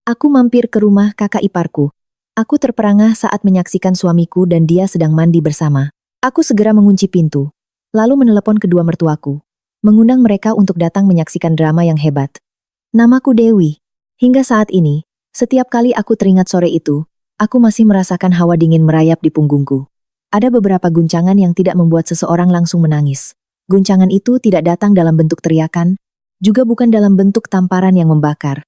Aku mampir ke rumah kakak iparku. Aku terperangah saat menyaksikan suamiku dan dia sedang mandi bersama. Aku segera mengunci pintu, lalu menelepon kedua mertuaku, mengundang mereka untuk datang menyaksikan drama yang hebat. Namaku Dewi. Hingga saat ini, setiap kali aku teringat sore itu, aku masih merasakan hawa dingin merayap di punggungku. Ada beberapa guncangan yang tidak membuat seseorang langsung menangis. Guncangan itu tidak datang dalam bentuk teriakan, juga bukan dalam bentuk tamparan yang membakar.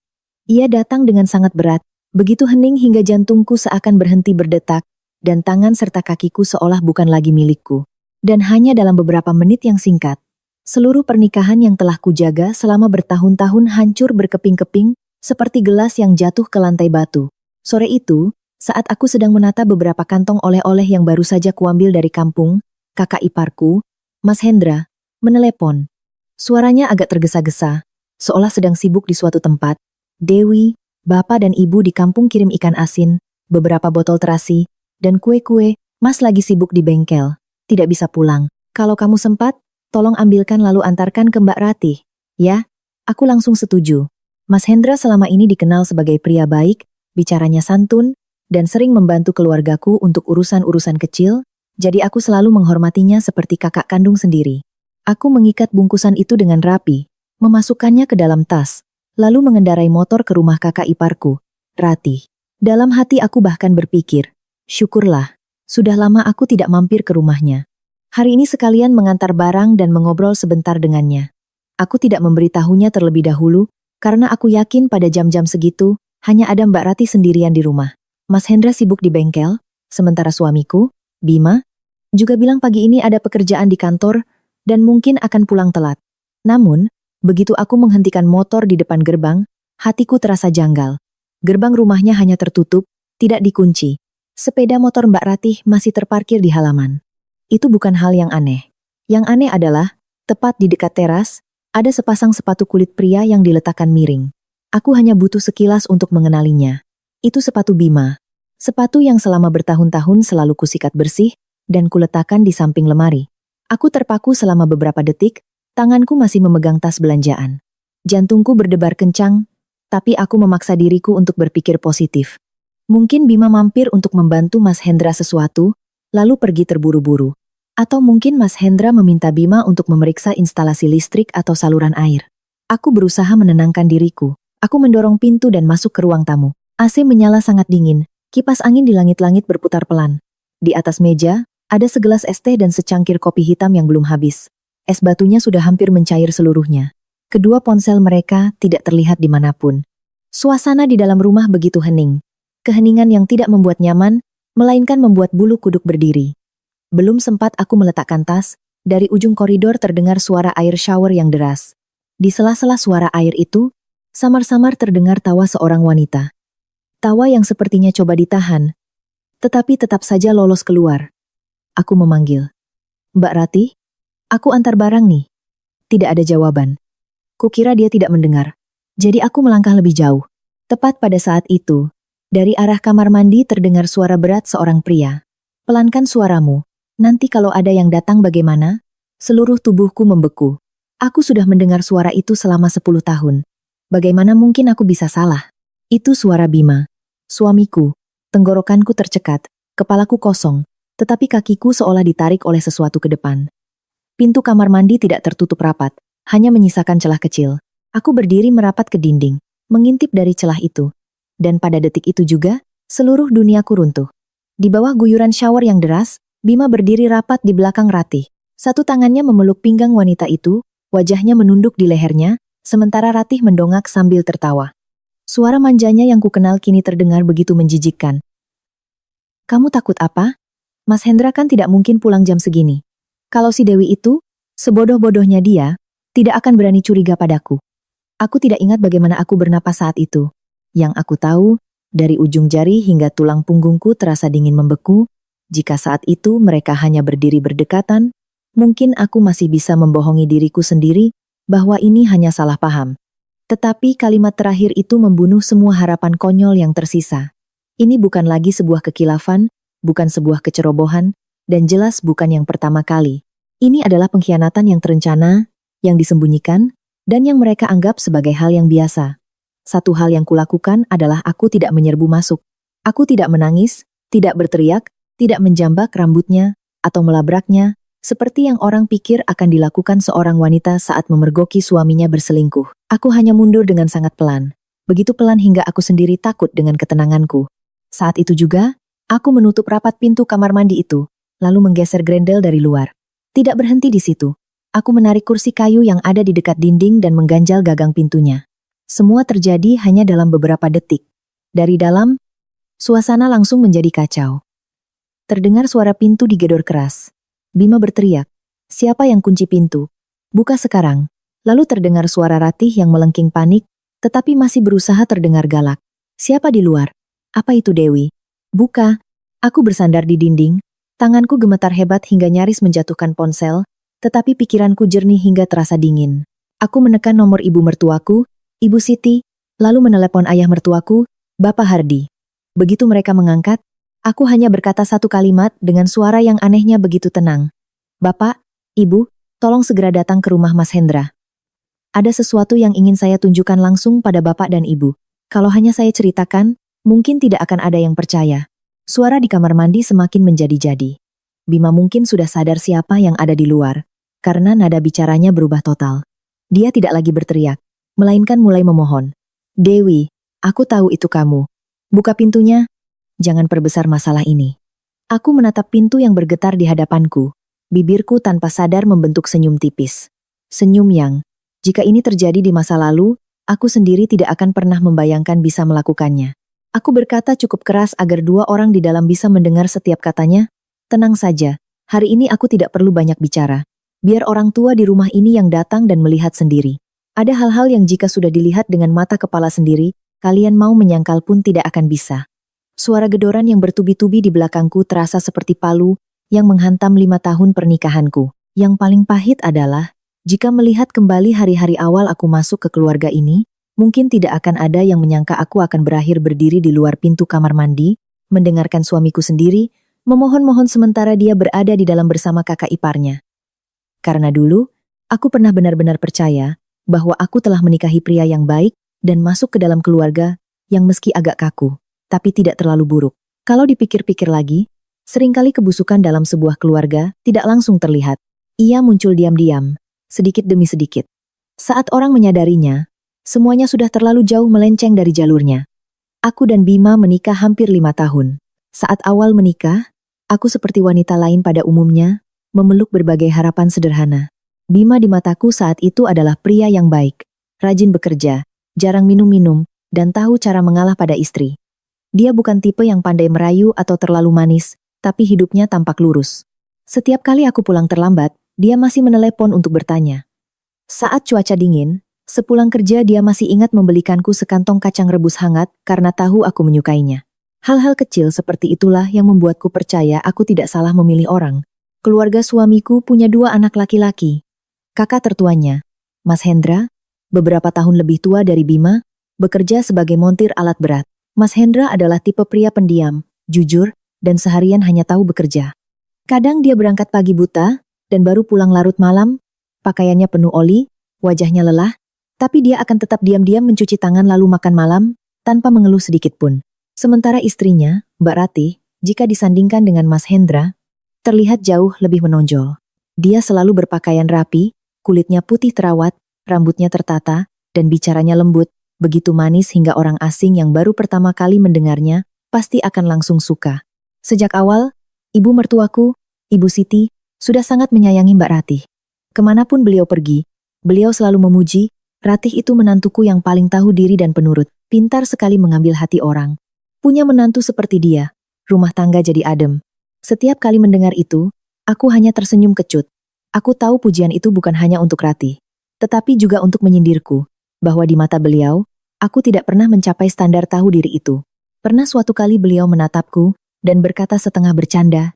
Ia datang dengan sangat berat, begitu hening hingga jantungku seakan berhenti berdetak, dan tangan serta kakiku seolah bukan lagi milikku. Dan hanya dalam beberapa menit yang singkat, seluruh pernikahan yang telah kujaga selama bertahun-tahun hancur berkeping-keping, seperti gelas yang jatuh ke lantai batu. Sore itu, saat aku sedang menata beberapa kantong oleh-oleh yang baru saja kuambil dari kampung, kakak iparku, Mas Hendra, menelepon. Suaranya agak tergesa-gesa, seolah sedang sibuk di suatu tempat. Dewi, bapak dan ibu di kampung kirim ikan asin, beberapa botol terasi, dan kue-kue. Mas lagi sibuk di bengkel, tidak bisa pulang. Kalau kamu sempat, tolong ambilkan lalu antarkan ke Mbak Ratih. Ya, aku langsung setuju. Mas Hendra selama ini dikenal sebagai pria baik, bicaranya santun, dan sering membantu keluargaku untuk urusan-urusan kecil, jadi aku selalu menghormatinya seperti kakak kandung sendiri. Aku mengikat bungkusan itu dengan rapi, memasukkannya ke dalam tas, lalu mengendarai motor ke rumah kakak iparku, Ratih. Dalam hati aku bahkan berpikir, syukurlah, sudah lama aku tidak mampir ke rumahnya. Hari ini sekalian mengantar barang dan mengobrol sebentar dengannya. Aku tidak memberitahunya terlebih dahulu, karena aku yakin pada jam-jam segitu, hanya ada Mbak Ratih sendirian di rumah. Mas Hendra sibuk di bengkel, sementara suamiku, Bima, juga bilang pagi ini ada pekerjaan di kantor, dan mungkin akan pulang telat. Namun, begitu aku menghentikan motor di depan gerbang, hatiku terasa janggal. Gerbang rumahnya hanya tertutup, tidak dikunci. Sepeda motor Mbak Ratih masih terparkir di halaman. Itu bukan hal yang aneh. Yang aneh adalah, tepat di dekat teras, ada sepasang sepatu kulit pria yang diletakkan miring. Aku hanya butuh sekilas untuk mengenalinya. Itu sepatu Bima. Sepatu yang selama bertahun-tahun selalu kusikat bersih, dan kuletakkan di samping lemari. Aku terpaku selama beberapa detik, tanganku masih memegang tas belanjaan. Jantungku berdebar kencang, tapi aku memaksa diriku untuk berpikir positif. Mungkin Bima mampir untuk membantu Mas Hendra sesuatu, lalu pergi terburu-buru. Atau mungkin Mas Hendra meminta Bima untuk memeriksa instalasi listrik atau saluran air. Aku berusaha menenangkan diriku. Aku mendorong pintu dan masuk ke ruang tamu. AC menyala sangat dingin, kipas angin di langit-langit berputar pelan. Di atas meja, ada segelas es teh dan secangkir kopi hitam yang belum habis. Es batunya sudah hampir mencair seluruhnya. Kedua ponsel mereka tidak terlihat dimanapun. Suasana di dalam rumah begitu hening. Keheningan yang tidak membuat nyaman, melainkan membuat bulu kuduk berdiri. Belum sempat aku meletakkan tas, dari ujung koridor terdengar suara air shower yang deras. Di sela-sela suara air itu, samar-samar terdengar tawa seorang wanita. Tawa yang sepertinya coba ditahan, tetapi tetap saja lolos keluar. Aku memanggil, "Mbak Ratih, aku antar barang nih." Tidak ada jawaban. Kukira dia tidak mendengar. Jadi aku melangkah lebih jauh. Tepat pada saat itu, dari arah kamar mandi terdengar suara berat seorang pria. "Pelankan suaramu, nanti kalau ada yang datang bagaimana?" Seluruh tubuhku membeku. Aku sudah mendengar suara itu selama 10 tahun. Bagaimana mungkin aku bisa salah? Itu suara Bima, suamiku. Tenggorokanku tercekat, kepalaku kosong, tetapi kakiku seolah ditarik oleh sesuatu ke depan. Pintu kamar mandi tidak tertutup rapat, hanya menyisakan celah kecil. Aku berdiri merapat ke dinding, mengintip dari celah itu. Dan pada detik itu juga, seluruh duniaku runtuh. Di bawah guyuran shower yang deras, Bima berdiri rapat di belakang Ratih. Satu tangannya memeluk pinggang wanita itu, wajahnya menunduk di lehernya, sementara Ratih mendongak sambil tertawa. Suara manjanya yang kukenal kini terdengar begitu menjijikkan. "Kamu takut apa? Mas Hendra kan tidak mungkin pulang jam segini. Kalau si Dewi itu, sebodoh-bodohnya dia, tidak akan berani curiga padaku." Aku tidak ingat bagaimana aku bernapas saat itu. Yang aku tahu, dari ujung jari hingga tulang punggungku terasa dingin membeku. Jika saat itu mereka hanya berdiri berdekatan, mungkin aku masih bisa membohongi diriku sendiri bahwa ini hanya salah paham. Tetapi kalimat terakhir itu membunuh semua harapan konyol yang tersisa. Ini bukan lagi sebuah kekilafan, bukan sebuah kecerobohan, dan jelas bukan yang pertama kali. Ini adalah pengkhianatan yang terencana, yang disembunyikan, dan yang mereka anggap sebagai hal yang biasa. Satu hal yang kulakukan adalah aku tidak menyerbu masuk. Aku tidak menangis, tidak berteriak, tidak menjambak rambutnya, atau melabraknya, seperti yang orang pikir akan dilakukan seorang wanita saat memergoki suaminya berselingkuh. Aku hanya mundur dengan sangat pelan. Begitu pelan hingga aku sendiri takut dengan ketenanganku. Saat itu juga, aku menutup rapat pintu kamar mandi itu, lalu menggeser grendel dari luar. Tidak berhenti di situ. Aku menarik kursi kayu yang ada di dekat dinding dan mengganjal gagang pintunya. Semua terjadi hanya dalam beberapa detik. Dari dalam, suasana langsung menjadi kacau. Terdengar suara pintu digedor keras. Bima berteriak, "Siapa yang kunci pintu? Buka sekarang." Lalu terdengar suara Ratih yang melengking panik, tetapi masih berusaha terdengar galak. "Siapa di luar?" "Apa itu Dewi?" "Buka." Aku bersandar di dinding, tanganku gemetar hebat hingga nyaris menjatuhkan ponsel, tetapi pikiranku jernih hingga terasa dingin. Aku menekan nomor ibu mertuaku, Ibu Siti, lalu menelepon ayah mertuaku, Bapak Hardi. Begitu mereka mengangkat, aku hanya berkata satu kalimat dengan suara yang anehnya begitu tenang. "Bapak, Ibu, tolong segera datang ke rumah Mas Hendra. Ada sesuatu yang ingin saya tunjukkan langsung pada Bapak dan Ibu. Kalau hanya saya ceritakan, mungkin tidak akan ada yang percaya." Suara di kamar mandi semakin menjadi-jadi. Bima mungkin sudah sadar siapa yang ada di luar, karena nada bicaranya berubah total. Dia tidak lagi berteriak, melainkan mulai memohon. "Dewi, aku tahu itu kamu. Buka pintunya. Jangan perbesar masalah ini." Aku menatap pintu yang bergetar di hadapanku. Bibirku tanpa sadar membentuk senyum tipis. Senyum yang, jika ini terjadi di masa lalu, aku sendiri tidak akan pernah membayangkan bisa melakukannya. Aku berkata cukup keras agar dua orang di dalam bisa mendengar setiap katanya. "Tenang saja, hari ini aku tidak perlu banyak bicara. Biar orang tua di rumah ini yang datang dan melihat sendiri. Ada hal-hal yang jika sudah dilihat dengan mata kepala sendiri, kalian mau menyangkal pun tidak akan bisa." Suara gedoran yang bertubi-tubi di belakangku terasa seperti palu yang menghantam 5 tahun pernikahanku. Yang paling pahit adalah, jika melihat kembali hari-hari awal aku masuk ke keluarga ini, mungkin tidak akan ada yang menyangka aku akan berakhir berdiri di luar pintu kamar mandi, mendengarkan suamiku sendiri, memohon-mohon sementara dia berada di dalam bersama kakak iparnya. Karena dulu, aku pernah benar-benar percaya bahwa aku telah menikahi pria yang baik dan masuk ke dalam keluarga yang meski agak kaku, tapi tidak terlalu buruk. Kalau dipikir-pikir lagi, seringkali kebusukan dalam sebuah keluarga tidak langsung terlihat. Ia muncul diam-diam, sedikit demi sedikit. Saat orang menyadarinya, semuanya sudah terlalu jauh melenceng dari jalurnya. Aku dan Bima menikah hampir 5 tahun. Saat awal menikah, aku seperti wanita lain pada umumnya, memeluk berbagai harapan sederhana. Bima di mataku saat itu adalah pria yang baik, rajin bekerja, jarang minum-minum, dan tahu cara mengalah pada istri. Dia bukan tipe yang pandai merayu atau terlalu manis, tapi hidupnya tampak lurus. Setiap kali aku pulang terlambat, dia masih menelepon untuk bertanya. Saat cuaca dingin, sepulang kerja dia masih ingat membelikanku sekantong kacang rebus hangat karena tahu aku menyukainya. Hal-hal kecil seperti itulah yang membuatku percaya aku tidak salah memilih orang. Keluarga suamiku punya 2 anak laki-laki. Kakak tertuanya, Mas Hendra, beberapa tahun lebih tua dari Bima, bekerja sebagai montir alat berat. Mas Hendra adalah tipe pria pendiam, jujur, dan seharian hanya tahu bekerja. Kadang dia berangkat pagi buta, dan baru pulang larut malam, pakaiannya penuh oli, wajahnya lelah, tapi dia akan tetap diam-diam mencuci tangan lalu makan malam, tanpa mengeluh sedikit pun. Sementara istrinya, Mbak Ratih, jika disandingkan dengan Mas Hendra, terlihat jauh lebih menonjol. Dia selalu berpakaian rapi, kulitnya putih terawat, rambutnya tertata, dan bicaranya lembut, begitu manis hingga orang asing yang baru pertama kali mendengarnya, pasti akan langsung suka. Sejak awal, ibu mertuaku, Ibu Siti, sudah sangat menyayangi Mbak Ratih. Kemanapun beliau pergi, beliau selalu memuji, Ratih itu menantuku yang paling tahu diri dan penurut, pintar sekali mengambil hati orang. Punya menantu seperti dia, rumah tangga jadi adem. Setiap kali mendengar itu, aku hanya tersenyum kecut. Aku tahu pujian itu bukan hanya untuk Ratih, tetapi juga untuk menyindirku, bahwa di mata beliau, aku tidak pernah mencapai standar tahu diri itu. Pernah suatu kali beliau menatapku, dan berkata setengah bercanda,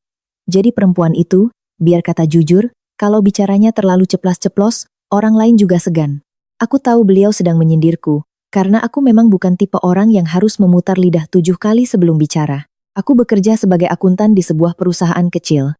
"Jadi perempuan itu, biar kata jujur, kalau bicaranya terlalu ceplas-ceplos, orang lain juga segan." Aku tahu beliau sedang menyindirku, karena aku memang bukan tipe orang yang harus memutar lidah 7 kali sebelum bicara. Aku bekerja sebagai akuntan di sebuah perusahaan kecil.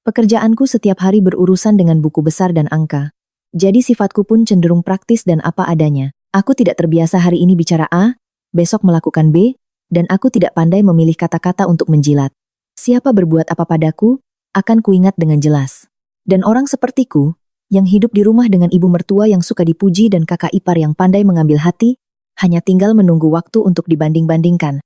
Pekerjaanku setiap hari berurusan dengan buku besar dan angka. Jadi sifatku pun cenderung praktis dan apa adanya. Aku tidak terbiasa hari ini bicara A, besok melakukan B, dan aku tidak pandai memilih kata-kata untuk menjilat. Siapa berbuat apa padaku, akan kuingat dengan jelas. Dan orang sepertiku, yang hidup di rumah dengan ibu mertua yang suka dipuji dan kakak ipar yang pandai mengambil hati, hanya tinggal menunggu waktu untuk dibanding-bandingkan.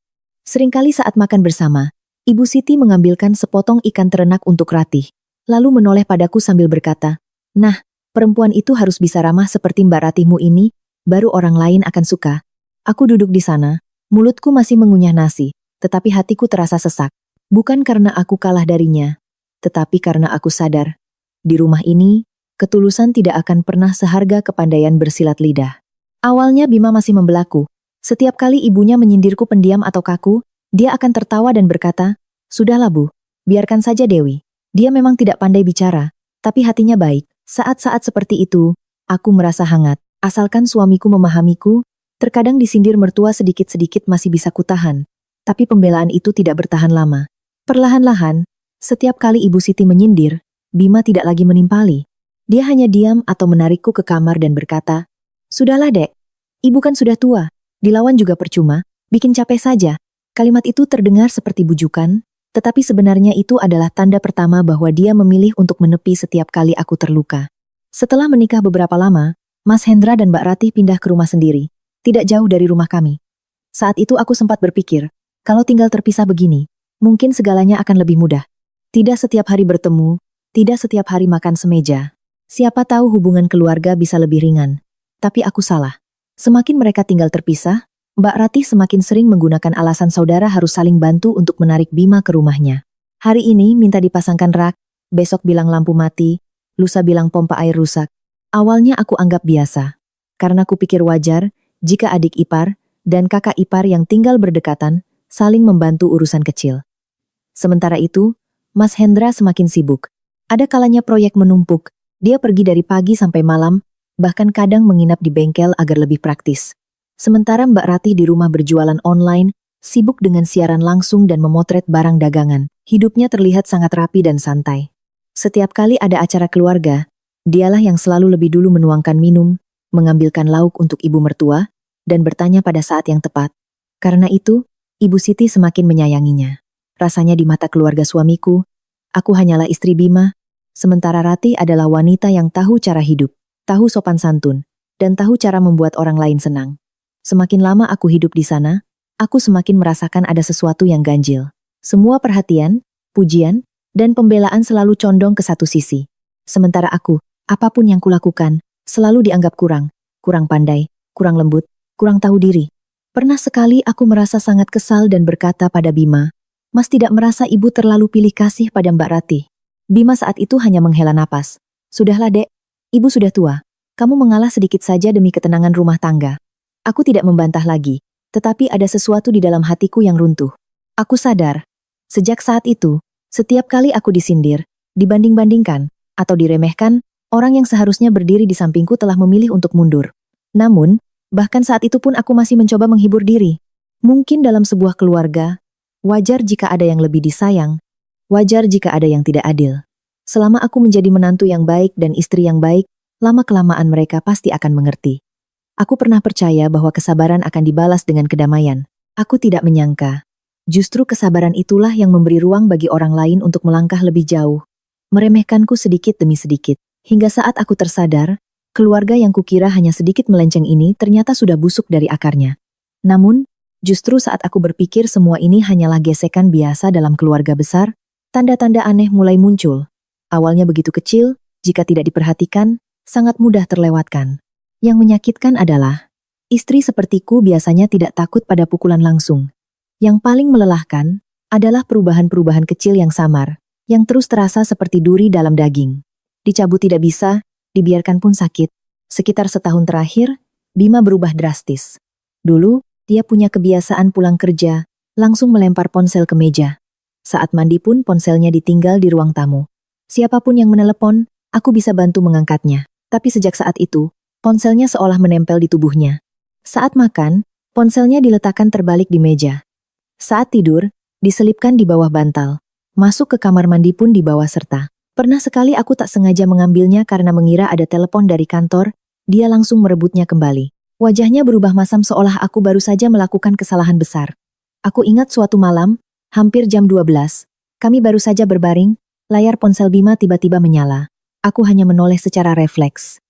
Seringkali saat makan bersama, Ibu Siti mengambilkan sepotong ikan terenak untuk Ratih, lalu menoleh padaku sambil berkata, "Nah, perempuan itu harus bisa ramah seperti Mbak Ratihmu ini, baru orang lain akan suka." Aku duduk di sana, mulutku masih mengunyah nasi, tetapi hatiku terasa sesak. Bukan karena aku kalah darinya, tetapi karena aku sadar, di rumah ini, ketulusan tidak akan pernah seharga kepandaian bersilat lidah. Awalnya Bima masih membelaku. Setiap kali ibunya menyindirku pendiam atau kaku, dia akan tertawa dan berkata, "Sudahlah Bu, biarkan saja Dewi. Dia memang tidak pandai bicara, tapi hatinya baik." Saat-saat seperti itu, aku merasa hangat. Asalkan suamiku memahamiku, terkadang disindir mertua sedikit-sedikit masih bisa kutahan. Tapi pembelaan itu tidak bertahan lama. Perlahan-lahan, setiap kali Ibu Siti menyindir, Bima tidak lagi menimpali. Dia hanya diam atau menarikku ke kamar dan berkata, "Sudahlah Dek, Ibu kan sudah tua, dilawan juga percuma, bikin capek saja." Kalimat itu terdengar seperti bujukan, tetapi sebenarnya itu adalah tanda pertama bahwa dia memilih untuk menepi setiap kali aku terluka. Setelah menikah beberapa lama, Mas Hendra dan Mbak Ratih pindah ke rumah sendiri, tidak jauh dari rumah kami. Saat itu aku sempat berpikir, kalau tinggal terpisah begini, mungkin segalanya akan lebih mudah. Tidak setiap hari bertemu, tidak setiap hari makan semeja. Siapa tahu hubungan keluarga bisa lebih ringan. Tapi aku salah. Semakin mereka tinggal terpisah, Mbak Ratih semakin sering menggunakan alasan saudara harus saling bantu untuk menarik Bima ke rumahnya. Hari ini minta dipasangkan rak, besok bilang lampu mati, lusa bilang pompa air rusak. Awalnya aku anggap biasa, karena kupikir wajar jika adik ipar dan kakak ipar yang tinggal berdekatan saling membantu urusan kecil. Sementara itu, Mas Hendra semakin sibuk. Ada kalanya proyek menumpuk, dia pergi dari pagi sampai malam, bahkan kadang menginap di bengkel agar lebih praktis. Sementara Mbak Ratih di rumah berjualan online, sibuk dengan siaran langsung dan memotret barang dagangan. Hidupnya terlihat sangat rapi dan santai. Setiap kali ada acara keluarga, dialah yang selalu lebih dulu menuangkan minum, mengambilkan lauk untuk ibu mertua, dan bertanya pada saat yang tepat. Karena itu, Ibu Siti semakin menyayanginya. Rasanya di mata keluarga suamiku, aku hanyalah istri Bima, sementara Ratih adalah wanita yang tahu cara hidup, tahu sopan santun, dan tahu cara membuat orang lain senang. Semakin lama aku hidup di sana, aku semakin merasakan ada sesuatu yang ganjil. Semua perhatian, pujian, dan pembelaan selalu condong ke satu sisi. Sementara aku, apapun yang kulakukan, selalu dianggap kurang pandai, kurang lembut, kurang tahu diri. Pernah sekali aku merasa sangat kesal dan berkata pada Bima, "Mas tidak merasa ibu terlalu pilih kasih pada Mbak Ratih?" Bima saat itu hanya menghela napas. "Sudahlah Dek, ibu sudah tua. Kamu mengalah sedikit saja demi ketenangan rumah tangga." Aku tidak membantah lagi, tetapi ada sesuatu di dalam hatiku yang runtuh. Aku sadar, sejak saat itu, setiap kali aku disindir, dibanding-bandingkan, atau diremehkan, orang yang seharusnya berdiri di sampingku telah memilih untuk mundur. Namun, bahkan saat itu pun aku masih mencoba menghibur diri. Mungkin dalam sebuah keluarga, wajar jika ada yang lebih disayang, wajar jika ada yang tidak adil. Selama aku menjadi menantu yang baik dan istri yang baik, lama-kelamaan mereka pasti akan mengerti. Aku pernah percaya bahwa kesabaran akan dibalas dengan kedamaian. Aku tidak menyangka. Justru kesabaran itulah yang memberi ruang bagi orang lain untuk melangkah lebih jauh. Meremehkanku sedikit demi sedikit. Hingga saat aku tersadar, keluarga yang kukira hanya sedikit melenceng ini ternyata sudah busuk dari akarnya. Namun, justru saat aku berpikir semua ini hanyalah gesekan biasa dalam keluarga besar, tanda-tanda aneh mulai muncul. Awalnya begitu kecil, jika tidak diperhatikan, sangat mudah terlewatkan. Yang menyakitkan adalah, istri sepertiku biasanya tidak takut pada pukulan langsung. Yang paling melelahkan adalah perubahan-perubahan kecil yang samar, yang terus terasa seperti duri dalam daging. Dicabut tidak bisa, dibiarkan pun sakit. Sekitar setahun terakhir, Bima berubah drastis. Dulu, dia punya kebiasaan pulang kerja, langsung melempar ponsel ke meja. Saat mandi pun ponselnya ditinggal di ruang tamu. Siapapun yang menelepon, aku bisa bantu mengangkatnya. Tapi sejak saat itu, ponselnya seolah menempel di tubuhnya. Saat makan, ponselnya diletakkan terbalik di meja. Saat tidur, diselipkan di bawah bantal. Masuk ke kamar mandi pun dibawa serta. Pernah sekali aku tak sengaja mengambilnya karena mengira ada telepon dari kantor, dia langsung merebutnya kembali. Wajahnya berubah masam seolah aku baru saja melakukan kesalahan besar. Aku ingat suatu malam, hampir jam 12, kami baru saja berbaring, layar ponsel Bima tiba-tiba menyala. Aku hanya menoleh secara refleks.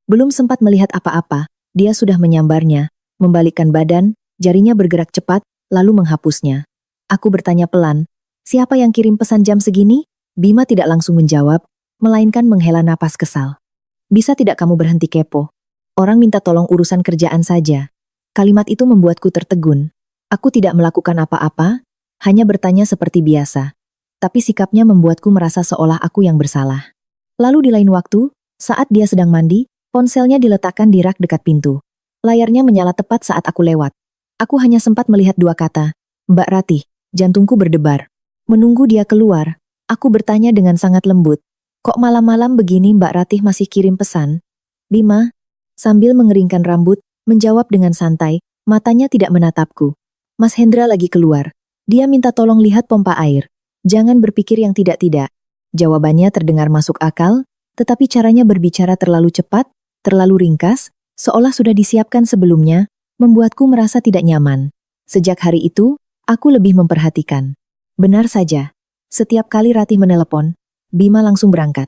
Belum sempat melihat apa-apa, dia sudah menyambarnya, membalikkan badan, jarinya bergerak cepat, lalu menghapusnya. Aku bertanya pelan, siapa yang kirim pesan jam segini? Bima tidak langsung menjawab, melainkan menghela napas kesal. Bisa tidak kamu berhenti kepo? Orang minta tolong urusan kerjaan saja. Kalimat itu membuatku tertegun. Aku tidak melakukan apa-apa, hanya bertanya seperti biasa. Tapi sikapnya membuatku merasa seolah aku yang bersalah. Lalu di lain waktu, saat dia sedang mandi, ponselnya diletakkan di rak dekat pintu. Layarnya menyala tepat saat aku lewat. Aku hanya sempat melihat dua kata, Mbak Ratih. Jantungku berdebar. Menunggu dia keluar, aku bertanya dengan sangat lembut. Kok malam-malam begini Mbak Ratih masih kirim pesan? Bima, sambil mengeringkan rambut, menjawab dengan santai, matanya tidak menatapku. Mas Hendra lagi keluar. Dia minta tolong lihat pompa air. Jangan berpikir yang tidak-tidak. Jawabannya terdengar masuk akal, tetapi caranya berbicara terlalu cepat, terlalu ringkas, seolah sudah disiapkan sebelumnya, membuatku merasa tidak nyaman. Sejak hari itu, aku lebih memperhatikan. Benar saja. Setiap kali Ratih menelepon, Bima langsung berangkat.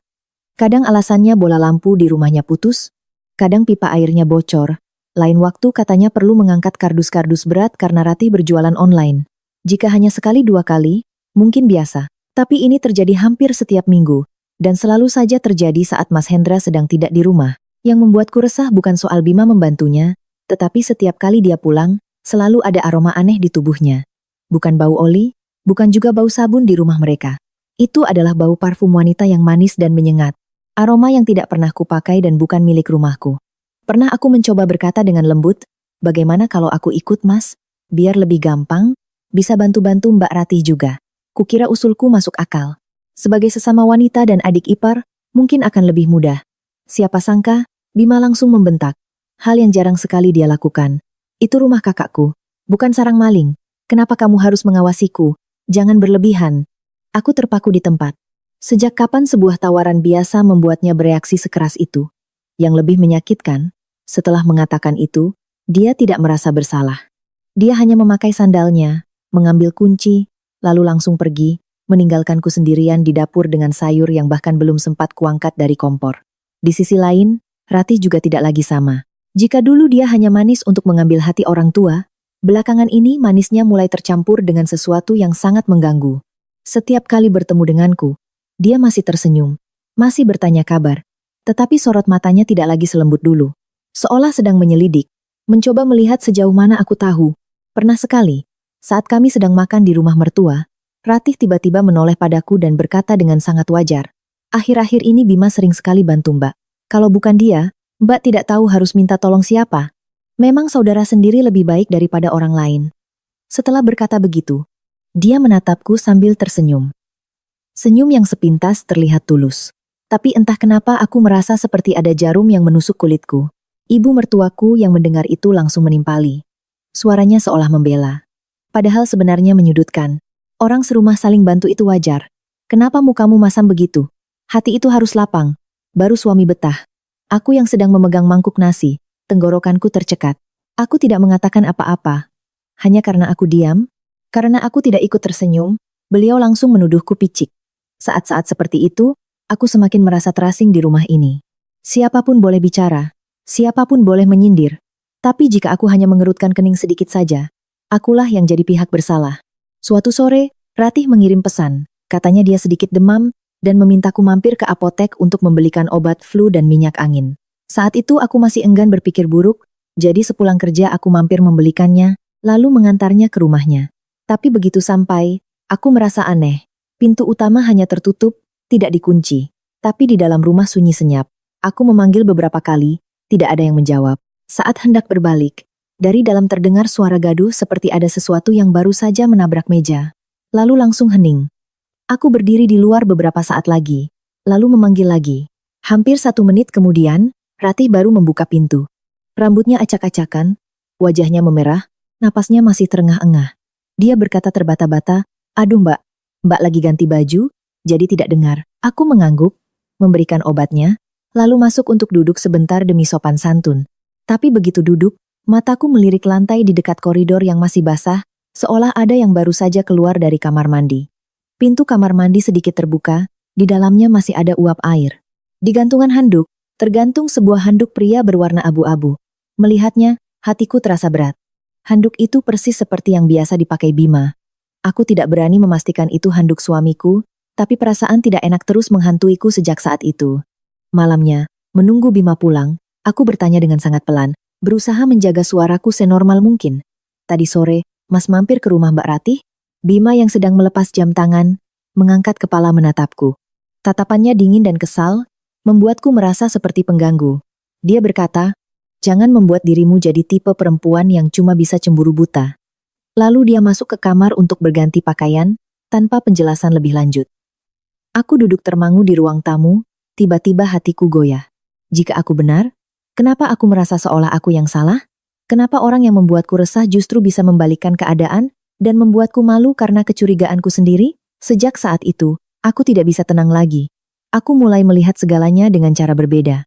Kadang alasannya bola lampu di rumahnya putus, kadang pipa airnya bocor, lain waktu katanya perlu mengangkat kardus-kardus berat karena Ratih berjualan online. Jika hanya sekali dua kali, mungkin biasa. Tapi ini terjadi hampir setiap minggu, dan selalu saja terjadi saat Mas Hendra sedang tidak di rumah. Yang membuatku resah bukan soal Bima membantunya, tetapi setiap kali dia pulang, selalu ada aroma aneh di tubuhnya. Bukan bau oli, bukan juga bau sabun di rumah mereka. Itu adalah bau parfum wanita yang manis dan menyengat. Aroma yang tidak pernah kupakai dan bukan milik rumahku. Pernah aku mencoba berkata dengan lembut, bagaimana kalau aku ikut Mas? Biar lebih gampang, bisa bantu-bantu Mbak Ratih juga. Kukira usulku masuk akal. Sebagai sesama wanita dan adik ipar, mungkin akan lebih mudah. Siapa sangka, Bima langsung membentak. Hal yang jarang sekali dia lakukan. Itu rumah kakakku, bukan sarang maling. Kenapa kamu harus mengawasiku? Jangan berlebihan. Aku terpaku di tempat. Sejak kapan sebuah tawaran biasa membuatnya bereaksi sekeras itu? Yang lebih menyakitkan, setelah mengatakan itu, dia tidak merasa bersalah. Dia hanya memakai sandalnya, mengambil kunci, lalu langsung pergi, meninggalkanku sendirian di dapur dengan sayur yang bahkan belum sempat kuangkat dari kompor. Di sisi lain, Ratih juga tidak lagi sama. Jika dulu dia hanya manis untuk mengambil hati orang tua, belakangan ini manisnya mulai tercampur dengan sesuatu yang sangat mengganggu. Setiap kali bertemu denganku, dia masih tersenyum, masih bertanya kabar. Tetapi sorot matanya tidak lagi selembut dulu. Seolah sedang menyelidik, mencoba melihat sejauh mana aku tahu. Pernah sekali, saat kami sedang makan di rumah mertua, Ratih tiba-tiba menoleh padaku dan berkata dengan sangat wajar. Akhir-akhir ini Bima sering sekali bantu Mbak. Kalau bukan dia, Mbak tidak tahu harus minta tolong siapa. Memang saudara sendiri lebih baik daripada orang lain. Setelah berkata begitu, dia menatapku sambil tersenyum. Senyum yang sepintas terlihat tulus. Tapi entah kenapa aku merasa seperti ada jarum yang menusuk kulitku. Ibu mertuaku yang mendengar itu langsung menimpali. Suaranya seolah membela. Padahal sebenarnya menyudutkan. Orang serumah saling bantu itu wajar. Kenapa mukamu masam begitu? Hati itu harus lapang. Baru suami betah. Aku yang sedang memegang mangkuk nasi, tenggorokanku tercekat. Aku tidak mengatakan apa-apa. Hanya karena aku diam, karena aku tidak ikut tersenyum, beliau langsung menuduhku picik. Saat-saat seperti itu, aku semakin merasa terasing di rumah ini. Siapapun boleh bicara, siapapun boleh menyindir. Tapi jika aku hanya mengerutkan kening sedikit saja, akulah yang jadi pihak bersalah. Suatu sore, Ratih mengirim pesan. Katanya dia sedikit demam, dan memintaku mampir ke apotek untuk membelikan obat flu dan minyak angin. Saat itu aku masih enggan berpikir buruk, jadi sepulang kerja aku mampir membelikannya, lalu mengantarnya ke rumahnya. Tapi begitu sampai, aku merasa aneh. Pintu utama hanya tertutup, tidak dikunci. Tapi di dalam rumah sunyi senyap. Aku memanggil beberapa kali, tidak ada yang menjawab. Saat hendak berbalik, dari dalam terdengar suara gaduh seperti ada sesuatu yang baru saja menabrak meja. Lalu langsung hening. Aku berdiri di luar beberapa saat lagi, lalu memanggil lagi. Hampir 1 menit kemudian, Ratih baru membuka pintu. Rambutnya acak-acakan, wajahnya memerah, napasnya masih terengah-engah. Dia berkata terbata-bata, "Aduh Mbak lagi ganti baju, jadi tidak dengar." Aku mengangguk, memberikan obatnya, lalu masuk untuk duduk sebentar demi sopan santun. Tapi begitu duduk, Mataku melirik lantai di dekat koridor yang masih basah, seolah ada yang baru saja keluar dari kamar mandi. Pintu kamar mandi sedikit terbuka, di dalamnya masih ada uap air. Di gantungan handuk, tergantung sebuah handuk pria berwarna abu-abu. Melihatnya, hatiku terasa berat. Handuk itu persis seperti yang biasa dipakai Bima. Aku tidak berani memastikan itu handuk suamiku, tapi perasaan tidak enak terus menghantuiku sejak saat itu. Malamnya, menunggu Bima pulang, aku bertanya dengan sangat pelan, berusaha menjaga suaraku senormal mungkin. Tadi sore, Mas mampir ke rumah Mbak Ratih? Bima yang sedang melepas jam tangan, mengangkat kepala menatapku. Tatapannya dingin dan kesal, membuatku merasa seperti pengganggu. Dia berkata, jangan membuat dirimu jadi tipe perempuan yang cuma bisa cemburu buta. Lalu dia masuk ke kamar untuk berganti pakaian, tanpa penjelasan lebih lanjut. Aku duduk termangu di ruang tamu, tiba-tiba hatiku goyah. Jika aku benar, kenapa aku merasa seolah aku yang salah? Kenapa orang yang membuatku resah justru bisa membalikkan keadaan dan membuatku malu karena kecurigaanku sendiri? Sejak saat itu, aku tidak bisa tenang lagi. Aku mulai melihat segalanya dengan cara berbeda.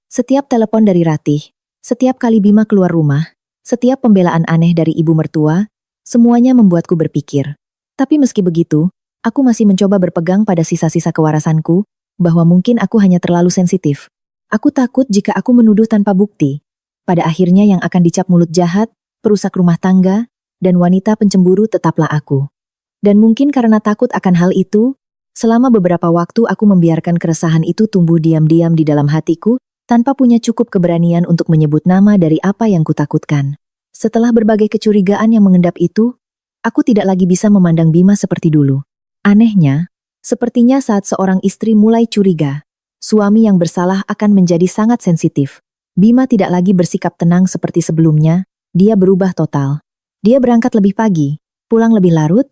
Setiap telepon dari Ratih, setiap kali Bima keluar rumah, setiap pembelaan aneh dari ibu mertua, semuanya membuatku berpikir. Tapi meski begitu, aku masih mencoba berpegang pada sisa-sisa kewarasanku, bahwa mungkin aku hanya terlalu sensitif. Aku takut jika aku menuduh tanpa bukti. Pada akhirnya yang akan dicap mulut jahat, perusak rumah tangga, dan wanita pencemburu tetaplah aku. Dan mungkin karena takut akan hal itu, selama beberapa waktu aku membiarkan keresahan itu tumbuh diam-diam di dalam hatiku, tanpa punya cukup keberanian untuk menyebut nama dari apa yang kutakutkan. Setelah berbagai kecurigaan yang mengendap itu, aku tidak lagi bisa memandang Bima seperti dulu. Anehnya, sepertinya saat seorang istri mulai curiga, suami yang bersalah akan menjadi sangat sensitif. Bima tidak lagi bersikap tenang seperti sebelumnya, dia berubah total. Dia berangkat lebih pagi, pulang lebih larut,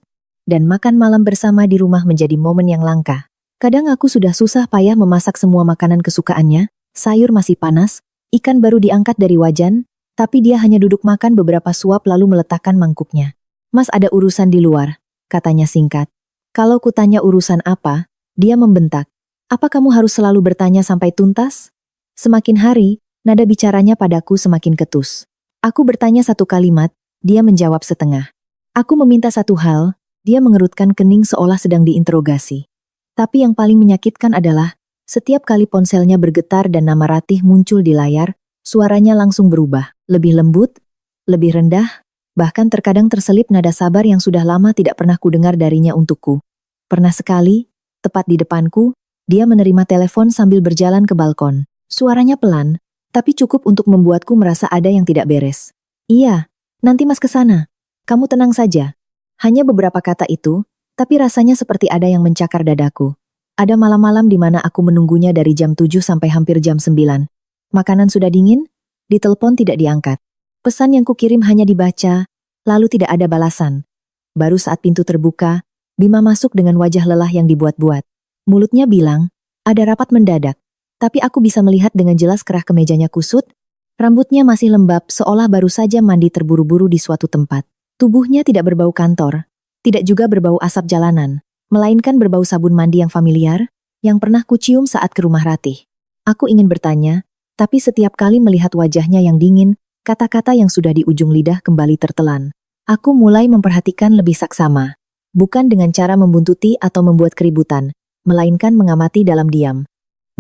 dan makan malam bersama di rumah menjadi momen yang langka. Kadang aku sudah susah payah memasak semua makanan kesukaannya, sayur masih panas, ikan baru diangkat dari wajan, tapi dia hanya duduk makan beberapa suap lalu meletakkan mangkuknya. Mas ada urusan di luar, katanya singkat. Kalau kutanya urusan apa, dia membentak. Apa kamu harus selalu bertanya sampai tuntas? Semakin hari, nada bicaranya padaku semakin ketus. Aku bertanya satu kalimat, dia menjawab setengah. Aku meminta satu hal, dia mengerutkan kening seolah sedang diinterogasi. Tapi yang paling menyakitkan adalah, setiap kali ponselnya bergetar dan nama Ratih muncul di layar, suaranya langsung berubah, lebih lembut, lebih rendah, bahkan terkadang terselip nada sabar yang sudah lama tidak pernah kudengar darinya untukku. Pernah sekali, tepat di depanku, dia menerima telepon sambil berjalan ke balkon. Suaranya pelan, tapi cukup untuk membuatku merasa ada yang tidak beres. Iya, nanti Mas ke sana. Kamu tenang saja. Hanya beberapa kata itu, tapi rasanya seperti ada yang mencakar dadaku. Ada malam-malam di mana aku menunggunya dari jam 7 sampai hampir jam 9. Makanan sudah dingin, ditelepon tidak diangkat. Pesan yang kukirim hanya dibaca, lalu tidak ada balasan. Baru saat pintu terbuka, Bima masuk dengan wajah lelah yang dibuat-buat. Mulutnya bilang, ada rapat mendadak. Tapi aku bisa melihat dengan jelas kerah kemejanya kusut, rambutnya masih lembab seolah baru saja mandi terburu-buru di suatu tempat. Tubuhnya tidak berbau kantor, tidak juga berbau asap jalanan, melainkan berbau sabun mandi yang familiar, yang pernah kucium saat ke rumah Ratih. Aku ingin bertanya, tapi setiap kali melihat wajahnya yang dingin, kata-kata yang sudah di ujung lidah kembali tertelan. Aku mulai memperhatikan lebih saksama, bukan dengan cara membuntuti atau membuat keributan, melainkan mengamati dalam diam.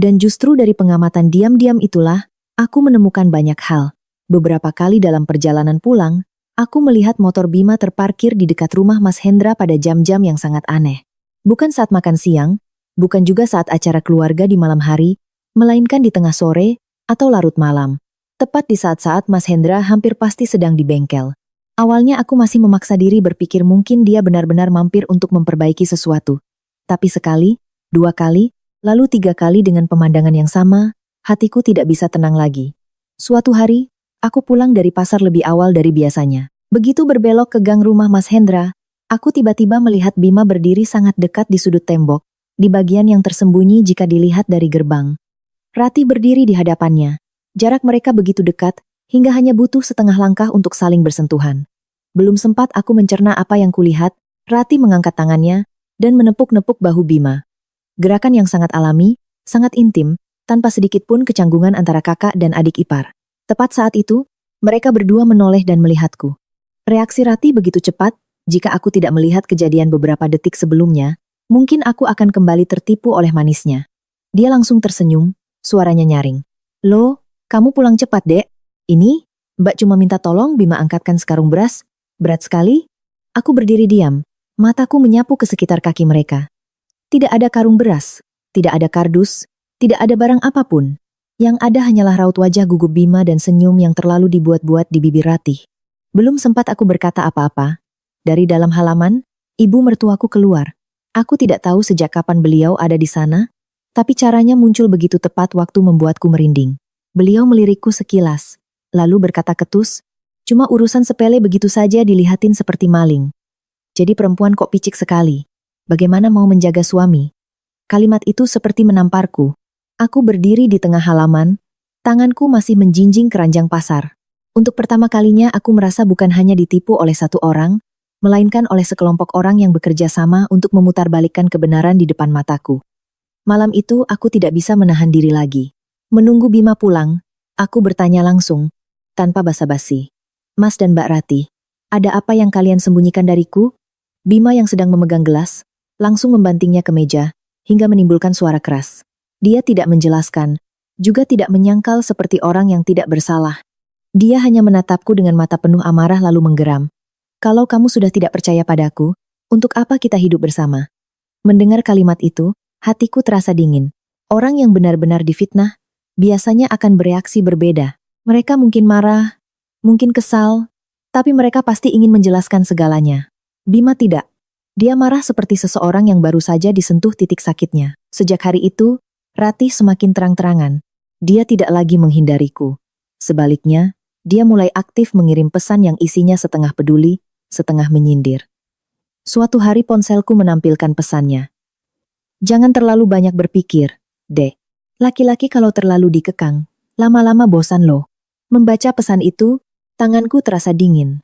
Dan justru dari pengamatan diam-diam itulah, aku menemukan banyak hal. Beberapa kali dalam perjalanan pulang, aku melihat motor Bima terparkir di dekat rumah Mas Hendra pada jam-jam yang sangat aneh. Bukan saat makan siang, bukan juga saat acara keluarga di malam hari, melainkan di tengah sore atau larut malam. Tepat di saat-saat Mas Hendra hampir pasti sedang di bengkel. Awalnya aku masih memaksa diri berpikir mungkin dia benar-benar mampir untuk memperbaiki sesuatu. Tapi sekali, 2 kali, lalu 3 kali dengan pemandangan yang sama, hatiku tidak bisa tenang lagi. Suatu hari, aku pulang dari pasar lebih awal dari biasanya. Begitu berbelok ke gang rumah Mas Hendra, aku tiba-tiba melihat Bima berdiri sangat dekat di sudut tembok, di bagian yang tersembunyi jika dilihat dari gerbang. Ratih berdiri di hadapannya. Jarak mereka begitu dekat, hingga hanya butuh setengah langkah untuk saling bersentuhan. Belum sempat aku mencerna apa yang kulihat, Ratih mengangkat tangannya, dan menepuk-nepuk bahu Bima. Gerakan yang sangat alami, sangat intim, tanpa sedikit pun kecanggungan antara kakak dan adik ipar. Tepat saat itu, Mereka berdua menoleh dan melihatku. Reaksi Ratih begitu cepat, jika aku tidak melihat kejadian beberapa detik sebelumnya, mungkin aku akan kembali tertipu oleh manisnya. Dia langsung tersenyum, suaranya nyaring. Loh, kamu pulang cepat, Dek. Ini, Mbak cuma minta tolong Bima angkatkan sekarung beras. Berat sekali? Aku berdiri diam, mataku menyapu ke sekitar kaki mereka. Tidak ada karung beras, tidak ada kardus, tidak ada barang apapun. Yang ada hanyalah raut wajah gugup Bima dan senyum yang terlalu dibuat-buat di bibir Ratih. Belum sempat aku berkata apa-apa. Dari dalam halaman, ibu mertuaku keluar. Aku tidak tahu sejak kapan beliau ada di sana, tapi caranya muncul begitu tepat waktu membuatku merinding. Beliau melirikku sekilas, lalu berkata ketus, cuma urusan sepele begitu saja dilihatin seperti maling. Jadi perempuan kok picik sekali. Bagaimana mau menjaga suami? Kalimat itu seperti menamparku. Aku berdiri di tengah halaman, tanganku masih menjinjing keranjang pasar. Untuk pertama kalinya aku merasa bukan hanya ditipu oleh satu orang, melainkan oleh sekelompok orang yang bekerja sama untuk memutarbalikkan kebenaran di depan mataku. Malam itu aku tidak bisa menahan diri lagi. Menunggu Bima pulang, aku bertanya langsung, tanpa basa-basi. Mas dan Mbak Ratih, ada apa yang kalian sembunyikan dariku? Bima yang sedang memegang gelas, langsung membantingnya ke meja, hingga menimbulkan suara keras. Dia tidak menjelaskan, juga tidak menyangkal seperti orang yang tidak bersalah. Dia hanya menatapku dengan mata penuh amarah lalu menggeram. Kalau kamu sudah tidak percaya padaku, untuk apa kita hidup bersama? Mendengar kalimat itu, hatiku terasa dingin. Orang yang benar-benar difitnah, biasanya akan bereaksi berbeda. Mereka mungkin marah, mungkin kesal, tapi mereka pasti ingin menjelaskan segalanya. Bima tidak. Dia marah seperti seseorang yang baru saja disentuh titik sakitnya. Sejak hari itu, Ratih semakin terang-terangan. Dia tidak lagi menghindariku. Sebaliknya, dia mulai aktif mengirim pesan yang isinya setengah peduli, setengah menyindir. Suatu hari ponselku menampilkan pesannya. Jangan terlalu banyak berpikir, Dek. Laki-laki kalau terlalu dikekang, lama-lama bosan loh. Membaca pesan itu, tanganku terasa dingin.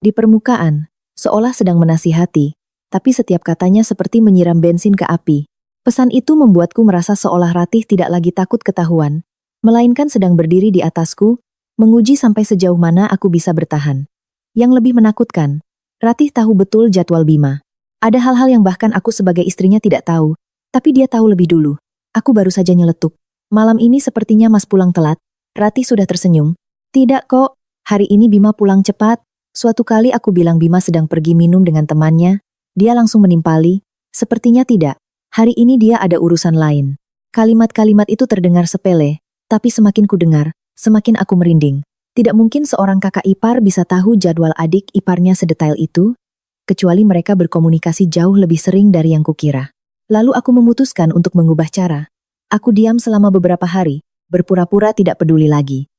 Di permukaan, seolah sedang menasihati, tapi setiap katanya seperti menyiram bensin ke api. Pesan itu membuatku merasa seolah Ratih tidak lagi takut ketahuan, melainkan sedang berdiri di atasku, menguji sampai sejauh mana aku bisa bertahan. Yang lebih menakutkan, Ratih tahu betul jadwal Bima. Ada hal-hal yang bahkan aku sebagai istrinya tidak tahu, tapi dia tahu lebih dulu. Aku baru saja nyeletuk. Malam ini sepertinya Mas pulang telat. Ratih sudah tersenyum. Tidak kok, hari ini Bima pulang cepat. Suatu kali aku bilang Bima sedang pergi minum dengan temannya, dia langsung menimpali, sepertinya tidak. Hari ini dia ada urusan lain. Kalimat-kalimat itu terdengar sepele, tapi semakin ku dengar, semakin aku merinding. Tidak mungkin seorang kakak ipar bisa tahu jadwal adik iparnya sedetail itu, kecuali mereka berkomunikasi jauh lebih sering dari yang kukira. Lalu aku memutuskan untuk mengubah cara. Aku diam selama beberapa hari, berpura-pura tidak peduli lagi.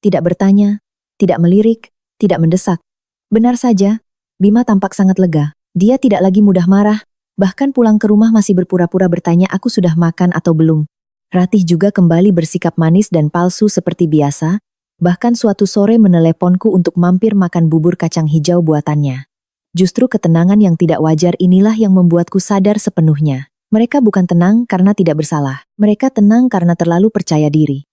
Tidak bertanya, tidak melirik, tidak mendesak. Benar saja, Bima tampak sangat lega. Dia tidak lagi mudah marah, bahkan pulang ke rumah masih berpura-pura bertanya aku sudah makan atau belum. Ratih juga kembali bersikap manis dan palsu seperti biasa, bahkan suatu sore meneleponku untuk mampir makan bubur kacang hijau buatannya. Justru ketenangan yang tidak wajar inilah yang membuatku sadar sepenuhnya. Mereka bukan tenang karena tidak bersalah, mereka tenang karena terlalu percaya diri.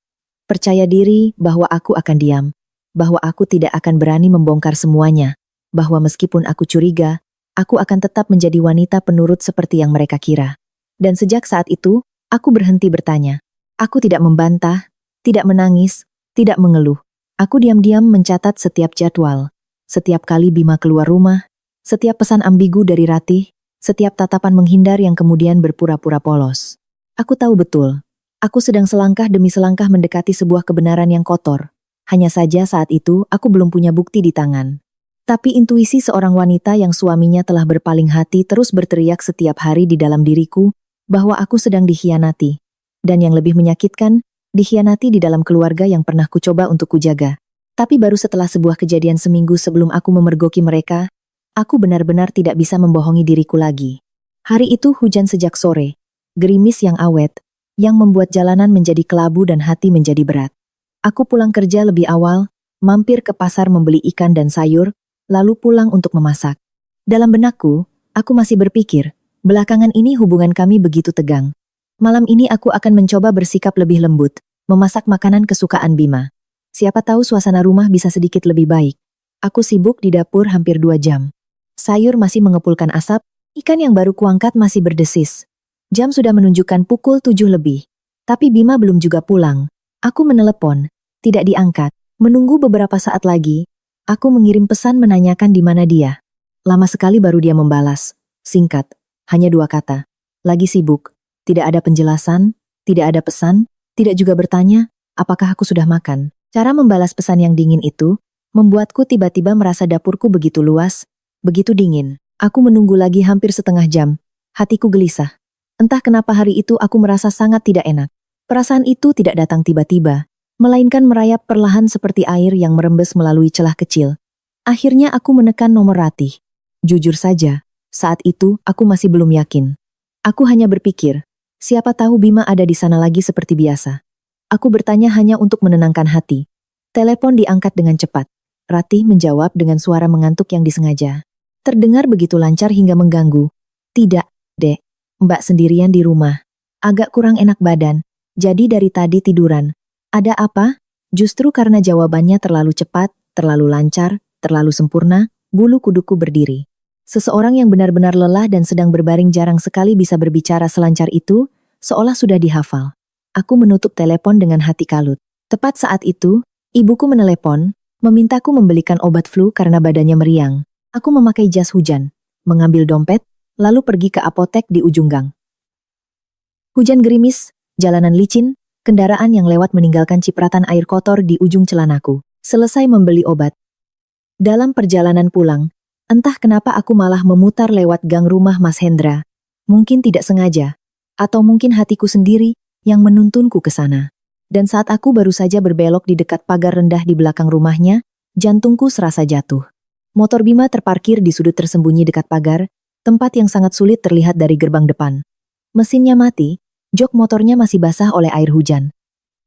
Percaya diri bahwa aku akan diam, bahwa aku tidak akan berani membongkar semuanya, bahwa meskipun aku curiga, aku akan tetap menjadi wanita penurut seperti yang mereka kira. Dan sejak saat itu, aku berhenti bertanya. Aku tidak membantah, tidak menangis, tidak mengeluh. Aku diam-diam mencatat setiap jadwal, setiap kali Bima keluar rumah, setiap pesan ambigu dari Ratih, setiap tatapan menghindar yang kemudian berpura-pura polos. Aku tahu betul, aku sedang selangkah demi selangkah mendekati sebuah kebenaran yang kotor. Hanya saja saat itu aku belum punya bukti di tangan. Tapi intuisi seorang wanita yang suaminya telah berpaling hati terus berteriak setiap hari di dalam diriku bahwa aku sedang dikhianati. Dan yang lebih menyakitkan, dikhianati di dalam keluarga yang pernah kucoba untuk kujaga. Tapi baru setelah sebuah kejadian seminggu sebelum aku memergoki mereka, aku benar-benar tidak bisa membohongi diriku lagi. Hari itu hujan sejak sore, gerimis yang awet, yang membuat jalanan menjadi kelabu dan hati menjadi berat. Aku pulang kerja lebih awal, mampir ke pasar membeli ikan dan sayur, lalu pulang untuk memasak. Dalam benakku, aku masih berpikir, belakangan ini hubungan kami begitu tegang. Malam ini aku akan mencoba bersikap lebih lembut, memasak makanan kesukaan Bima. Siapa tahu suasana rumah bisa sedikit lebih baik. Aku sibuk di dapur hampir 2 jam. Sayur masih mengepulkan asap, ikan yang baru kuangkat masih berdesis. Jam sudah menunjukkan pukul 7 lebih. Tapi Bima belum juga pulang. Aku menelepon, tidak diangkat. Menunggu beberapa saat lagi, aku mengirim pesan menanyakan di mana dia. Lama sekali baru dia membalas. Singkat, hanya 2 kata. Lagi sibuk. Tidak ada penjelasan, tidak ada pesan, tidak juga bertanya, apakah aku sudah makan. Cara membalas pesan yang dingin itu, membuatku tiba-tiba merasa dapurku begitu luas, begitu dingin. Aku menunggu lagi hampir setengah jam. Hatiku gelisah. Entah kenapa hari itu aku merasa sangat tidak enak. Perasaan itu tidak datang tiba-tiba, melainkan merayap perlahan seperti air yang merembes melalui celah kecil. Akhirnya aku menekan nomor Ratih. Jujur saja, saat itu aku masih belum yakin. Aku hanya berpikir, siapa tahu Bima ada di sana lagi seperti biasa. Aku bertanya hanya untuk menenangkan hati. Telepon diangkat dengan cepat. Ratih menjawab dengan suara mengantuk yang disengaja. Terdengar begitu lancar hingga mengganggu. Tidak, Dek. Mbak sendirian di rumah. Agak kurang enak badan, jadi dari tadi tiduran. Ada apa? Justru karena jawabannya terlalu cepat, terlalu lancar, terlalu sempurna, bulu kuduku berdiri. Seseorang yang benar-benar lelah dan sedang berbaring jarang sekali bisa berbicara selancar itu, seolah sudah dihafal. Aku menutup telepon dengan hati kalut. Tepat saat itu, ibuku menelepon, memintaku membelikan obat flu karena badannya meriang. Aku memakai jas hujan, mengambil dompet, lalu pergi ke apotek di ujung gang. Hujan gerimis, jalanan licin, kendaraan yang lewat meninggalkan cipratan air kotor di ujung celanaku. Selesai membeli obat. Dalam perjalanan pulang, entah kenapa aku malah memutar lewat gang rumah Mas Hendra. Mungkin tidak sengaja, atau mungkin hatiku sendiri yang menuntunku ke sana. Dan saat aku baru saja berbelok di dekat pagar rendah di belakang rumahnya, jantungku serasa jatuh. Motor Bima terparkir di sudut tersembunyi dekat pagar, tempat yang sangat sulit terlihat dari gerbang depan. Mesinnya mati, jok motornya masih basah oleh air hujan.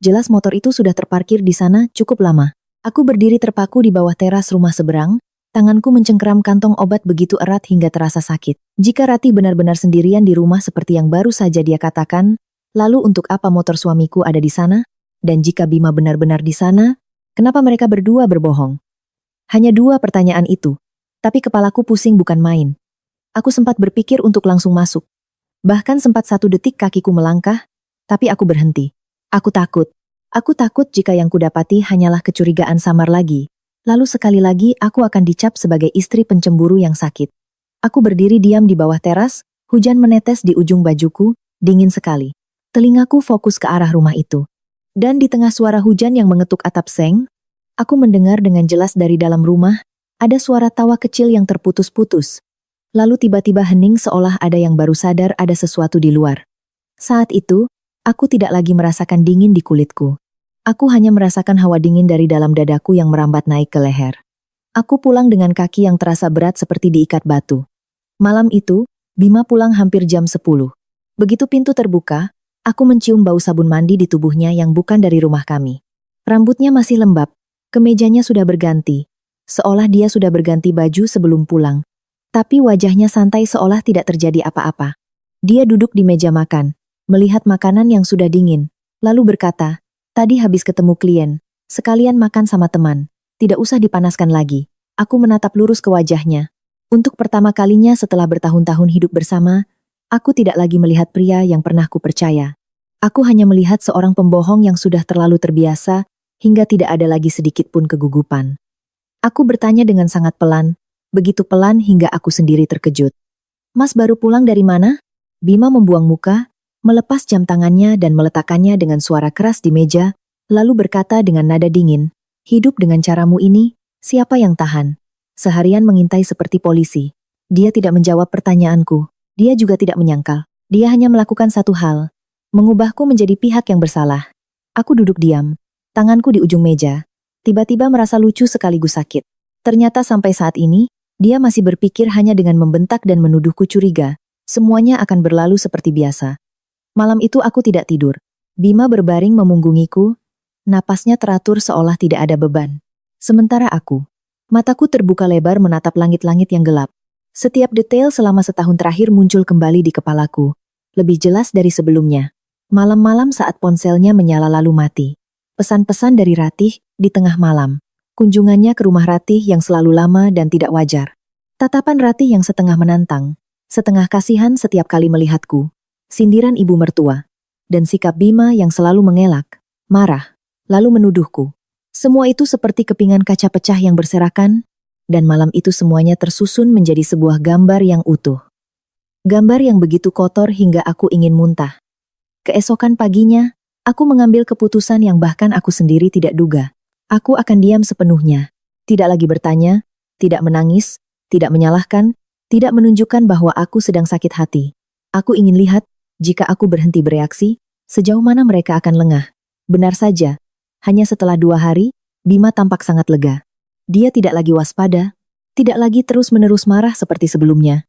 Jelas motor itu sudah terparkir di sana cukup lama. Aku berdiri terpaku di bawah teras rumah seberang, tanganku mencengkeram kantong obat begitu erat hingga terasa sakit. Jika Ratih benar-benar sendirian di rumah seperti yang baru saja dia katakan, lalu untuk apa motor suamiku ada di sana? Dan jika Bima benar-benar di sana, kenapa mereka berdua berbohong? Hanya 2 pertanyaan itu, tapi kepalaku pusing bukan main. Aku sempat berpikir untuk langsung masuk. Bahkan sempat 1 detik kakiku melangkah, tapi aku berhenti. Aku takut. Aku takut jika yang kudapati hanyalah kecurigaan samar lagi. Lalu sekali lagi aku akan dicap sebagai istri pencemburu yang sakit. Aku berdiri diam di bawah teras, hujan menetes di ujung bajuku, dingin sekali. Telingaku fokus ke arah rumah itu. Dan di tengah suara hujan yang mengetuk atap seng, aku mendengar dengan jelas dari dalam rumah, ada suara tawa kecil yang terputus-putus. Lalu tiba-tiba hening seolah ada yang baru sadar ada sesuatu di luar. Saat itu, aku tidak lagi merasakan dingin di kulitku. Aku hanya merasakan hawa dingin dari dalam dadaku yang merambat naik ke leher. Aku pulang dengan kaki yang terasa berat seperti diikat batu. Malam itu, Bima pulang hampir jam 10. Begitu pintu terbuka, aku mencium bau sabun mandi di tubuhnya yang bukan dari rumah kami. Rambutnya masih lembab, kemejanya sudah berganti, seolah dia sudah berganti baju sebelum pulang. Tapi wajahnya santai seolah tidak terjadi apa-apa. Dia duduk di meja makan, melihat makanan yang sudah dingin, lalu berkata, "Tadi habis ketemu klien, sekalian makan sama teman, tidak usah dipanaskan lagi." Aku menatap lurus ke wajahnya. Untuk pertama kalinya setelah bertahun-tahun hidup bersama, aku tidak lagi melihat pria yang pernah kupercaya. Aku hanya melihat seorang pembohong yang sudah terlalu terbiasa, hingga tidak ada lagi sedikit pun kegugupan. Aku bertanya dengan sangat pelan, begitu pelan hingga aku sendiri terkejut. "Mas baru pulang dari mana?" Bima membuang muka, melepas jam tangannya dan meletakkannya dengan suara keras di meja, lalu berkata dengan nada dingin, "Hidup dengan caramu ini, siapa yang tahan? Seharian mengintai seperti polisi." Dia tidak menjawab pertanyaanku. Dia juga tidak menyangkal. Dia hanya melakukan satu hal, mengubahku menjadi pihak yang bersalah. Aku duduk diam, tanganku di ujung meja, tiba-tiba merasa lucu sekaligus sakit. Ternyata sampai saat ini, dia masih berpikir hanya dengan membentak dan menuduhku curiga. Semuanya akan berlalu seperti biasa. Malam itu aku tidak tidur. Bima berbaring memunggungiku, napasnya teratur seolah tidak ada beban. Sementara aku, mataku terbuka lebar menatap langit-langit yang gelap. Setiap detail selama setahun terakhir muncul kembali di kepalaku, lebih jelas dari sebelumnya. Malam-malam saat ponselnya menyala lalu mati. Pesan-pesan dari Ratih di tengah malam. Kunjungannya ke rumah Ratih yang selalu lama dan tidak wajar. Tatapan Ratih yang setengah menantang, setengah kasihan setiap kali melihatku. Sindiran ibu mertua. Dan sikap Bima yang selalu mengelak, marah, lalu menuduhku. Semua itu seperti kepingan kaca pecah yang berserakan, dan malam itu semuanya tersusun menjadi sebuah gambar yang utuh. Gambar yang begitu kotor hingga aku ingin muntah. Keesokan paginya, aku mengambil keputusan yang bahkan aku sendiri tidak duga. Aku akan diam sepenuhnya. Tidak lagi bertanya, tidak menangis, tidak menyalahkan, tidak menunjukkan bahwa aku sedang sakit hati. Aku ingin lihat, jika aku berhenti bereaksi, sejauh mana mereka akan lengah. Benar saja, hanya setelah 2 hari, Bima tampak sangat lega. Dia tidak lagi waspada, tidak lagi terus-menerus marah seperti sebelumnya.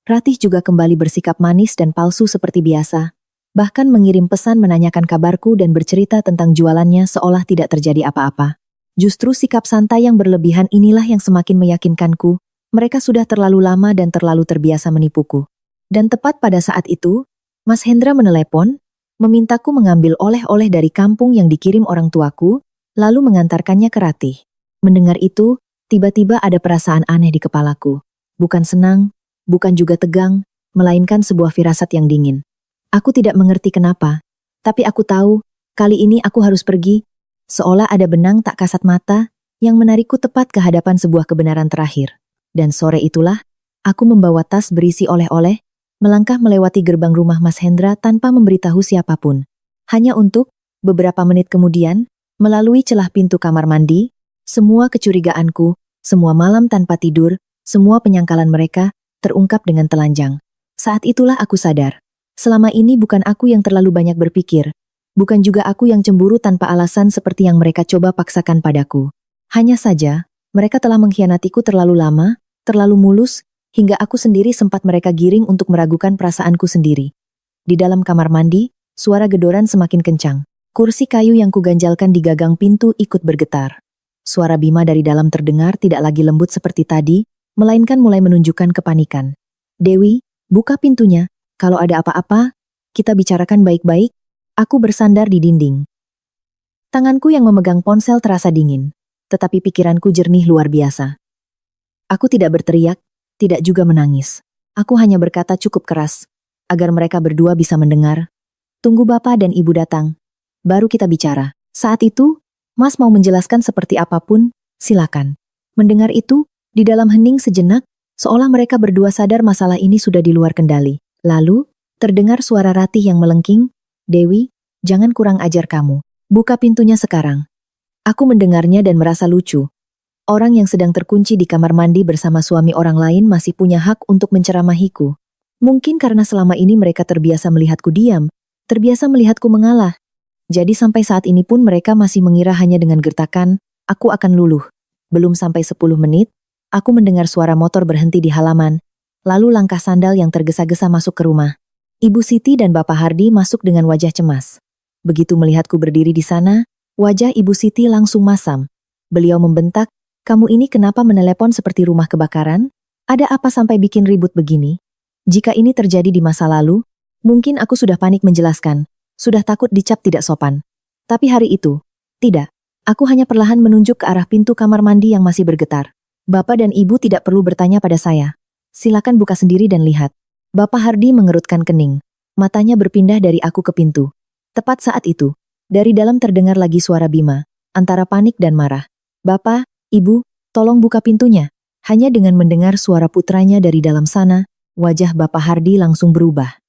Ratih juga kembali bersikap manis dan palsu seperti biasa, bahkan mengirim pesan menanyakan kabarku dan bercerita tentang jualannya seolah tidak terjadi apa-apa. Justru sikap santai yang berlebihan inilah yang semakin meyakinkanku, mereka sudah terlalu lama dan terlalu terbiasa menipuku. Dan tepat pada saat itu, Mas Hendra menelepon, memintaku mengambil oleh-oleh dari kampung yang dikirim orang tuaku, lalu mengantarkannya ke Ratih. Mendengar itu, tiba-tiba ada perasaan aneh di kepalaku. Bukan senang, bukan juga tegang, melainkan sebuah firasat yang dingin. Aku tidak mengerti kenapa, tapi aku tahu, kali ini aku harus pergi, seolah ada benang tak kasat mata yang menarikku tepat ke hadapan sebuah kebenaran terakhir. Dan sore itulah, aku membawa tas berisi oleh-oleh, melangkah melewati gerbang rumah Mas Hendra tanpa memberitahu siapapun. Hanya untuk, beberapa menit kemudian, melalui celah pintu kamar mandi, semua kecurigaanku, semua malam tanpa tidur, semua penyangkalan mereka, terungkap dengan telanjang. Saat itulah aku sadar. Selama ini bukan aku yang terlalu banyak berpikir. Bukan juga aku yang cemburu tanpa alasan seperti yang mereka coba paksakan padaku. Hanya saja, mereka telah mengkhianatiku terlalu lama, terlalu mulus, hingga aku sendiri sempat mereka giring untuk meragukan perasaanku sendiri. Di dalam kamar mandi, suara gedoran semakin kencang. Kursi kayu yang kuganjalkan di gagang pintu ikut bergetar. Suara Bima dari dalam terdengar tidak lagi lembut seperti tadi, melainkan mulai menunjukkan kepanikan. Dewi, buka pintunya, kalau ada apa-apa, kita bicarakan baik-baik. Aku bersandar di dinding. Tanganku yang memegang ponsel terasa dingin, tetapi pikiranku jernih luar biasa. Aku tidak berteriak, tidak juga menangis. Aku hanya berkata cukup keras, agar mereka berdua bisa mendengar. Tunggu Bapak dan Ibu datang, baru kita bicara. Saat itu, Mas mau menjelaskan seperti apapun, silakan. Mendengar itu, di dalam hening sejenak, seolah mereka berdua sadar masalah ini sudah di luar kendali. Lalu, terdengar suara Ratih yang melengking, Dewi, jangan kurang ajar kamu. Buka pintunya sekarang. Aku mendengarnya dan merasa lucu. Orang yang sedang terkunci di kamar mandi bersama suami orang lain masih punya hak untuk menceramahiku. Mungkin karena selama ini mereka terbiasa melihatku diam, terbiasa melihatku mengalah. Jadi sampai saat ini pun mereka masih mengira hanya dengan gertakan, aku akan luluh. Belum sampai 10 menit, aku mendengar suara motor berhenti di halaman, lalu langkah sandal yang tergesa-gesa masuk ke rumah. Ibu Siti dan Bapak Hardi masuk dengan wajah cemas. Begitu melihatku berdiri di sana, wajah Ibu Siti langsung masam. Beliau membentak, kamu ini kenapa menelepon seperti rumah kebakaran? Ada apa sampai bikin ribut begini? Jika ini terjadi di masa lalu, mungkin aku sudah panik menjelaskan. Sudah takut dicap tidak sopan. Tapi hari itu, tidak. Aku hanya perlahan menunjuk ke arah pintu kamar mandi yang masih bergetar. Bapak dan Ibu tidak perlu bertanya pada saya. Silakan buka sendiri dan lihat. Bapak Hardi mengerutkan kening. Matanya berpindah dari aku ke pintu. Tepat saat itu, dari dalam terdengar lagi suara Bima, antara panik dan marah. Bapak, Ibu, tolong buka pintunya. Hanya dengan mendengar suara putranya dari dalam sana, wajah Bapak Hardi langsung berubah.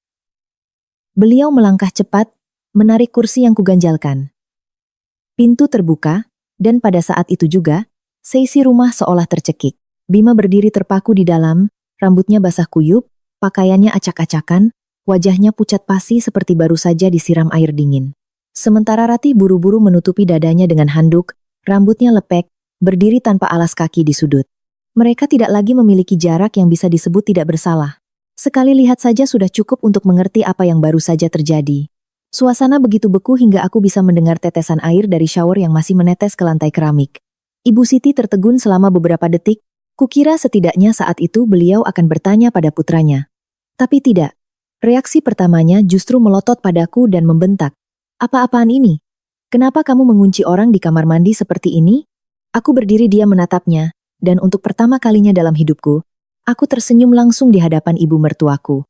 Beliau melangkah cepat, menarik kursi yang kuganjalkan. Pintu terbuka, dan pada saat itu juga, seisi rumah seolah tercekik. Bima berdiri terpaku di dalam, rambutnya basah kuyup, pakaiannya acak-acakan, wajahnya pucat pasi seperti baru saja disiram air dingin. Sementara Ratih buru-buru menutupi dadanya dengan handuk, rambutnya lepek, berdiri tanpa alas kaki di sudut. Mereka tidak lagi memiliki jarak yang bisa disebut tidak bersalah. Sekali lihat saja sudah cukup untuk mengerti apa yang baru saja terjadi. Suasana begitu beku hingga aku bisa mendengar tetesan air dari shower yang masih menetes ke lantai keramik. Ibu Siti tertegun selama beberapa detik, kukira setidaknya saat itu beliau akan bertanya pada putranya. Tapi tidak. Reaksi pertamanya justru melotot padaku dan membentak. Apa-apaan ini? Kenapa kamu mengunci orang di kamar mandi seperti ini? Aku berdiri diam menatapnya, dan untuk pertama kalinya dalam hidupku, aku tersenyum langsung di hadapan ibu mertuaku.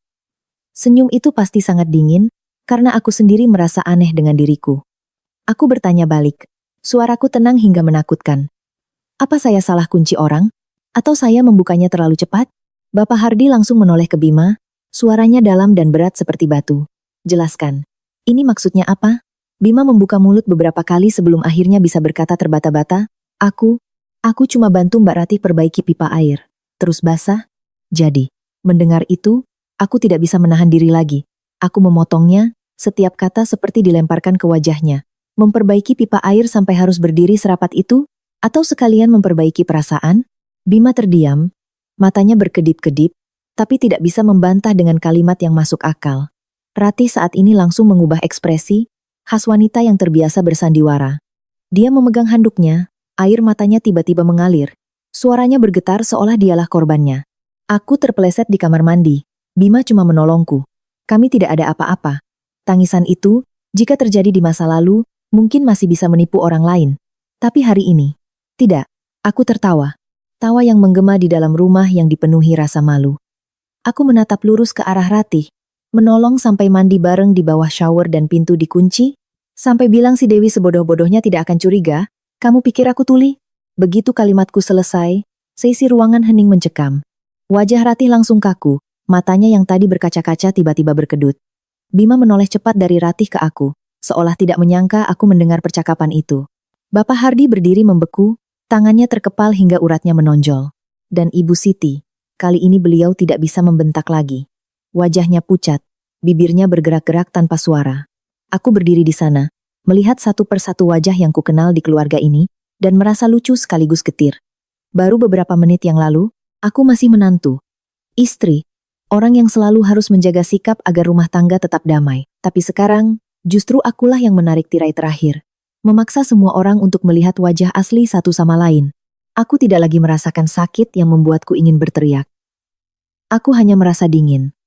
Senyum itu pasti sangat dingin, karena aku sendiri merasa aneh dengan diriku. Aku bertanya balik. Suaraku tenang hingga menakutkan. Apa saya salah kunci orang? Atau saya membukanya terlalu cepat? Bapak Hardi langsung menoleh ke Bima, suaranya dalam dan berat seperti batu. Jelaskan. Ini maksudnya apa? Bima membuka mulut beberapa kali sebelum akhirnya bisa berkata terbata-bata. Aku cuma bantu Mbak Ratih perbaiki pipa air. Terus basah. Jadi, mendengar itu, aku tidak bisa menahan diri lagi. Aku memotongnya, setiap kata seperti dilemparkan ke wajahnya. Memperbaiki pipa air sampai harus berdiri serapat itu? Atau sekalian memperbaiki perasaan? Bima terdiam, matanya berkedip-kedip, tapi tidak bisa membantah dengan kalimat yang masuk akal. Ratih saat ini langsung mengubah ekspresi, khas wanita yang terbiasa bersandiwara. Dia memegang handuknya, air matanya tiba-tiba mengalir. Suaranya bergetar seolah dialah korbannya. Aku terpeleset di kamar mandi. Bima cuma menolongku. Kami tidak ada apa-apa. Tangisan itu, jika terjadi di masa lalu, mungkin masih bisa menipu orang lain. Tapi hari ini, tidak. Aku tertawa. Tawa yang menggema di dalam rumah yang dipenuhi rasa malu. Aku menatap lurus ke arah Ratih. Menolong sampai mandi bareng di bawah shower dan pintu dikunci, sampai bilang si Dewi sebodoh-bodohnya tidak akan curiga, kamu pikir aku tuli? Begitu kalimatku selesai, seisi ruangan hening mencekam. Wajah Ratih langsung kaku, matanya yang tadi berkaca-kaca tiba-tiba berkedut. Bima menoleh cepat dari Ratih ke aku, seolah tidak menyangka aku mendengar percakapan itu. Bapak Hardi berdiri membeku, tangannya terkepal hingga uratnya menonjol. Dan Ibu Siti, kali ini beliau tidak bisa membentak lagi. Wajahnya pucat, bibirnya bergerak-gerak tanpa suara. Aku berdiri di sana, melihat satu persatu wajah yang kukenal di keluarga ini, dan merasa lucu sekaligus getir. Baru beberapa menit yang lalu, aku masih menantu, istri, orang yang selalu harus menjaga sikap agar rumah tangga tetap damai. Tapi sekarang, justru akulah yang menarik tirai terakhir. Memaksa semua orang untuk melihat wajah asli satu sama lain. Aku tidak lagi merasakan sakit yang membuatku ingin berteriak. Aku hanya merasa dingin.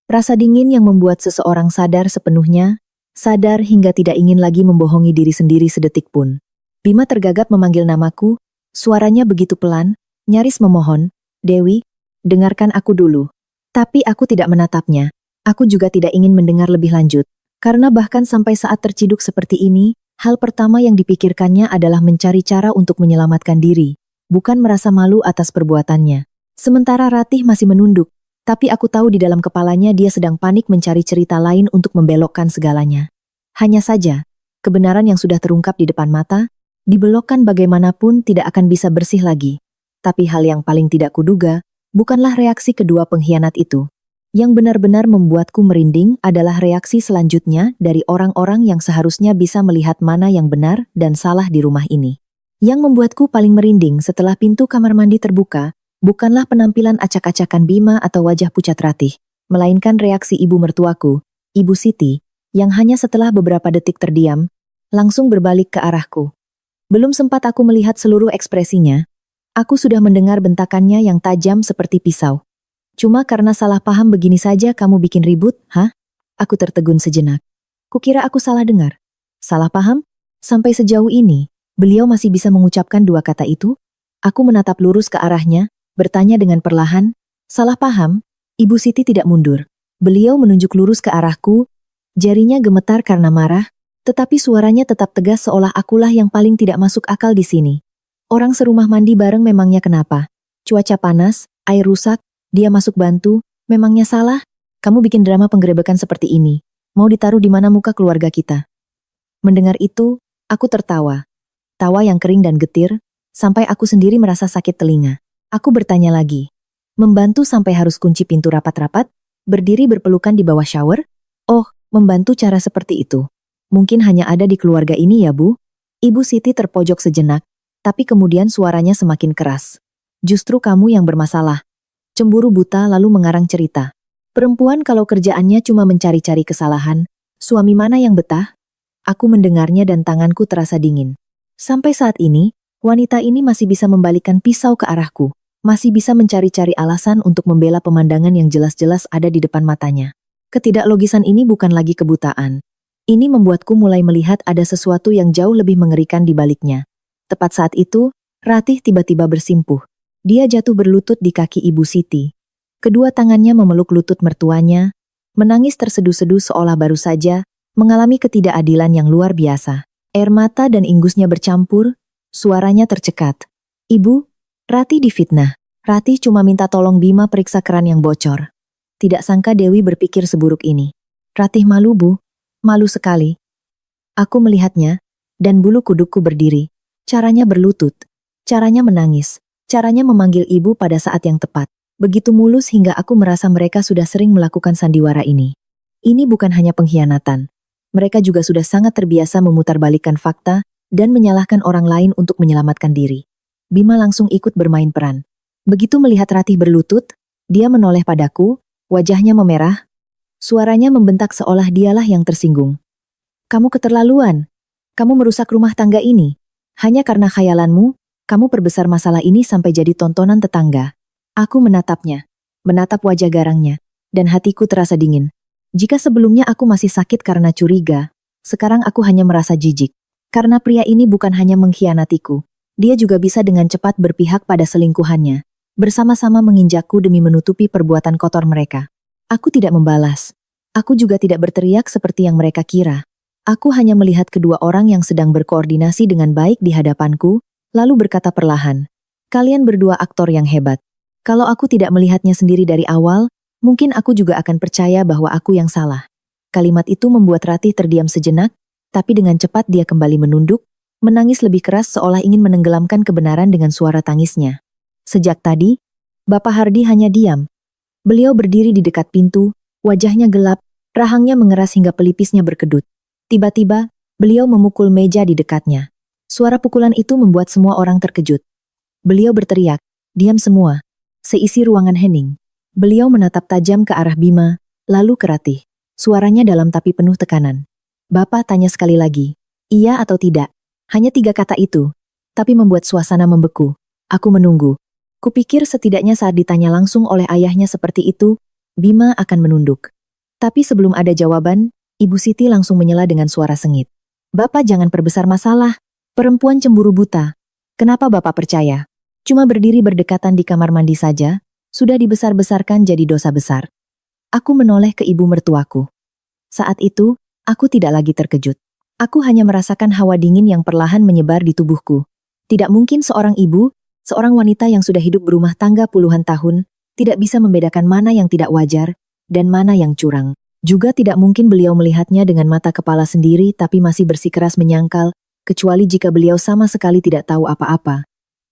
Rasa dingin yang membuat seseorang sadar sepenuhnya, sadar hingga tidak ingin lagi membohongi diri sendiri sedetik pun. Bima tergagap memanggil namaku, suaranya begitu pelan, nyaris memohon, Dewi, dengarkan aku dulu. Tapi aku tidak menatapnya. Aku juga tidak ingin mendengar lebih lanjut. Karena bahkan sampai saat terciduk seperti ini, hal pertama yang dipikirkannya adalah mencari cara untuk menyelamatkan diri, bukan merasa malu atas perbuatannya. Sementara Ratih masih menunduk, tapi aku tahu di dalam kepalanya dia sedang panik mencari cerita lain untuk membelokkan segalanya. Hanya saja, kebenaran yang sudah terungkap di depan mata, dibelokkan bagaimanapun tidak akan bisa bersih lagi. Tapi hal yang paling tidak kuduga, bukanlah reaksi kedua pengkhianat itu. Yang benar-benar membuatku merinding adalah reaksi selanjutnya dari orang-orang yang seharusnya bisa melihat mana yang benar dan salah di rumah ini. Yang membuatku paling merinding setelah pintu kamar mandi terbuka, bukanlah penampilan acak-acakan Bima atau wajah pucat Ratih, melainkan reaksi ibu mertuaku, Ibu Siti, yang hanya setelah beberapa detik terdiam, langsung berbalik ke arahku. Belum sempat aku melihat seluruh ekspresinya, aku sudah mendengar bentakannya yang tajam seperti pisau. Cuma karena salah paham begini saja kamu bikin ribut, hah? Aku tertegun sejenak. Kukira aku salah dengar. Salah paham? Sampai sejauh ini, beliau masih bisa mengucapkan dua kata itu? Aku menatap lurus ke arahnya, bertanya dengan perlahan, salah paham? Ibu Siti tidak mundur. Beliau menunjuk lurus ke arahku, jarinya gemetar karena marah, tetapi suaranya tetap tegas seolah akulah yang paling tidak masuk akal di sini. Orang serumah mandi bareng memangnya kenapa? Cuaca panas, air rusak, dia masuk bantu, memangnya salah? Kamu bikin drama penggerebekan seperti ini. Mau ditaruh di mana muka keluarga kita? Mendengar itu, aku tertawa. Tawa yang kering dan getir, sampai aku sendiri merasa sakit telinga. Aku bertanya lagi. Membantu sampai harus kunci pintu rapat-rapat? Berdiri berpelukan di bawah shower? Oh, membantu cara seperti itu. Mungkin hanya ada di keluarga ini ya, Bu? Ibu Siti terpojok sejenak, tapi kemudian suaranya semakin keras. Justru kamu yang bermasalah. Cemburu buta lalu mengarang cerita. Perempuan kalau kerjaannya cuma mencari-cari kesalahan, suami mana yang betah? Aku mendengarnya dan tanganku terasa dingin. Sampai saat ini, wanita ini masih bisa membalikkan pisau ke arahku. Masih bisa mencari-cari alasan untuk membela pemandangan yang jelas-jelas ada di depan matanya. Ketidaklogisan ini bukan lagi kebutaan. Ini membuatku mulai melihat ada sesuatu yang jauh lebih mengerikan di baliknya. Tepat saat itu, Ratih tiba-tiba bersimpuh. Dia jatuh berlutut di kaki Ibu Siti. Kedua tangannya memeluk lutut mertuanya, menangis terseduh-seduh seolah baru saja mengalami ketidakadilan yang luar biasa. Air mata dan ingusnya bercampur, suaranya tercekat. Ibu, Ratih difitnah. Ratih cuma minta tolong Bima periksa keran yang bocor. Tidak sangka Dewi berpikir seburuk ini. Ratih malu, Bu. Malu sekali. Aku melihatnya, dan bulu kudukku berdiri. Caranya berlutut. Caranya menangis. Caranya memanggil ibu pada saat yang tepat. Begitu mulus hingga aku merasa mereka sudah sering melakukan sandiwara ini. Ini bukan hanya pengkhianatan. Mereka juga sudah sangat terbiasa memutarbalikkan fakta dan menyalahkan orang lain untuk menyelamatkan diri. Bima langsung ikut bermain peran. Begitu melihat Ratih berlutut, dia menoleh padaku, wajahnya memerah. Suaranya membentak seolah dialah yang tersinggung. Kamu keterlaluan. Kamu merusak rumah tangga ini. Hanya karena khayalanmu, kamu perbesar masalah ini sampai jadi tontonan tetangga. Aku menatapnya, menatap wajah garangnya, dan hatiku terasa dingin. Jika sebelumnya aku masih sakit karena curiga, sekarang aku hanya merasa jijik. Karena pria ini bukan hanya mengkhianatiku, dia juga bisa dengan cepat berpihak pada selingkuhannya, bersama-sama menginjakku demi menutupi perbuatan kotor mereka. Aku tidak membalas. Aku juga tidak berteriak seperti yang mereka kira. Aku hanya melihat kedua orang yang sedang berkoordinasi dengan baik di hadapanku, lalu berkata perlahan, "Kalian berdua aktor yang hebat. Kalau aku tidak melihatnya sendiri dari awal, mungkin aku juga akan percaya bahwa aku yang salah." Kalimat itu membuat Ratih terdiam sejenak, tapi dengan cepat dia kembali menunduk, menangis lebih keras seolah ingin menenggelamkan kebenaran dengan suara tangisnya. Sejak tadi, Bapak Hardi hanya diam. Beliau berdiri di dekat pintu, wajahnya gelap, rahangnya mengeras hingga pelipisnya berkedut. Tiba-tiba, beliau memukul meja di dekatnya. Suara pukulan itu membuat semua orang terkejut. Beliau berteriak, "Diam semua." Seisi ruangan hening. Beliau menatap tajam ke arah Bima, lalu ke Ratih. Suaranya dalam tapi penuh tekanan. Bapak tanya sekali lagi, iya atau tidak? Hanya 3 kata itu, tapi membuat suasana membeku. Aku menunggu. Kupikir setidaknya saat ditanya langsung oleh ayahnya seperti itu, Bima akan menunduk. Tapi sebelum ada jawaban, Ibu Siti langsung menyela dengan suara sengit. "Bapak jangan perbesar masalah. Perempuan cemburu buta. Kenapa Bapak percaya? Cuma berdiri berdekatan di kamar mandi saja, sudah dibesar-besarkan jadi dosa besar." Aku menoleh ke ibu mertuaku. Saat itu, aku tidak lagi terkejut. Aku hanya merasakan hawa dingin yang perlahan menyebar di tubuhku. Tidak mungkin seorang ibu, seorang wanita yang sudah hidup berumah tangga puluhan tahun, tidak bisa membedakan mana yang tidak wajar, dan mana yang curang. Juga tidak mungkin beliau melihatnya dengan mata kepala sendiri tapi masih bersikeras menyangkal, kecuali jika beliau sama sekali tidak tahu apa-apa.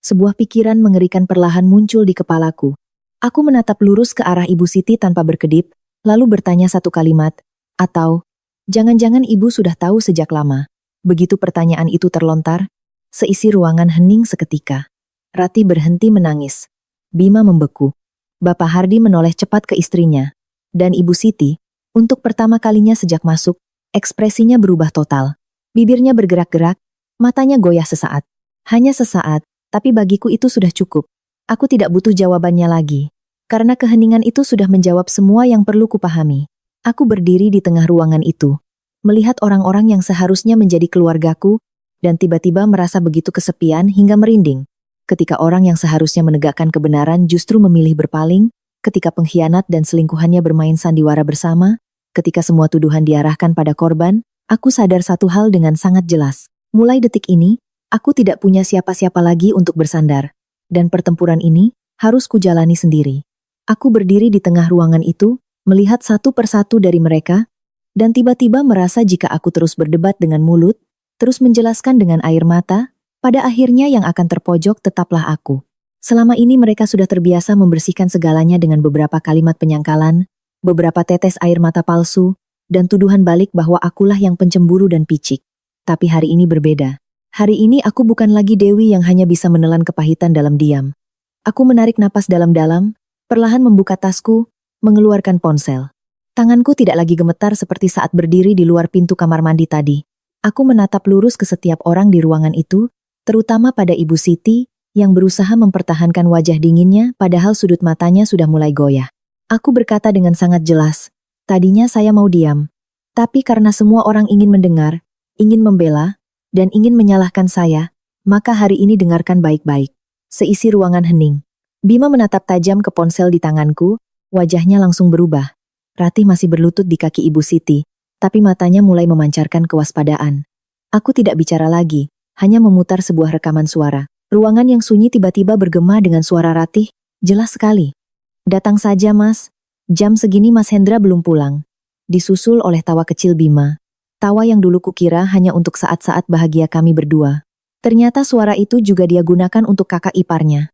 Sebuah pikiran mengerikan perlahan muncul di kepalaku. Aku menatap lurus ke arah Ibu Siti tanpa berkedip, lalu bertanya satu kalimat, atau, jangan-jangan ibu sudah tahu sejak lama. Begitu pertanyaan itu terlontar, seisi ruangan hening seketika. Ratih berhenti menangis. Bima membeku. Bapak Hardi menoleh cepat ke istrinya. Dan Ibu Siti, untuk pertama kalinya sejak masuk, ekspresinya berubah total. Bibirnya bergerak-gerak, matanya goyah sesaat. Hanya sesaat, tapi bagiku itu sudah cukup. Aku tidak butuh jawabannya lagi. Karena keheningan itu sudah menjawab semua yang perlu kupahami. Aku berdiri di tengah ruangan itu, melihat orang-orang yang seharusnya menjadi keluargaku, dan tiba-tiba merasa begitu kesepian hingga merinding. Ketika orang yang seharusnya menegakkan kebenaran justru memilih berpaling, ketika pengkhianat dan selingkuhannya bermain sandiwara bersama, ketika semua tuduhan diarahkan pada korban, aku sadar satu hal dengan sangat jelas. Mulai detik ini, aku tidak punya siapa-siapa lagi untuk bersandar. Dan pertempuran ini, harus kujalani sendiri. Aku berdiri di tengah ruangan itu, melihat satu persatu dari mereka, dan tiba-tiba merasa jika aku terus berdebat dengan mulut, terus menjelaskan dengan air mata, pada akhirnya yang akan terpojok tetaplah aku. Selama ini mereka sudah terbiasa membersihkan segalanya dengan beberapa kalimat penyangkalan, beberapa tetes air mata palsu, dan tuduhan balik bahwa akulah yang pencemburu dan picik. Tapi hari ini berbeda. Hari ini aku bukan lagi Dewi yang hanya bisa menelan kepahitan dalam diam. Aku menarik napas dalam-dalam, perlahan membuka tasku, mengeluarkan ponsel. Tanganku tidak lagi gemetar seperti saat berdiri di luar pintu kamar mandi tadi. Aku menatap lurus ke setiap orang di ruangan itu, terutama pada Ibu Siti, yang berusaha mempertahankan wajah dinginnya padahal sudut matanya sudah mulai goyah. Aku berkata dengan sangat jelas, tadinya saya mau diam. Tapi karena semua orang ingin mendengar, ingin membela, dan ingin menyalahkan saya, maka hari ini dengarkan baik-baik. Seisi ruangan hening. Bima menatap tajam ke ponsel di tanganku, wajahnya langsung berubah. Ratih masih berlutut di kaki Ibu Siti, tapi matanya mulai memancarkan kewaspadaan. Aku tidak bicara lagi, hanya memutar sebuah rekaman suara. Ruangan yang sunyi tiba-tiba bergema dengan suara Ratih, jelas sekali. Datang saja Mas, jam segini Mas Hendra belum pulang. Disusul oleh tawa kecil Bima. Tawa yang dulu kukira hanya untuk saat-saat bahagia kami berdua. Ternyata suara itu juga dia gunakan untuk kakak iparnya.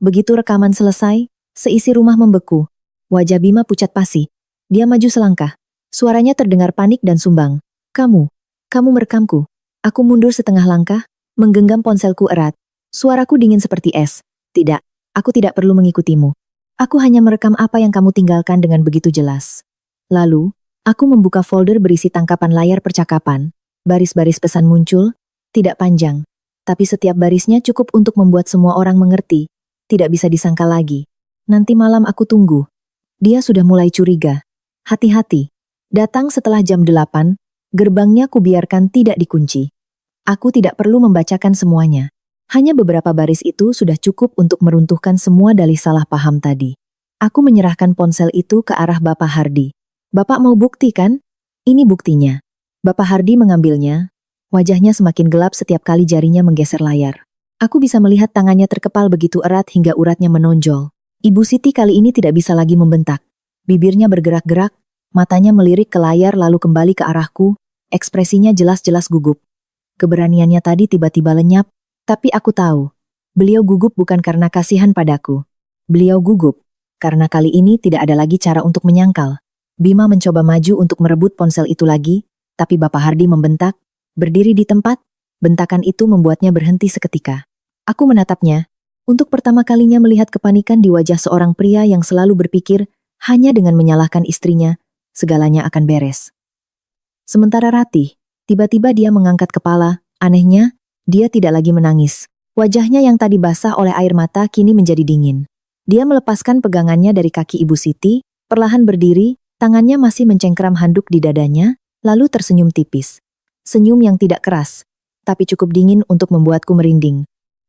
Begitu rekaman selesai, seisi rumah membeku. Wajah Bima pucat pasi. Dia maju selangkah. Suaranya terdengar panik dan sumbang. Kamu merekamku. Aku mundur setengah langkah, menggenggam ponselku erat. Suaraku dingin seperti es. Tidak, aku tidak perlu mengikutimu. Aku hanya merekam apa yang kamu tinggalkan dengan begitu jelas. Lalu, aku membuka folder berisi tangkapan layar percakapan. Baris-baris pesan muncul, tidak panjang. Tapi setiap barisnya cukup untuk membuat semua orang mengerti. Tidak bisa disangka lagi. Nanti malam aku tunggu. Dia sudah mulai curiga. Hati-hati. Datang setelah jam 8, gerbangnya kubiarkan tidak dikunci. Aku tidak perlu membacakan semuanya. Hanya beberapa baris itu sudah cukup untuk meruntuhkan semua dalih salah paham tadi. Aku menyerahkan ponsel itu ke arah Bapak Hardi. Bapak mau bukti kan? Ini buktinya. Bapak Hardi mengambilnya. Wajahnya semakin gelap setiap kali jarinya menggeser layar. Aku bisa melihat tangannya terkepal begitu erat hingga uratnya menonjol. Ibu Siti kali ini tidak bisa lagi membentak. Bibirnya bergerak-gerak, matanya melirik ke layar lalu kembali ke arahku, ekspresinya jelas-jelas gugup. Keberaniannya tadi tiba-tiba lenyap, tapi aku tahu. Beliau gugup bukan karena kasihan padaku. Beliau gugup, karena kali ini tidak ada lagi cara untuk menyangkal. Bima mencoba maju untuk merebut ponsel itu lagi, tapi Bapak Hardi membentak, berdiri di tempat, bentakan itu membuatnya berhenti seketika. Aku menatapnya, untuk pertama kalinya melihat kepanikan di wajah seorang pria yang selalu berpikir, hanya dengan menyalahkan istrinya, segalanya akan beres. Sementara Ratih, tiba-tiba dia mengangkat kepala, anehnya, dia tidak lagi menangis. Wajahnya yang tadi basah oleh air mata kini menjadi dingin. Dia melepaskan pegangannya dari kaki Ibu Siti, perlahan berdiri, tangannya masih mencengkeram handuk di dadanya, lalu tersenyum tipis. Senyum yang tidak keras, tapi cukup dingin untuk membuatku merinding.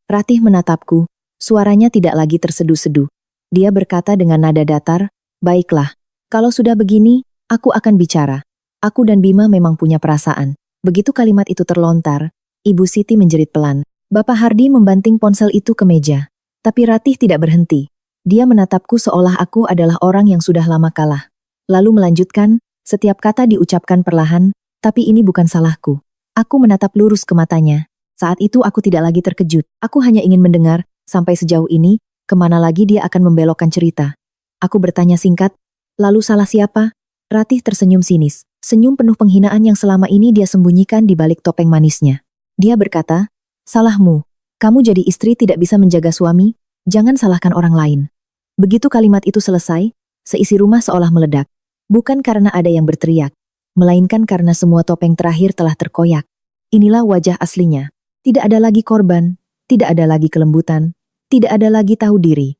Ratih menatapku, suaranya tidak lagi terseduh-seduh. Dia berkata dengan nada datar, baiklah, kalau sudah begini, aku akan bicara. Aku dan Bima memang punya perasaan. Begitu kalimat itu terlontar, Ibu Siti menjerit pelan. Bapak Hardi membanting ponsel itu ke meja. Tapi Ratih tidak berhenti. Dia menatapku seolah aku adalah orang yang sudah lama kalah. Lalu melanjutkan, setiap kata diucapkan perlahan, tapi ini bukan salahku. Aku menatap lurus ke matanya. Saat itu aku tidak lagi terkejut. Aku hanya ingin mendengar, sampai sejauh ini, kemana lagi dia akan membelokkan cerita. Aku bertanya singkat, lalu salah siapa? Ratih tersenyum sinis. Senyum penuh penghinaan yang selama ini dia sembunyikan di balik topeng manisnya. Dia berkata, salahmu. Kamu jadi istri tidak bisa menjaga suami, jangan salahkan orang lain. Begitu kalimat itu selesai, seisi rumah seolah meledak. Bukan karena ada yang berteriak, melainkan karena semua topeng terakhir telah terkoyak. Inilah wajah aslinya. Tidak ada lagi korban, tidak ada lagi kelembutan, tidak ada lagi tahu diri.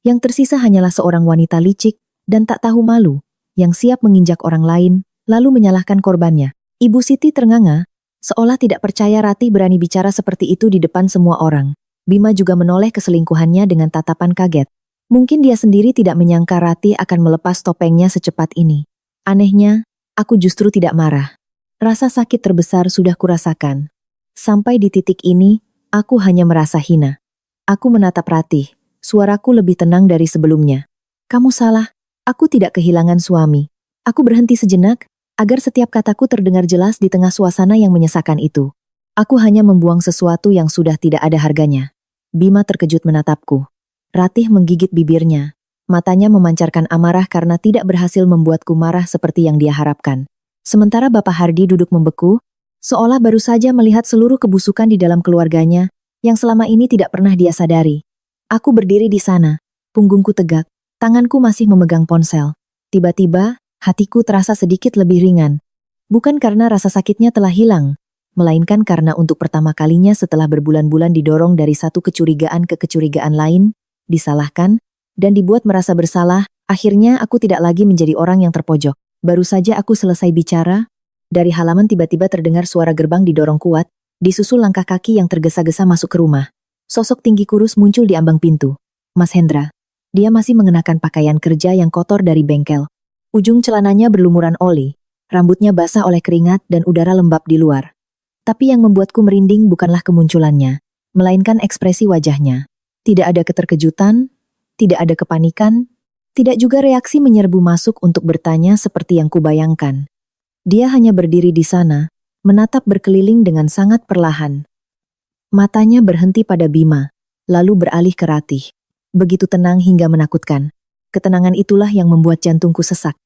Yang tersisa hanyalah seorang wanita licik dan tak tahu malu, yang siap menginjak orang lain, lalu menyalahkan korbannya. Ibu Siti ternganga, seolah tidak percaya Ratih berani bicara seperti itu di depan semua orang. Bima juga menoleh ke selingkuhannya dengan tatapan kaget. Mungkin dia sendiri tidak menyangka Ratih akan melepas topengnya secepat ini. Anehnya, aku justru tidak marah. Rasa sakit terbesar sudah kurasakan. Sampai di titik ini, aku hanya merasa hina. Aku menatap Ratih, suaraku lebih tenang dari sebelumnya. Kamu salah, aku tidak kehilangan suami. Aku berhenti sejenak, agar setiap kataku terdengar jelas di tengah suasana yang menyesakan itu. Aku hanya membuang sesuatu yang sudah tidak ada harganya. Bima terkejut menatapku. Ratih menggigit bibirnya. Matanya memancarkan amarah karena tidak berhasil membuatku marah seperti yang dia harapkan. Sementara Bapak Hardi duduk membeku, seolah baru saja melihat seluruh kebusukan di dalam keluarganya, yang selama ini tidak pernah dia sadari. Aku berdiri di sana, punggungku tegak, tanganku masih memegang ponsel. Tiba-tiba, hatiku terasa sedikit lebih ringan. Bukan karena rasa sakitnya telah hilang, melainkan karena untuk pertama kalinya setelah berbulan-bulan didorong dari satu kecurigaan ke kecurigaan lain, disalahkan, dan dibuat merasa bersalah, akhirnya aku tidak lagi menjadi orang yang terpojok. Baru saja aku selesai bicara, Dari halaman tiba-tiba terdengar suara gerbang didorong kuat, disusul langkah kaki yang tergesa-gesa masuk ke rumah. Sosok tinggi kurus muncul di ambang pintu. Mas Hendra. Dia masih mengenakan pakaian kerja yang kotor dari bengkel. Ujung celananya berlumuran oli, rambutnya basah oleh keringat dan udara lembab di luar. Tapi yang membuatku merinding bukanlah kemunculannya, melainkan ekspresi wajahnya. Tidak ada keterkejutan, tidak ada kepanikan, tidak juga reaksi menyerbu masuk untuk bertanya seperti yang kubayangkan. Dia hanya berdiri di sana, menatap berkeliling dengan sangat perlahan. Matanya berhenti pada Bima, lalu beralih ke Ratih. Begitu tenang hingga menakutkan. Ketenangan itulah yang membuat jantungku sesak.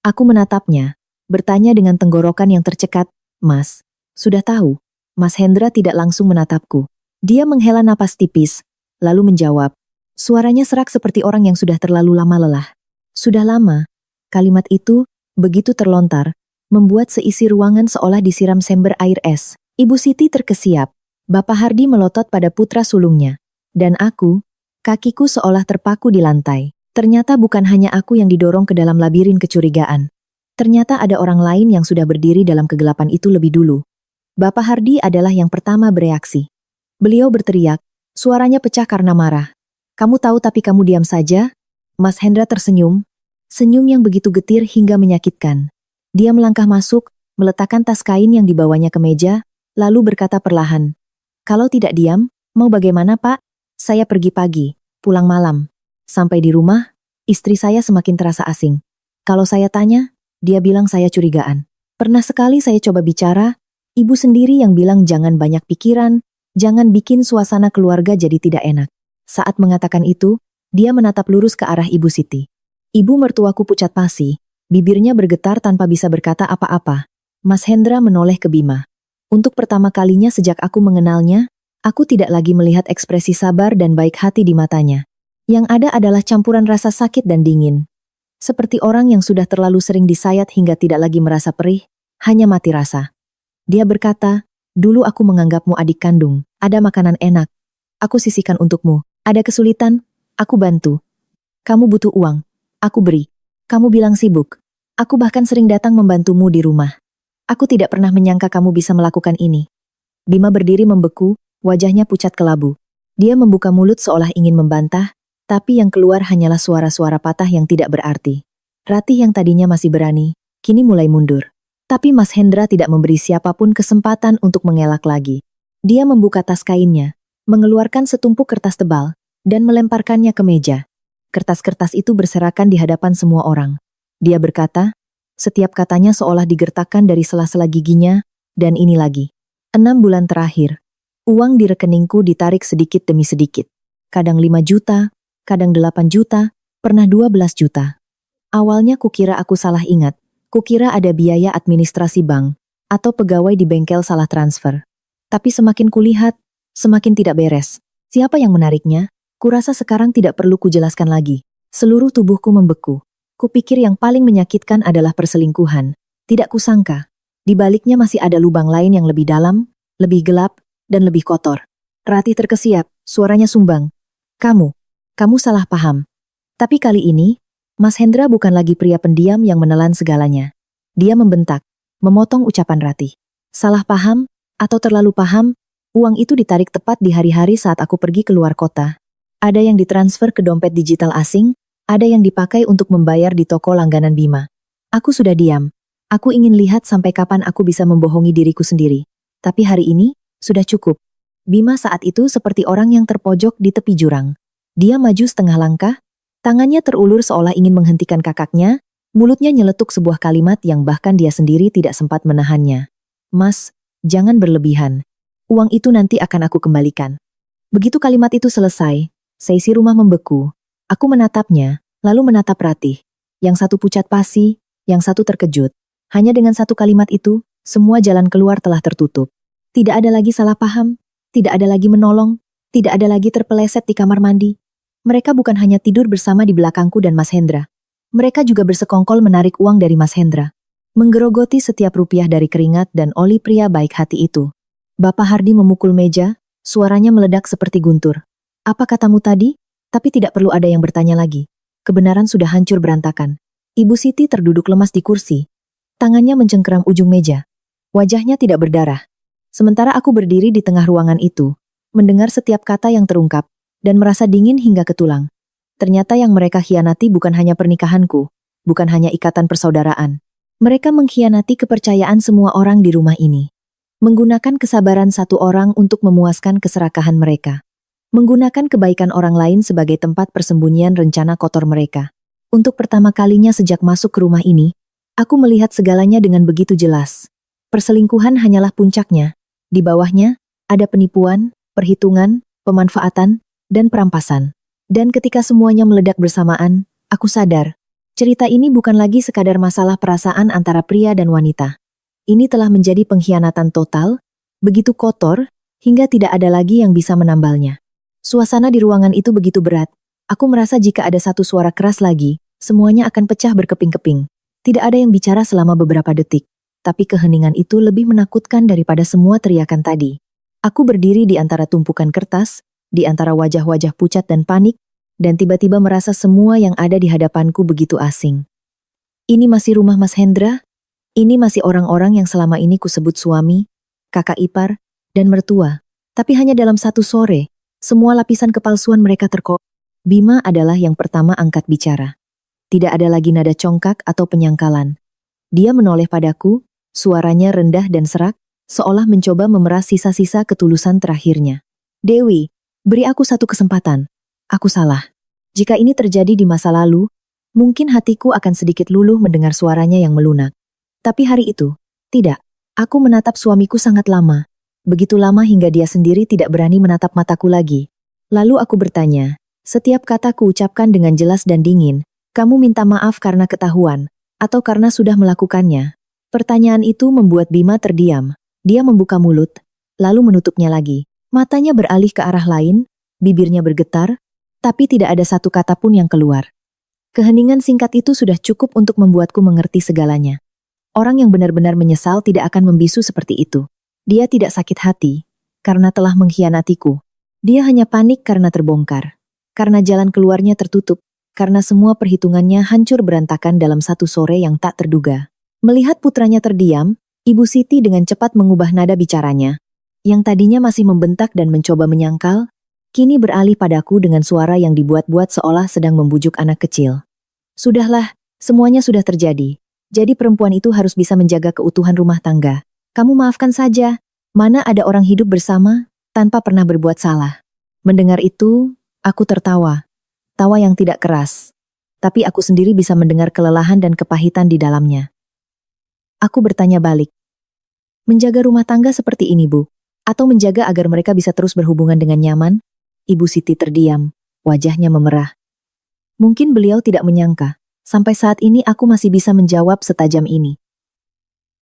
Aku menatapnya, bertanya dengan tenggorokan yang tercekat, "Mas, sudah tahu?" Mas Hendra tidak langsung menatapku. Dia menghela napas tipis, lalu menjawab. Suaranya serak seperti orang yang sudah terlalu lama lelah. Sudah lama. Kalimat itu, begitu terlontar, membuat seisi ruangan seolah disiram sember air es. Ibu Siti terkesiap. Bapak Hardi melotot pada putra sulungnya. Dan aku, kakiku seolah terpaku di lantai. Ternyata bukan hanya aku yang didorong ke dalam labirin kecurigaan. Ternyata ada orang lain yang sudah berdiri dalam kegelapan itu lebih dulu. Bapak Hardi adalah yang pertama bereaksi. Beliau berteriak, suaranya pecah karena marah. "Kamu tahu tapi kamu diam saja?" Mas Hendra tersenyum. Senyum yang begitu getir hingga menyakitkan. Dia melangkah masuk, meletakkan tas kain yang dibawanya ke meja, lalu berkata perlahan, "Kalau tidak diam, mau bagaimana Pak? Saya pergi pagi, pulang malam. Sampai di rumah, istri saya semakin terasa asing. Kalau saya tanya, dia bilang saya curigaan. Pernah sekali saya coba bicara, ibu sendiri yang bilang jangan banyak pikiran, jangan bikin suasana keluarga jadi tidak enak." Saat mengatakan itu, dia menatap lurus ke arah Ibu Siti. Ibu mertuaku pucat pasi, bibirnya bergetar tanpa bisa berkata apa-apa. Mas Hendra menoleh ke Bima. Untuk pertama kalinya sejak aku mengenalnya, aku tidak lagi melihat ekspresi sabar dan baik hati di matanya. Yang ada adalah campuran rasa sakit dan dingin. Seperti orang yang sudah terlalu sering disayat hingga tidak lagi merasa perih, hanya mati rasa. Dia berkata, "Dulu aku menganggapmu adik kandung, ada makanan enak. Aku sisihkan untukmu, ada kesulitan, aku bantu. Kamu butuh uang, aku beri. Kamu bilang sibuk. Aku bahkan sering datang membantumu di rumah. Aku tidak pernah menyangka kamu bisa melakukan ini." Bima berdiri membeku, wajahnya pucat kelabu. Dia membuka mulut seolah ingin membantah, tapi yang keluar hanyalah suara-suara patah yang tidak berarti. Ratih yang tadinya masih berani, kini mulai mundur. Tapi Mas Hendra tidak memberi siapapun kesempatan untuk mengelak lagi. Dia membuka tas kainnya, mengeluarkan setumpuk kertas tebal, dan melemparkannya ke meja. Kertas-kertas itu berserakan di hadapan semua orang. Dia berkata, setiap katanya seolah digertakkan dari sela-sela giginya, dan ini lagi. 6 bulan terakhir, uang di rekeningku ditarik sedikit demi sedikit. Kadang 5 juta, kadang 8 juta, pernah 12 juta. Awalnya kukira aku salah ingat, kukira ada biaya administrasi bank, atau pegawai di bengkel salah transfer. Tapi semakin kulihat, semakin tidak beres. Siapa yang menariknya? Kurasa sekarang tidak perlu kujelaskan lagi. Seluruh tubuhku membeku. Kupikir yang paling menyakitkan adalah perselingkuhan. Tidak kusangka. Di baliknya masih ada lubang lain yang lebih dalam, lebih gelap, dan lebih kotor. Ratih terkesiap, suaranya sumbang. Kamu salah paham. Tapi kali ini, Mas Hendra bukan lagi pria pendiam yang menelan segalanya. Dia membentak, memotong ucapan Ratih. Salah paham, atau terlalu paham, uang itu ditarik tepat di hari-hari saat aku pergi keluar kota. Ada yang ditransfer ke dompet digital asing, ada yang dipakai untuk membayar di toko langganan Bima. Aku sudah diam. Aku ingin lihat sampai kapan aku bisa membohongi diriku sendiri. Tapi hari ini, sudah cukup. Bima saat itu seperti orang yang terpojok di tepi jurang. Dia maju setengah langkah, tangannya terulur seolah ingin menghentikan kakaknya, mulutnya nyeletuk sebuah kalimat yang bahkan dia sendiri tidak sempat menahannya. "Mas, jangan berlebihan. Uang itu nanti akan aku kembalikan." Begitu kalimat itu selesai, seisi rumah membeku. Aku menatapnya, lalu menatap Ratih. Yang satu pucat pasi, yang satu terkejut. Hanya dengan satu kalimat itu, semua jalan keluar telah tertutup. Tidak ada lagi salah paham, tidak ada lagi menolong, tidak ada lagi terpeleset di kamar mandi. Mereka bukan hanya tidur bersama di belakangku dan Mas Hendra. Mereka juga bersekongkol menarik uang dari Mas Hendra. Menggerogoti setiap rupiah dari keringat dan oli pria baik hati itu. Bapak Hardi memukul meja, suaranya meledak seperti guntur. "Apa katamu tadi?" Tapi tidak perlu ada yang bertanya lagi. Kebenaran sudah hancur berantakan. Ibu Siti terduduk lemas di kursi. Tangannya mencengkeram ujung meja. Wajahnya tidak berdarah. Sementara aku berdiri di tengah ruangan itu, mendengar setiap kata yang terungkap, dan merasa dingin hingga ke tulang. Ternyata yang mereka khianati bukan hanya pernikahanku, bukan hanya ikatan persaudaraan. Mereka mengkhianati kepercayaan semua orang di rumah ini. Menggunakan kesabaran satu orang untuk memuaskan keserakahan mereka. Menggunakan kebaikan orang lain sebagai tempat persembunyian rencana kotor mereka. Untuk pertama kalinya sejak masuk ke rumah ini, aku melihat segalanya dengan begitu jelas. Perselingkuhan hanyalah puncaknya. Di bawahnya, ada penipuan, perhitungan, pemanfaatan, dan perampasan. Dan ketika semuanya meledak bersamaan, aku sadar, cerita ini bukan lagi sekadar masalah perasaan antara pria dan wanita. Ini telah menjadi pengkhianatan total, begitu kotor, hingga tidak ada lagi yang bisa menambalnya. Suasana di ruangan itu begitu berat. Aku merasa jika ada satu suara keras lagi, semuanya akan pecah berkeping-keping. Tidak ada yang bicara selama beberapa detik, tapi keheningan itu lebih menakutkan daripada semua teriakan tadi. Aku berdiri di antara tumpukan kertas, di antara wajah-wajah pucat dan panik, dan tiba-tiba merasa semua yang ada di hadapanku begitu asing. Ini masih rumah Mas Hendra? Ini masih orang-orang yang selama ini kusebut suami, kakak ipar, dan mertua. Tapi hanya dalam satu sore, semua lapisan kepalsuan mereka terkok. Bima adalah yang pertama angkat bicara. Tidak ada lagi nada congkak atau penyangkalan. Dia menoleh padaku, suaranya rendah dan serak, seolah mencoba memeras sisa-sisa ketulusan terakhirnya. Dewi, beri aku satu kesempatan. Aku salah. Jika ini terjadi di masa lalu, mungkin hatiku akan sedikit luluh mendengar suaranya yang melunak. Tapi hari itu, tidak. Aku menatap suamiku sangat lama. Begitu lama hingga dia sendiri tidak berani menatap mataku lagi. Lalu aku bertanya, setiap kata kuucapkan dengan jelas dan dingin, kamu minta maaf karena ketahuan, atau karena sudah melakukannya. Pertanyaan itu membuat Bima terdiam. Dia membuka mulut, lalu menutupnya lagi. Matanya beralih ke arah lain, bibirnya bergetar, tapi tidak ada satu kata pun yang keluar. Keheningan singkat itu sudah cukup untuk membuatku mengerti segalanya. Orang yang benar-benar menyesal tidak akan membisu seperti itu. Dia tidak sakit hati, karena telah mengkhianatiku. Dia hanya panik karena terbongkar. Karena jalan keluarnya tertutup, karena semua perhitungannya hancur berantakan dalam satu sore yang tak terduga. Melihat putranya terdiam, Ibu Siti dengan cepat mengubah nada bicaranya. Yang tadinya masih membentak dan mencoba menyangkal, kini beralih padaku dengan suara yang dibuat-buat seolah sedang membujuk anak kecil. Sudahlah, semuanya sudah terjadi. Jadi perempuan itu harus bisa menjaga keutuhan rumah tangga. Kamu maafkan saja, mana ada orang hidup bersama, tanpa pernah berbuat salah. Mendengar itu, aku tertawa. Tawa yang tidak keras. Tapi aku sendiri bisa mendengar kelelahan dan kepahitan di dalamnya. Aku bertanya balik. Menjaga rumah tangga seperti ini, Bu? Atau menjaga agar mereka bisa terus berhubungan dengan nyaman? Ibu Siti terdiam, wajahnya memerah. Mungkin beliau tidak menyangka. Sampai saat ini aku masih bisa menjawab setajam ini.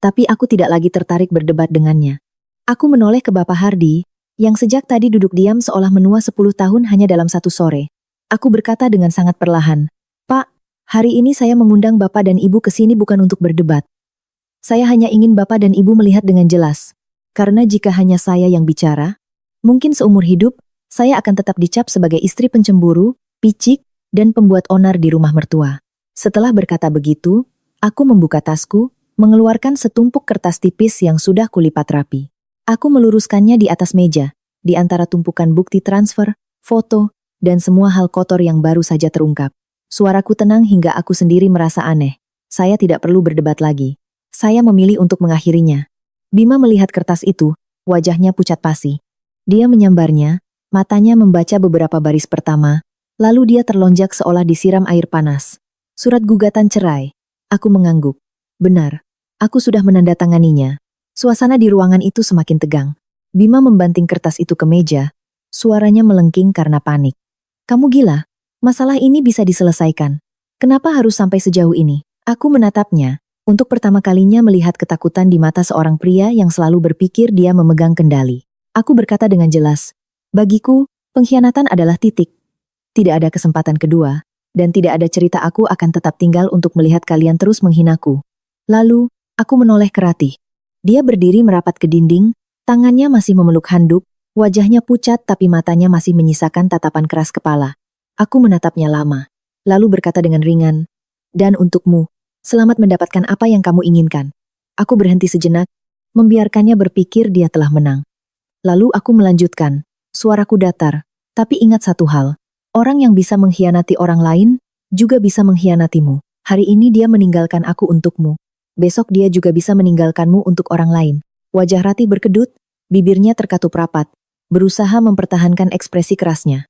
Tapi aku tidak lagi tertarik berdebat dengannya. Aku menoleh ke Bapak Hardi, yang sejak tadi duduk diam seolah menua 10 tahun hanya dalam satu sore. Aku berkata dengan sangat perlahan, Pak, hari ini saya mengundang Bapak dan Ibu ke sini bukan untuk berdebat. Saya hanya ingin Bapak dan Ibu melihat dengan jelas. Karena jika hanya saya yang bicara, mungkin seumur hidup, saya akan tetap dicap sebagai istri pencemburu, picik, dan pembuat onar di rumah mertua. Setelah berkata begitu, aku membuka tasku, mengeluarkan setumpuk kertas tipis yang sudah kulipat rapi. Aku meluruskannya di atas meja, di antara tumpukan bukti transfer, foto, dan semua hal kotor yang baru saja terungkap. Suaraku tenang hingga aku sendiri merasa aneh. Saya tidak perlu berdebat lagi. Saya memilih untuk mengakhirinya. Bima melihat kertas itu, wajahnya pucat pasi. Dia menyambarnya, matanya membaca beberapa baris pertama, lalu dia terlonjak seolah disiram air panas. Surat gugatan cerai. Aku mengangguk. Benar, aku sudah menandatanganinya. Suasana di ruangan itu semakin tegang. Bima membanting kertas itu ke meja. Suaranya melengking karena panik. Kamu gila? Masalah ini bisa diselesaikan. Kenapa harus sampai sejauh ini? Aku menatapnya, untuk pertama kalinya melihat ketakutan di mata seorang pria yang selalu berpikir dia memegang kendali. Aku berkata dengan jelas, bagiku, pengkhianatan adalah titik. Tidak ada kesempatan kedua. Dan tidak ada cerita aku akan tetap tinggal untuk melihat kalian terus menghinaku. Lalu, aku menoleh ke Ratih. Dia berdiri merapat ke dinding, tangannya masih memeluk handuk, wajahnya pucat tapi matanya masih menyisakan tatapan keras kepala. Aku menatapnya lama, lalu berkata dengan ringan, dan untukmu, Selamat mendapatkan apa yang kamu inginkan. Aku berhenti sejenak, membiarkannya berpikir dia telah menang. Lalu aku melanjutkan, suaraku datar, tapi ingat satu hal. Orang yang bisa mengkhianati orang lain, juga bisa mengkhianatimu. Hari ini dia meninggalkan aku untukmu. Besok dia juga bisa meninggalkanmu untuk orang lain. Wajah Ratih berkedut, bibirnya terkatup rapat, berusaha mempertahankan ekspresi kerasnya.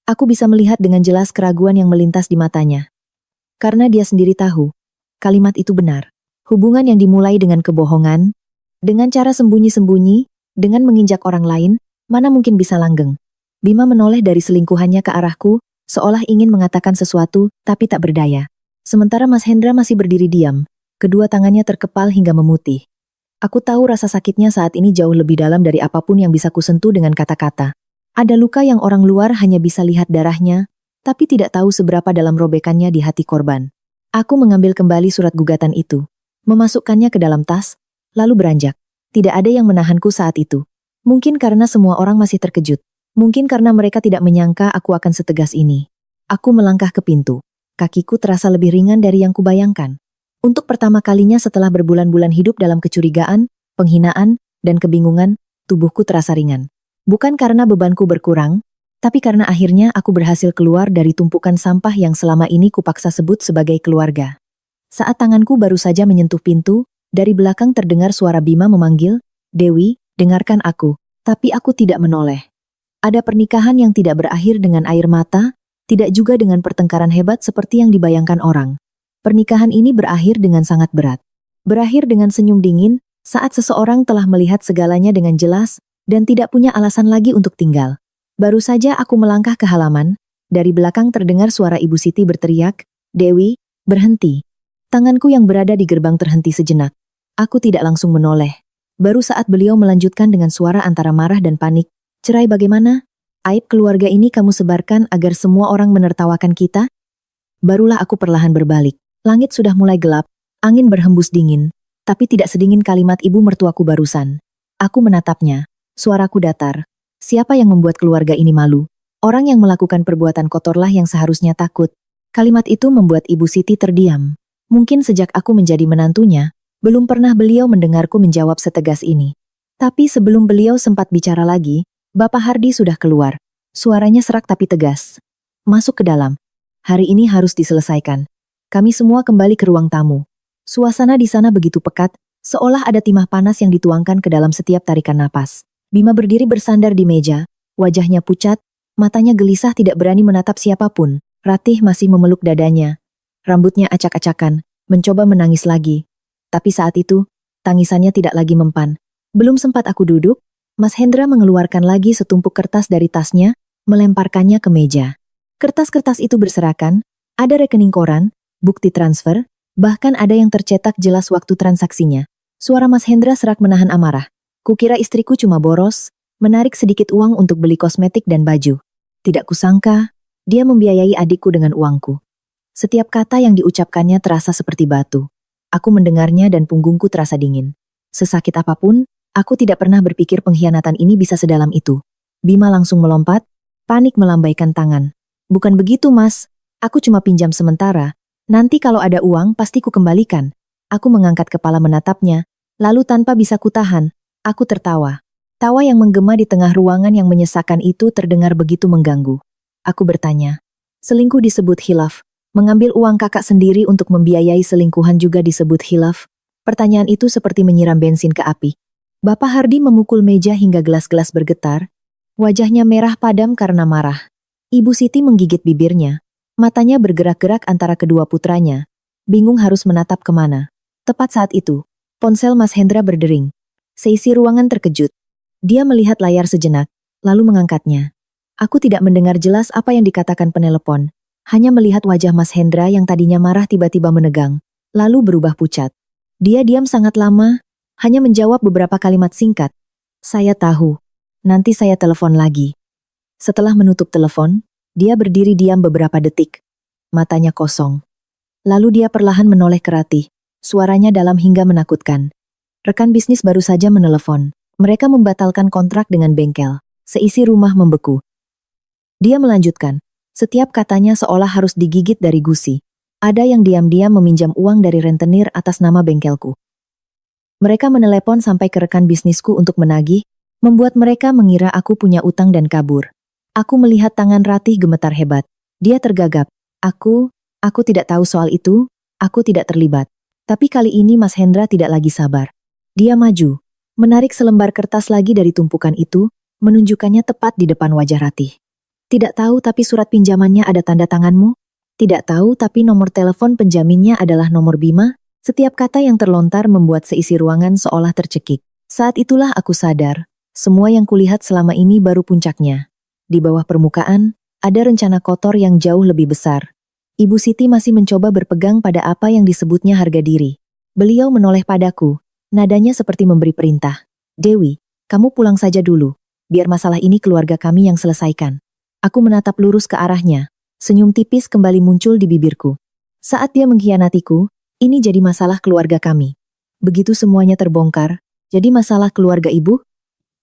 Aku bisa melihat dengan jelas keraguan yang melintas di matanya. Karena dia sendiri tahu, kalimat itu benar. Hubungan yang dimulai dengan kebohongan, dengan cara sembunyi-sembunyi, dengan menginjak orang lain, mana mungkin bisa langgeng. Bima menoleh dari selingkuhannya ke arahku, seolah ingin mengatakan sesuatu, tapi tak berdaya. Sementara Mas Hendra masih berdiri diam, kedua tangannya terkepal hingga memutih. Aku tahu rasa sakitnya saat ini jauh lebih dalam dari apapun yang bisa kusentuh dengan kata-kata. Ada luka yang orang luar hanya bisa lihat darahnya, tapi tidak tahu seberapa dalam robekannya di hati korban. Aku mengambil kembali surat gugatan itu, memasukkannya ke dalam tas, lalu beranjak. Tidak ada yang menahanku saat itu. Mungkin karena semua orang masih terkejut. Mungkin karena mereka tidak menyangka aku akan setegas ini. Aku melangkah ke pintu. Kakiku terasa lebih ringan dari yang kubayangkan. Untuk pertama kalinya setelah berbulan-bulan hidup dalam kecurigaan, penghinaan, dan kebingungan, tubuhku terasa ringan. Bukan karena bebanku berkurang, tapi karena akhirnya aku berhasil keluar dari tumpukan sampah yang selama ini kupaksa sebut sebagai keluarga. Saat tanganku baru saja menyentuh pintu, dari belakang terdengar suara Bima memanggil, "Dewi, dengarkan aku." Tapi aku tidak menoleh. Ada pernikahan yang tidak berakhir dengan air mata, tidak juga dengan pertengkaran hebat seperti yang dibayangkan orang. Pernikahan ini berakhir dengan sangat berat. Berakhir dengan senyum dingin, saat seseorang telah melihat segalanya dengan jelas, dan tidak punya alasan lagi untuk tinggal. Baru saja aku melangkah ke halaman, dari belakang terdengar suara Ibu Siti berteriak, "Dewi, berhenti." Tanganku yang berada di gerbang terhenti sejenak. Aku tidak langsung menoleh. Baru saat beliau melanjutkan dengan suara antara marah dan panik, "Cerai bagaimana? Aib keluarga ini kamu sebarkan agar semua orang menertawakan kita?" Barulah aku perlahan berbalik. Langit sudah mulai gelap, angin berhembus dingin, tapi tidak sedingin kalimat ibu mertuaku barusan. Aku menatapnya, suaraku datar. Siapa yang membuat keluarga ini malu? Orang yang melakukan perbuatan kotorlah yang seharusnya takut. Kalimat itu membuat Ibu Siti terdiam. Mungkin sejak aku menjadi menantunya, belum pernah beliau mendengarku menjawab setegas ini. Tapi sebelum beliau sempat bicara lagi, Bapak Hardi sudah keluar. Suaranya serak tapi tegas. "Masuk ke dalam. Hari ini harus diselesaikan." Kami semua kembali ke ruang tamu. Suasana di sana begitu pekat, seolah ada timah panas yang dituangkan ke dalam setiap tarikan napas. Bima berdiri bersandar di meja, wajahnya pucat, matanya gelisah tidak berani menatap siapapun. Ratih masih memeluk dadanya. Rambutnya acak-acakan, mencoba menangis lagi. Tapi saat itu, tangisannya tidak lagi mempan. Belum sempat aku duduk, Mas Hendra mengeluarkan lagi setumpuk kertas dari tasnya, melemparkannya ke meja. Kertas-kertas itu berserakan, ada rekening koran, bukti transfer, bahkan ada yang tercetak jelas waktu transaksinya. Suara Mas Hendra serak menahan amarah. Kukira istriku cuma boros, menarik sedikit uang untuk beli kosmetik dan baju. Tidak kusangka, dia membiayai adikku dengan uangku. Setiap kata yang diucapkannya terasa seperti batu. Aku mendengarnya dan punggungku terasa dingin. Sesakit apapun, aku tidak pernah berpikir pengkhianatan ini bisa sedalam itu. Bima langsung melompat, panik melambaikan tangan. "Bukan begitu, Mas. Aku cuma pinjam sementara. Nanti kalau ada uang pasti ku kembalikan." Aku mengangkat kepala menatapnya, lalu tanpa bisa kutahan, aku tertawa. Tawa yang menggema di tengah ruangan yang menyesakan itu terdengar begitu mengganggu. Aku bertanya, "Selingkuh disebut khilaf, mengambil uang kakak sendiri untuk membiayai selingkuhan juga disebut khilaf?" Pertanyaan itu seperti menyiram bensin ke api. Bapak Hardi memukul meja hingga gelas-gelas bergetar. Wajahnya merah padam karena marah. Ibu Siti menggigit bibirnya. Matanya bergerak-gerak antara kedua putranya. Bingung harus menatap kemana. Tepat saat itu, ponsel Mas Hendra berdering. Seisi ruangan terkejut. Dia melihat layar sejenak, lalu mengangkatnya. Aku tidak mendengar jelas apa yang dikatakan penelepon. Hanya melihat wajah Mas Hendra yang tadinya marah tiba-tiba menegang, lalu berubah pucat. Dia diam sangat lama, hanya menjawab beberapa kalimat singkat. "Saya tahu. Nanti saya telepon lagi." Setelah menutup telepon, dia berdiri diam beberapa detik. Matanya kosong. Lalu dia perlahan menoleh ke Ratih. Suaranya dalam hingga menakutkan. Rekan bisnis baru saja menelepon. Mereka membatalkan kontrak dengan bengkel. Seisi rumah membeku. Dia melanjutkan. Setiap katanya seolah harus digigit dari gusi. Ada yang diam-diam meminjam uang dari rentenir atas nama bengkelku. Mereka menelepon sampai ke rekan bisnisku untuk menagih, membuat mereka mengira aku punya utang dan kabur. Aku melihat tangan Ratih gemetar hebat. Dia tergagap. Aku tidak tahu soal itu, aku tidak terlibat. Tapi kali ini Mas Hendra tidak lagi sabar. Dia maju, menarik selembar kertas lagi dari tumpukan itu, menunjukkannya tepat di depan wajah Ratih. Tidak tahu tapi surat pinjamannya ada tanda tanganmu? Tidak tahu tapi nomor telepon penjaminnya adalah nomor Bima? Setiap kata yang terlontar membuat seisi ruangan seolah tercekik. Saat itulah aku sadar, semua yang kulihat selama ini baru puncaknya. Di bawah permukaan, ada rencana kotor yang jauh lebih besar. Ibu Siti masih mencoba berpegang pada apa yang disebutnya harga diri. Beliau menoleh padaku, nadanya seperti memberi perintah. Dewi, kamu pulang saja dulu. Biar masalah ini keluarga kami yang selesaikan. Aku menatap lurus ke arahnya. Senyum tipis kembali muncul di bibirku. Saat dia mengkhianatiku, ini jadi masalah keluarga kami. Begitu semuanya terbongkar, jadi masalah keluarga ibu?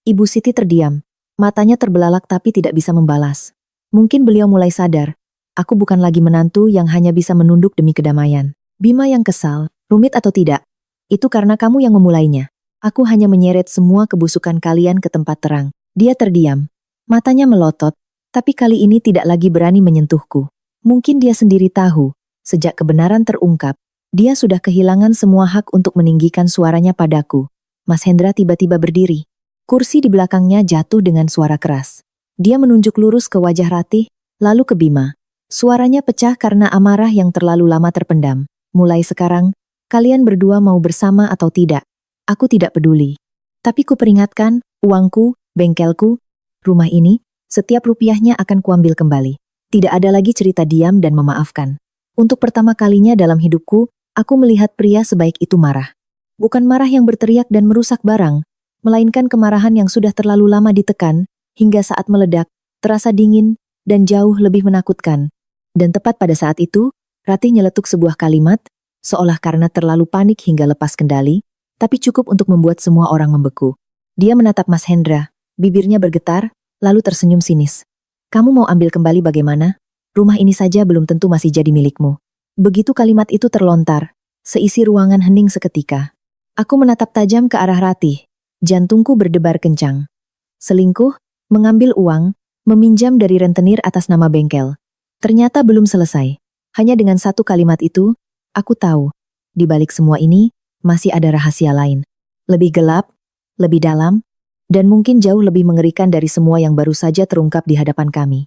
Ibu Siti terdiam. Matanya terbelalak tapi tidak bisa membalas. Mungkin beliau mulai sadar. Aku bukan lagi menantu yang hanya bisa menunduk demi kedamaian. Bima yang kesal, rumit atau tidak? Itu karena kamu yang memulainya. Aku hanya menyeret semua kebusukan kalian ke tempat terang. Dia terdiam. Matanya melotot, tapi kali ini tidak lagi berani menyentuhku. Mungkin dia sendiri tahu, sejak kebenaran terungkap, dia sudah kehilangan semua hak untuk meninggikan suaranya padaku. Mas Hendra tiba-tiba berdiri. Kursi di belakangnya jatuh dengan suara keras. Dia menunjuk lurus ke wajah Ratih, lalu ke Bima. Suaranya pecah karena amarah yang terlalu lama terpendam. Mulai sekarang, kalian berdua mau bersama atau tidak? Aku tidak peduli. Tapi ku peringatkan, uangku, bengkelku, rumah ini, setiap rupiahnya akan kuambil kembali. Tidak ada lagi cerita diam dan memaafkan. Untuk pertama kalinya dalam hidupku, aku melihat pria sebaik itu marah. Bukan marah yang berteriak dan merusak barang, melainkan kemarahan yang sudah terlalu lama ditekan, hingga saat meledak, terasa dingin, dan jauh lebih menakutkan. Dan tepat pada saat itu, Ratih nyeletuk sebuah kalimat, seolah karena terlalu panik hingga lepas kendali, tapi cukup untuk membuat semua orang membeku. Dia menatap Mas Hendra, bibirnya bergetar, lalu tersenyum sinis. Kamu mau ambil kembali bagaimana? Rumah ini saja belum tentu masih jadi milikmu. Begitu kalimat itu terlontar, seisi ruangan hening seketika. Aku menatap tajam ke arah Ratih, jantungku berdebar kencang. Selingkuh, mengambil uang, meminjam dari rentenir atas nama bengkel. Ternyata belum selesai. Hanya dengan satu kalimat itu, aku tahu, di balik semua ini, masih ada rahasia lain. Lebih gelap, lebih dalam, dan mungkin jauh lebih mengerikan dari semua yang baru saja terungkap di hadapan kami.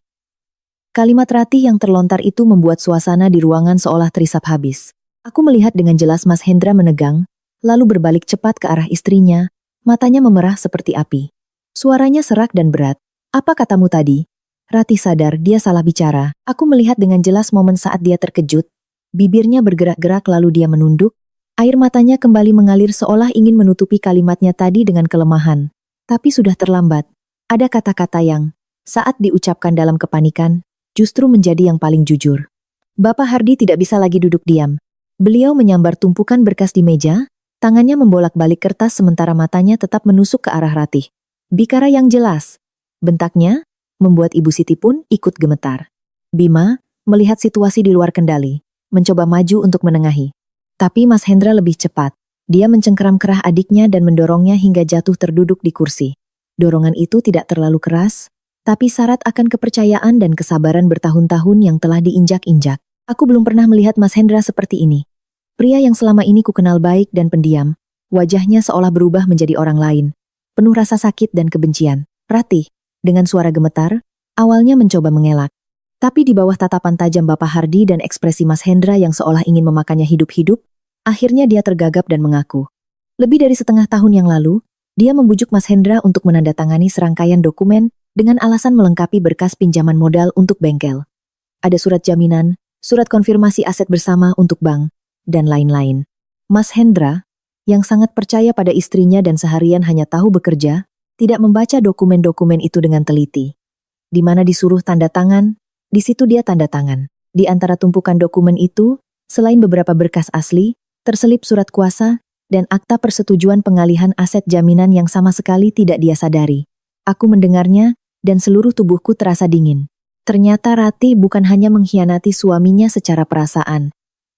Kalimat Ratih yang terlontar itu membuat suasana di ruangan seolah terisap habis. Aku melihat dengan jelas Mas Hendra menegang, lalu berbalik cepat ke arah istrinya, matanya memerah seperti api. Suaranya serak dan berat. Apa katamu tadi? Ratih sadar dia salah bicara. Aku melihat dengan jelas momen saat dia terkejut. Bibirnya bergerak-gerak lalu dia menunduk. Air matanya kembali mengalir seolah ingin menutupi kalimatnya tadi dengan kelemahan. Tapi sudah terlambat. Ada kata-kata yang, saat diucapkan dalam kepanikan, justru menjadi yang paling jujur. Bapak Hardi tidak bisa lagi duduk diam. Beliau menyambar tumpukan berkas di meja, tangannya membolak-balik kertas sementara matanya tetap menusuk ke arah Ratih. Bicara yang jelas. Bentaknya, membuat Ibu Siti pun ikut gemetar. Bima, melihat situasi di luar kendali, mencoba maju untuk menengahi. Tapi Mas Hendra lebih cepat. Dia mencengkeram kerah adiknya dan mendorongnya hingga jatuh terduduk di kursi. Dorongan itu tidak terlalu keras, tapi syarat akan kepercayaan dan kesabaran bertahun-tahun yang telah diinjak-injak. Aku belum pernah melihat Mas Hendra seperti ini. Pria yang selama ini kukenal baik dan pendiam, wajahnya seolah berubah menjadi orang lain. Penuh rasa sakit dan kebencian. Ratih, dengan suara gemetar, awalnya mencoba mengelak. Tapi di bawah tatapan tajam Bapak Hardi dan ekspresi Mas Hendra yang seolah ingin memakannya hidup-hidup, akhirnya dia tergagap dan mengaku. Lebih dari setengah tahun yang lalu, dia membujuk Mas Hendra untuk menandatangani serangkaian dokumen dengan alasan melengkapi berkas pinjaman modal untuk bengkel. Ada surat jaminan, surat konfirmasi aset bersama untuk bank, dan lain-lain. Mas Hendra, yang sangat percaya pada istrinya dan seharian hanya tahu bekerja, tidak membaca dokumen-dokumen itu dengan teliti. Di mana disuruh tanda tangan, di situ dia tanda tangan. Di antara tumpukan dokumen itu, selain beberapa berkas asli, terselip surat kuasa, dan akta persetujuan pengalihan aset jaminan yang sama sekali tidak dia sadari. Aku mendengarnya, dan seluruh tubuhku terasa dingin. Ternyata Ratih bukan hanya mengkhianati suaminya secara perasaan.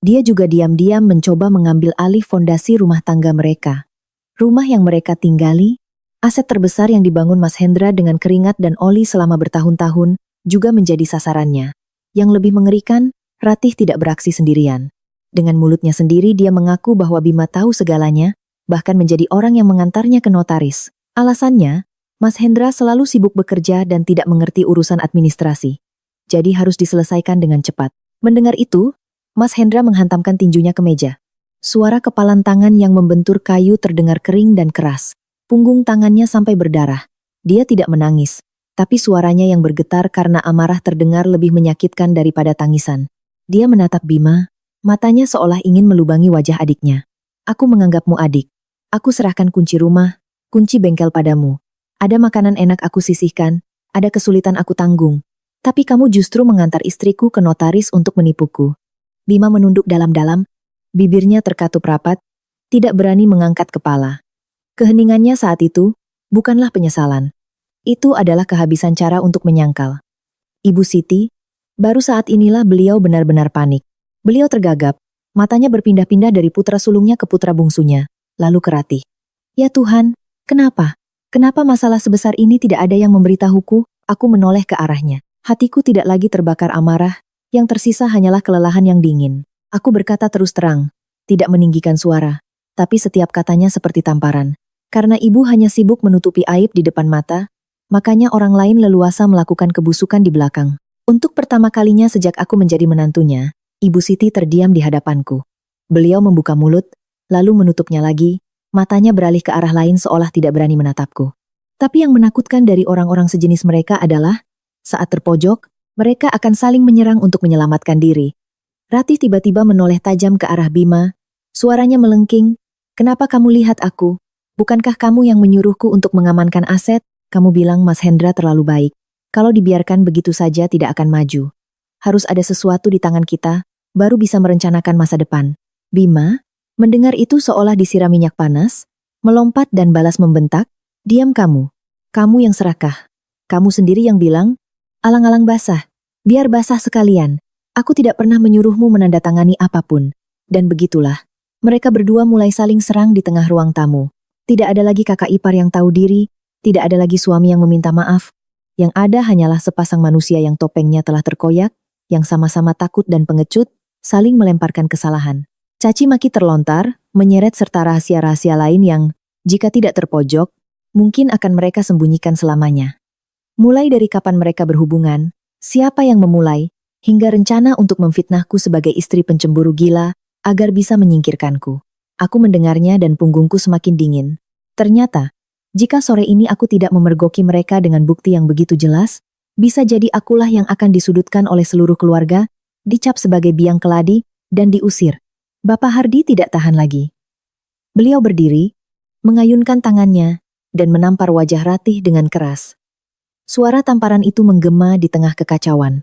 Dia juga diam-diam mencoba mengambil alih fondasi rumah tangga mereka. Rumah yang mereka tinggali, aset terbesar yang dibangun Mas Hendra dengan keringat dan oli selama bertahun-tahun, juga menjadi sasarannya. Yang lebih mengerikan, Ratih tidak beraksi sendirian. Dengan mulutnya sendiri dia mengaku bahwa Bima tahu segalanya, bahkan menjadi orang yang mengantarnya ke notaris. Alasannya, Mas Hendra selalu sibuk bekerja dan tidak mengerti urusan administrasi. Jadi harus diselesaikan dengan cepat. Mendengar itu, Mas Hendra menghantamkan tinjunya ke meja. Suara kepalan tangan yang membentur kayu terdengar kering dan keras. Punggung tangannya sampai berdarah. Dia tidak menangis, tapi suaranya yang bergetar karena amarah terdengar lebih menyakitkan daripada tangisan. Dia menatap Bima, matanya seolah ingin melubangi wajah adiknya. Aku menganggapmu adik. Aku serahkan kunci rumah, kunci bengkel padamu. Ada makanan enak aku sisihkan, ada kesulitan aku tanggung. Tapi kamu justru mengantar istriku ke notaris untuk menipuku. Bima menunduk dalam-dalam, bibirnya terkatup rapat, tidak berani mengangkat kepala. Keheningannya saat itu, bukanlah penyesalan. Itu adalah kehabisan cara untuk menyangkal. Ibu Siti, baru saat inilah beliau benar-benar panik. Beliau tergagap, matanya berpindah-pindah dari putra sulungnya ke putra bungsunya, lalu ke Ratih. Ya Tuhan, kenapa? Kenapa masalah sebesar ini tidak ada yang memberitahuku? Aku menoleh ke arahnya. Hatiku tidak lagi terbakar amarah, yang tersisa hanyalah kelelahan yang dingin. Aku berkata terus terang, tidak meninggikan suara, tapi setiap katanya seperti tamparan. Karena ibu hanya sibuk menutupi aib di depan mata, makanya orang lain leluasa melakukan kebusukan di belakang. Untuk pertama kalinya sejak aku menjadi menantunya, Ibu Siti terdiam di hadapanku. Beliau membuka mulut, lalu menutupnya lagi, matanya beralih ke arah lain seolah tidak berani menatapku. Tapi yang menakutkan dari orang-orang sejenis mereka adalah, saat terpojok, mereka akan saling menyerang untuk menyelamatkan diri. Ratih tiba-tiba menoleh tajam ke arah Bima. Suaranya melengking, kenapa kamu lihat aku? Bukankah kamu yang menyuruhku untuk mengamankan aset? Kamu bilang Mas Hendra terlalu baik. Kalau dibiarkan begitu saja tidak akan maju. Harus ada sesuatu di tangan kita, baru bisa merencanakan masa depan. Bima, mendengar itu seolah disiram minyak panas, melompat dan balas membentak, diam kamu. Kamu yang serakah. Kamu sendiri yang bilang, alang-alang basah. Biar basah sekalian. Aku tidak pernah menyuruhmu menandatangani apapun. Dan begitulah. Mereka berdua mulai saling serang di tengah ruang tamu. Tidak ada lagi kakak ipar yang tahu diri. Tidak ada lagi suami yang meminta maaf. Yang ada hanyalah sepasang manusia yang topengnya telah terkoyak, yang sama-sama takut dan pengecut, saling melemparkan kesalahan. Caci maki terlontar, menyeret serta rahasia-rahasia lain yang, jika tidak terpojok, mungkin akan mereka sembunyikan selamanya. Mulai dari kapan mereka berhubungan, siapa yang memulai, hingga rencana untuk memfitnahku sebagai istri pencemburu gila, agar bisa menyingkirkanku. Aku mendengarnya dan punggungku semakin dingin. Ternyata, jika sore ini aku tidak memergoki mereka dengan bukti yang begitu jelas, bisa jadi akulah yang akan disudutkan oleh seluruh keluarga, dicap sebagai biang keladi, dan diusir. Bapak Hardi tidak tahan lagi. Beliau berdiri, mengayunkan tangannya, dan menampar wajah Ratih dengan keras. Suara tamparan itu menggema di tengah kekacauan.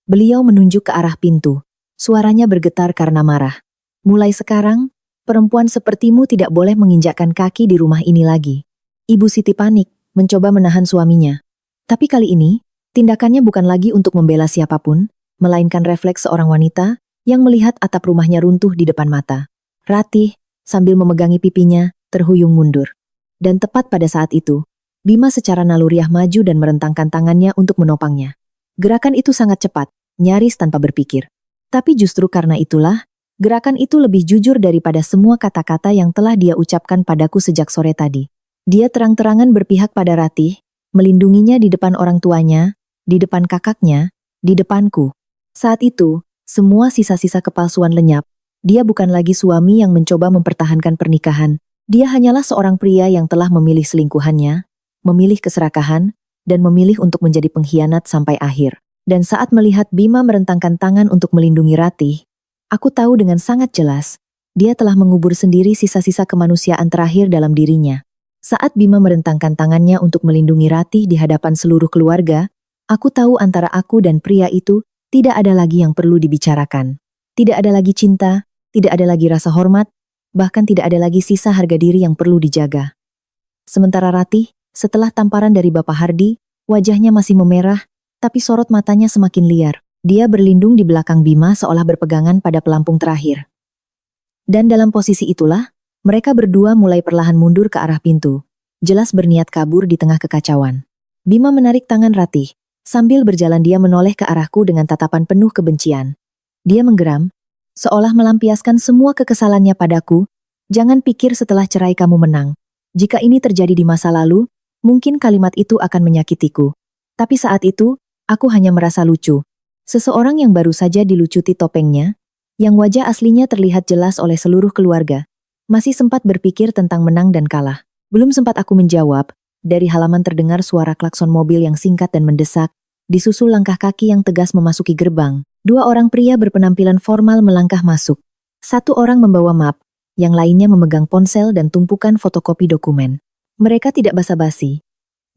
Beliau menunjuk ke arah pintu. Suaranya bergetar karena marah. Mulai sekarang, perempuan sepertimu tidak boleh menginjakkan kaki di rumah ini lagi. Ibu Siti panik, mencoba menahan suaminya. Tapi kali ini, tindakannya bukan lagi untuk membela siapapun, melainkan refleks seorang wanita yang melihat atap rumahnya runtuh di depan mata. Ratih, sambil memegangi pipinya, terhuyung mundur. Dan tepat pada saat itu, Bima secara naluriah maju dan merentangkan tangannya untuk menopangnya. Gerakan itu sangat cepat, nyaris tanpa berpikir. Tapi justru karena itulah, gerakan itu lebih jujur daripada semua kata-kata yang telah dia ucapkan padaku sejak sore tadi. Dia terang-terangan berpihak pada Ratih, melindunginya di depan orang tuanya, di depan kakaknya, di depanku. Saat itu, semua sisa-sisa kepalsuan lenyap. Dia bukan lagi suami yang mencoba mempertahankan pernikahan. Dia hanyalah seorang pria yang telah memilih selingkuhannya, memilih keserakahan, dan memilih untuk menjadi pengkhianat sampai akhir. Dan saat melihat Bima merentangkan tangan untuk melindungi Ratih, aku tahu dengan sangat jelas, dia telah mengubur sendiri sisa-sisa kemanusiaan terakhir dalam dirinya. Saat Bima merentangkan tangannya untuk melindungi Ratih di hadapan seluruh keluarga, aku tahu antara aku dan pria itu, tidak ada lagi yang perlu dibicarakan. Tidak ada lagi cinta, tidak ada lagi rasa hormat, bahkan tidak ada lagi sisa harga diri yang perlu dijaga. Sementara Ratih, setelah tamparan dari Bapak Hardi, wajahnya masih memerah, tapi sorot matanya semakin liar. Dia berlindung di belakang Bima seolah berpegangan pada pelampung terakhir. Dan dalam posisi itulah, mereka berdua mulai perlahan mundur ke arah pintu. Jelas berniat kabur di tengah kekacauan. Bima menarik tangan Ratih. Sambil berjalan dia menoleh ke arahku dengan tatapan penuh kebencian. Dia menggeram, seolah melampiaskan semua kekesalannya padaku. Jangan pikir setelah cerai kamu menang. Jika ini terjadi di masa lalu, mungkin kalimat itu akan menyakitiku. Tapi saat itu, aku hanya merasa lucu. Seseorang yang baru saja dilucuti topengnya, yang wajah aslinya terlihat jelas oleh seluruh keluarga, masih sempat berpikir tentang menang dan kalah. Belum sempat aku menjawab, dari halaman terdengar suara klakson mobil yang singkat dan mendesak, disusul langkah kaki yang tegas memasuki gerbang. Dua orang pria berpenampilan formal melangkah masuk. Satu orang membawa map, yang lainnya memegang ponsel dan tumpukan fotokopi dokumen. Mereka tidak basa-basi.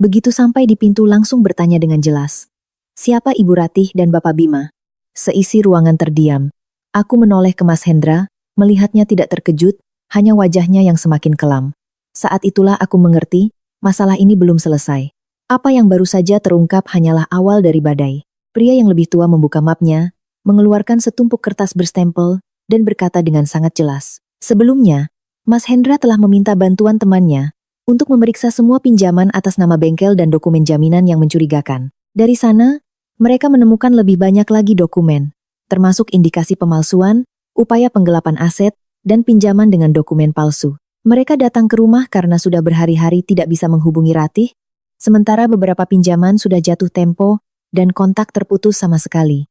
Begitu sampai di pintu langsung bertanya dengan jelas. Siapa Ibu Ratih dan Bapak Bima? Seisi ruangan terdiam. Aku menoleh ke Mas Hendra, melihatnya tidak terkejut, hanya wajahnya yang semakin kelam. Saat itulah aku mengerti, masalah ini belum selesai. Apa yang baru saja terungkap hanyalah awal dari badai. Pria yang lebih tua membuka mapnya, mengeluarkan setumpuk kertas berstempel, dan berkata dengan sangat jelas. Sebelumnya, Mas Hendra telah meminta bantuan temannya untuk memeriksa semua pinjaman atas nama bengkel dan dokumen jaminan yang mencurigakan. Dari sana, mereka menemukan lebih banyak lagi dokumen, termasuk indikasi pemalsuan, upaya penggelapan aset, dan pinjaman dengan dokumen palsu. Mereka datang ke rumah karena sudah berhari-hari tidak bisa menghubungi Ratih, sementara beberapa pinjaman sudah jatuh tempo dan kontak terputus sama sekali.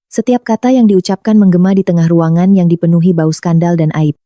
Setiap kata yang diucapkan menggema di tengah ruangan yang dipenuhi bau skandal dan aib.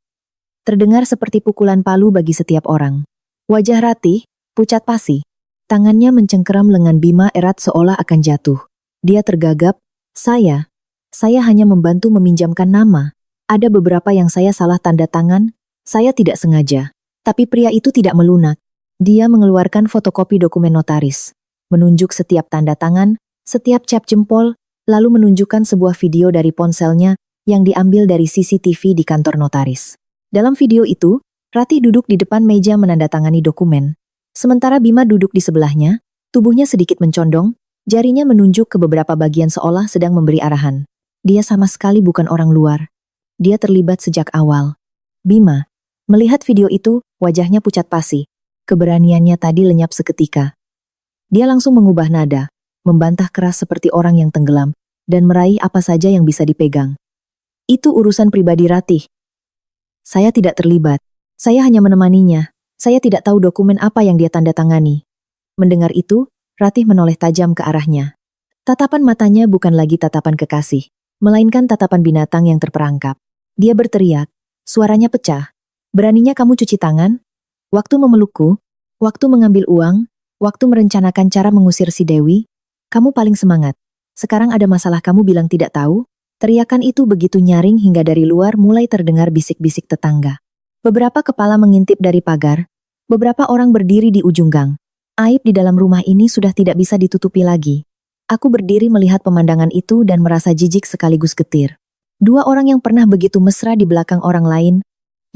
Terdengar seperti pukulan palu bagi setiap orang. Wajah Ratih pucat pasi. Tangannya mencengkeram lengan Bima erat seolah akan jatuh. Dia tergagap, saya hanya membantu meminjamkan nama. Ada beberapa yang saya salah tanda tangan, saya tidak sengaja. Tapi pria itu tidak melunak. Dia mengeluarkan fotokopi dokumen notaris, menunjuk setiap tanda tangan, setiap cap jempol, lalu menunjukkan sebuah video dari ponselnya yang diambil dari CCTV di kantor notaris. Dalam video itu, Ratih duduk di depan meja menandatangani dokumen. Sementara Bima duduk di sebelahnya, tubuhnya sedikit mencondong, jarinya menunjuk ke beberapa bagian seolah sedang memberi arahan. Dia sama sekali bukan orang luar. Dia terlibat sejak awal. Bima melihat video itu, wajahnya pucat pasi. Keberaniannya tadi lenyap seketika. Dia langsung mengubah nada, membantah keras seperti orang yang tenggelam, dan meraih apa saja yang bisa dipegang. Itu urusan pribadi Ratih. Saya tidak terlibat. Saya hanya menemaninya. Saya tidak tahu dokumen apa yang dia tanda tangani. Mendengar itu, Ratih menoleh tajam ke arahnya. Tatapan matanya bukan lagi tatapan kekasih, melainkan tatapan binatang yang terperangkap. Dia berteriak, suaranya pecah. Beraninya kamu cuci tangan? Waktu memelukku, waktu mengambil uang, waktu merencanakan cara mengusir si Dewi, kamu paling semangat. Sekarang ada masalah kamu bilang tidak tahu? Teriakan itu begitu nyaring hingga dari luar mulai terdengar bisik-bisik tetangga. Beberapa kepala mengintip dari pagar, beberapa orang berdiri di ujung gang. Aib di dalam rumah ini sudah tidak bisa ditutupi lagi. Aku berdiri melihat pemandangan itu dan merasa jijik sekaligus getir. Dua orang yang pernah begitu mesra di belakang orang lain,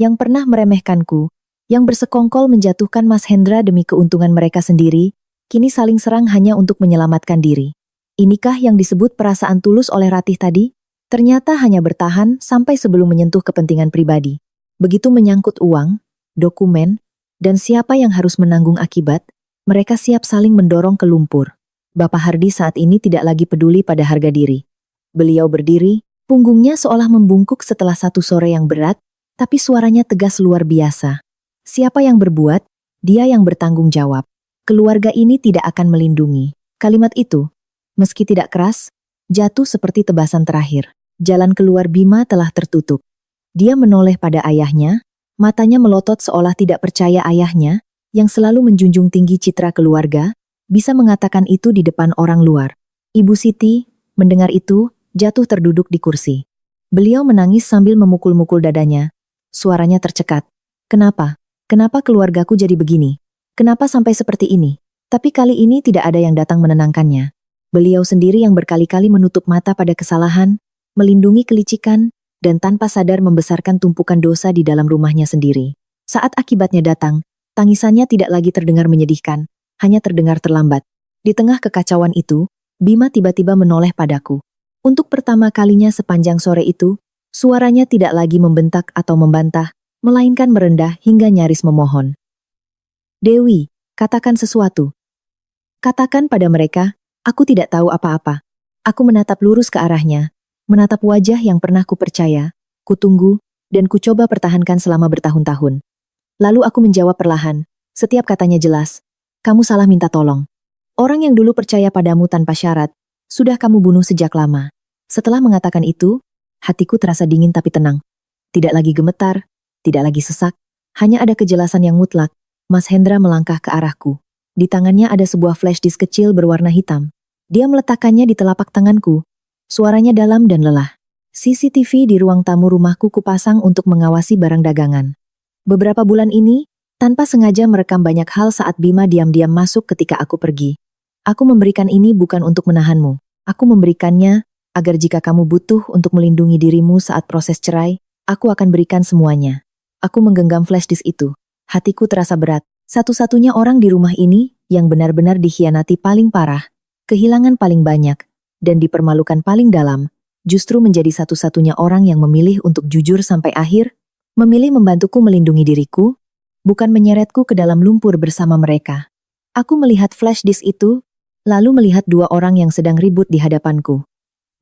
yang pernah meremehkanku, yang bersekongkol menjatuhkan Mas Hendra demi keuntungan mereka sendiri, kini saling serang hanya untuk menyelamatkan diri. Inikah yang disebut perasaan tulus oleh Ratih tadi? Ternyata hanya bertahan sampai sebelum menyentuh kepentingan pribadi. Begitu menyangkut uang, dokumen, dan siapa yang harus menanggung akibat, mereka siap saling mendorong ke lumpur. Bapak Hardi saat ini tidak lagi peduli pada harga diri. Beliau berdiri, punggungnya seolah membungkuk setelah satu sore yang berat, tapi suaranya tegas luar biasa. Siapa yang berbuat, dia yang bertanggung jawab. Keluarga ini tidak akan melindungi. Kalimat itu, meski tidak keras, jatuh seperti tebasan terakhir. Jalan keluar Bima telah tertutup. Dia menoleh pada ayahnya, matanya melotot seolah tidak percaya ayahnya, yang selalu menjunjung tinggi citra keluarga, bisa mengatakan itu di depan orang luar. Ibu Siti, mendengar itu, jatuh terduduk di kursi. Beliau menangis sambil memukul-mukul dadanya. Suaranya tercekat. Kenapa? Kenapa keluargaku jadi begini? Kenapa sampai seperti ini? Tapi kali ini tidak ada yang datang menenangkannya. Beliau sendiri yang berkali-kali menutup mata pada kesalahan, melindungi kelicikan, dan tanpa sadar membesarkan tumpukan dosa di dalam rumahnya sendiri. Saat akibatnya datang, tangisannya tidak lagi terdengar menyedihkan, hanya terdengar terlambat. Di tengah kekacauan itu, Bima tiba-tiba menoleh padaku. Untuk pertama kalinya sepanjang sore itu, suaranya tidak lagi membentak atau membantah, melainkan merendah hingga nyaris memohon. Dewi, katakan sesuatu. Katakan pada mereka, aku tidak tahu apa-apa. Aku menatap lurus ke arahnya, menatap wajah yang pernah kupercaya, kutunggu, dan kucoba pertahankan selama bertahun-tahun. Lalu aku menjawab perlahan, setiap katanya jelas. Kamu salah minta tolong. Orang yang dulu percaya padamu tanpa syarat, sudah kamu bunuh sejak lama. Setelah mengatakan itu, hatiku terasa dingin tapi tenang. Tidak lagi gemetar, tidak lagi sesak, hanya ada kejelasan yang mutlak. Mas Hendra melangkah ke arahku. Di tangannya ada sebuah flash disk kecil berwarna hitam. Dia meletakkannya di telapak tanganku. Suaranya dalam dan lelah. CCTV di ruang tamu rumahku kupasang untuk mengawasi barang dagangan. Beberapa bulan ini, tanpa sengaja merekam banyak hal saat Bima diam-diam masuk ketika aku pergi. Aku memberikan ini bukan untuk menahanmu. Aku memberikannya agar jika kamu butuh untuk melindungi dirimu saat proses cerai, aku akan berikan semuanya. Aku menggenggam flash disk itu. Hatiku terasa berat. Satu-satunya orang di rumah ini yang benar-benar dikhianati paling parah, kehilangan paling banyak, dan dipermalukan paling dalam, justru menjadi satu-satunya orang yang memilih untuk jujur sampai akhir, memilih membantuku melindungi diriku, bukan menyeretku ke dalam lumpur bersama mereka. Aku melihat flash disk itu, lalu melihat dua orang yang sedang ribut di hadapanku.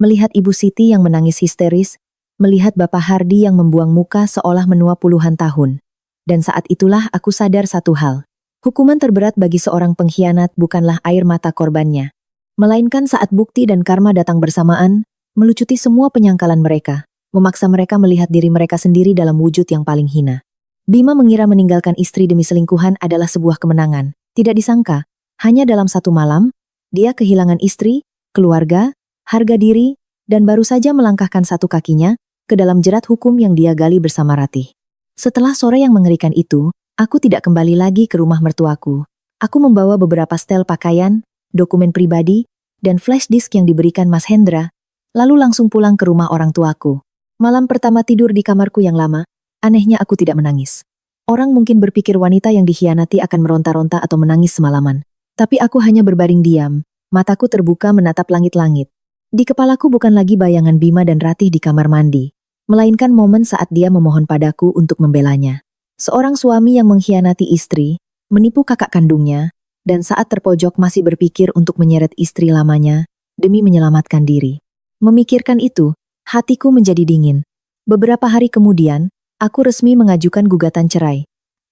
Melihat Ibu Siti yang menangis histeris, melihat Bapak Hardi yang membuang muka seolah menua puluhan tahun. Dan saat itulah aku sadar satu hal. Hukuman terberat bagi seorang pengkhianat bukanlah air mata korbannya, melainkan saat bukti dan karma datang bersamaan, melucuti semua penyangkalan mereka, memaksa mereka melihat diri mereka sendiri dalam wujud yang paling hina. Bima mengira meninggalkan istri demi selingkuhan adalah sebuah kemenangan. Tidak disangka, hanya dalam satu malam, dia kehilangan istri, keluarga, harga diri, dan baru saja melangkahkan satu kakinya ke dalam jerat hukum yang dia gali bersama Ratih. Setelah sore yang mengerikan itu, aku tidak kembali lagi ke rumah mertuaku. Aku membawa beberapa setel pakaian, dokumen pribadi, dan flash disk yang diberikan Mas Hendra, lalu langsung pulang ke rumah orang tuaku. Malam pertama tidur di kamarku yang lama, anehnya aku tidak menangis. Orang mungkin berpikir wanita yang dikhianati akan meronta-ronta atau menangis semalaman. Tapi aku hanya berbaring diam, mataku terbuka menatap langit-langit. Di kepalaku bukan lagi bayangan Bima dan Ratih di kamar mandi, melainkan momen saat dia memohon padaku untuk membelanya. Seorang suami yang mengkhianati istri, menipu kakak kandungnya, dan saat terpojok masih berpikir untuk menyeret istri lamanya demi menyelamatkan diri. Memikirkan itu, hatiku menjadi dingin. Beberapa hari kemudian, aku resmi mengajukan gugatan cerai.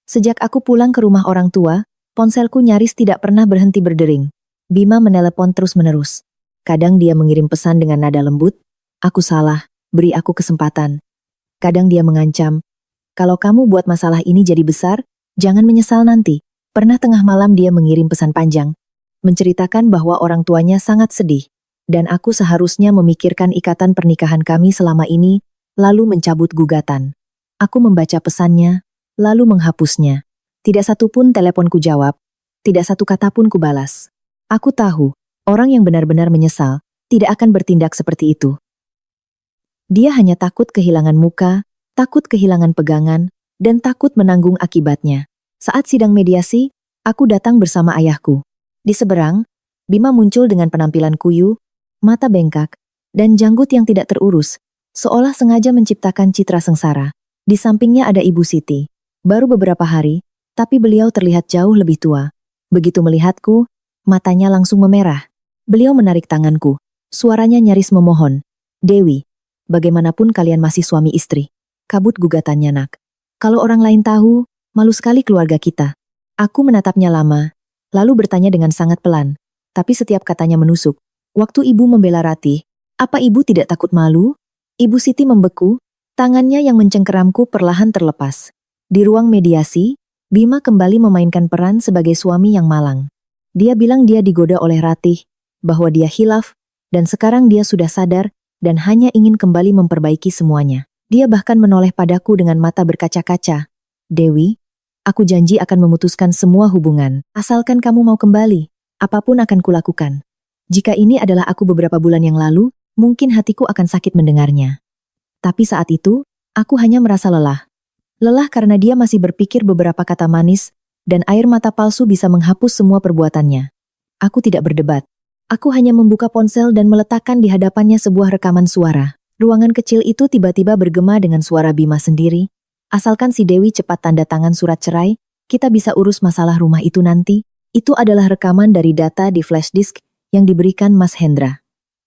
Sejak aku pulang ke rumah orang tua, ponselku nyaris tidak pernah berhenti berdering. Bima menelepon terus-menerus. Kadang dia mengirim pesan dengan nada lembut, aku salah, beri aku kesempatan. Kadang dia mengancam, kalau kamu buat masalah ini jadi besar, jangan menyesal nanti. Pernah tengah malam dia mengirim pesan panjang, menceritakan bahwa orang tuanya sangat sedih, dan aku seharusnya memikirkan ikatan pernikahan kami selama ini, lalu mencabut gugatan. Aku membaca pesannya, lalu menghapusnya. Tidak satu pun teleponku jawab, tidak satu kata pun kubalas. Aku tahu, orang yang benar-benar menyesal, tidak akan bertindak seperti itu. Dia hanya takut kehilangan muka, takut kehilangan pegangan, dan takut menanggung akibatnya. Saat sidang mediasi, aku datang bersama ayahku. Di seberang, Bima muncul dengan penampilan kuyu, mata bengkak, dan janggut yang tidak terurus, seolah sengaja menciptakan citra sengsara. Di sampingnya ada Ibu Siti. Baru beberapa hari, tapi beliau terlihat jauh lebih tua. Begitu melihatku, matanya langsung memerah. Beliau menarik tanganku. Suaranya nyaris memohon. Dewi, bagaimanapun kalian masih suami istri. Kabut gugatannya nak. Kalau orang lain tahu, malu sekali keluarga kita. Aku menatapnya lama, lalu bertanya dengan sangat pelan. Tapi setiap katanya menusuk. Waktu ibu membela Ratih, apa ibu tidak takut malu? Ibu Siti membeku, tangannya yang mencengkeramku perlahan terlepas. Di ruang mediasi, Bima kembali memainkan peran sebagai suami yang malang. Dia bilang dia digoda oleh Ratih, bahwa dia khilaf, dan sekarang dia sudah sadar, dan hanya ingin kembali memperbaiki semuanya. Dia bahkan menoleh padaku dengan mata berkaca-kaca. Dewi, aku janji akan memutuskan semua hubungan. Asalkan kamu mau kembali, apapun akan kulakukan. Jika ini adalah aku beberapa bulan yang lalu, mungkin hatiku akan sakit mendengarnya. Tapi saat itu, aku hanya merasa lelah. Lelah karena dia masih berpikir beberapa kata manis, dan air mata palsu bisa menghapus semua perbuatannya. Aku tidak berdebat. Aku hanya membuka ponsel dan meletakkan di hadapannya sebuah rekaman suara. Ruangan kecil itu tiba-tiba bergema dengan suara Bima sendiri. Asalkan si Dewi cepat tanda tangan surat cerai, kita bisa urus masalah rumah itu nanti. Itu adalah rekaman dari data di flash disk yang diberikan Mas Hendra.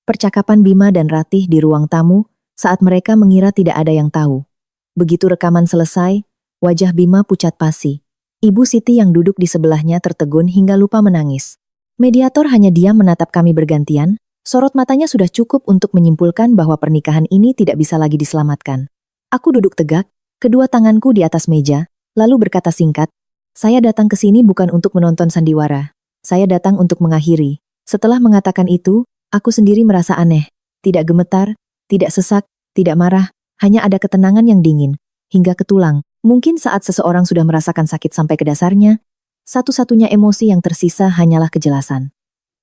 Percakapan Bima dan Ratih di ruang tamu saat mereka mengira tidak ada yang tahu. Begitu rekaman selesai, wajah Bima pucat pasi. Ibu Siti yang duduk di sebelahnya tertegun hingga lupa menangis. Mediator hanya diam menatap kami bergantian, sorot matanya sudah cukup untuk menyimpulkan bahwa pernikahan ini tidak bisa lagi diselamatkan. Aku duduk tegak, kedua tanganku di atas meja, lalu berkata singkat, "Saya datang ke sini bukan untuk menonton sandiwara. Saya datang untuk mengakhiri." Setelah mengatakan itu, aku sendiri merasa aneh. Tidak gemetar, tidak sesak, tidak marah, hanya ada ketenangan yang dingin, hingga ke tulang. Mungkin saat seseorang sudah merasakan sakit sampai ke dasarnya, satu-satunya emosi yang tersisa hanyalah kejelasan.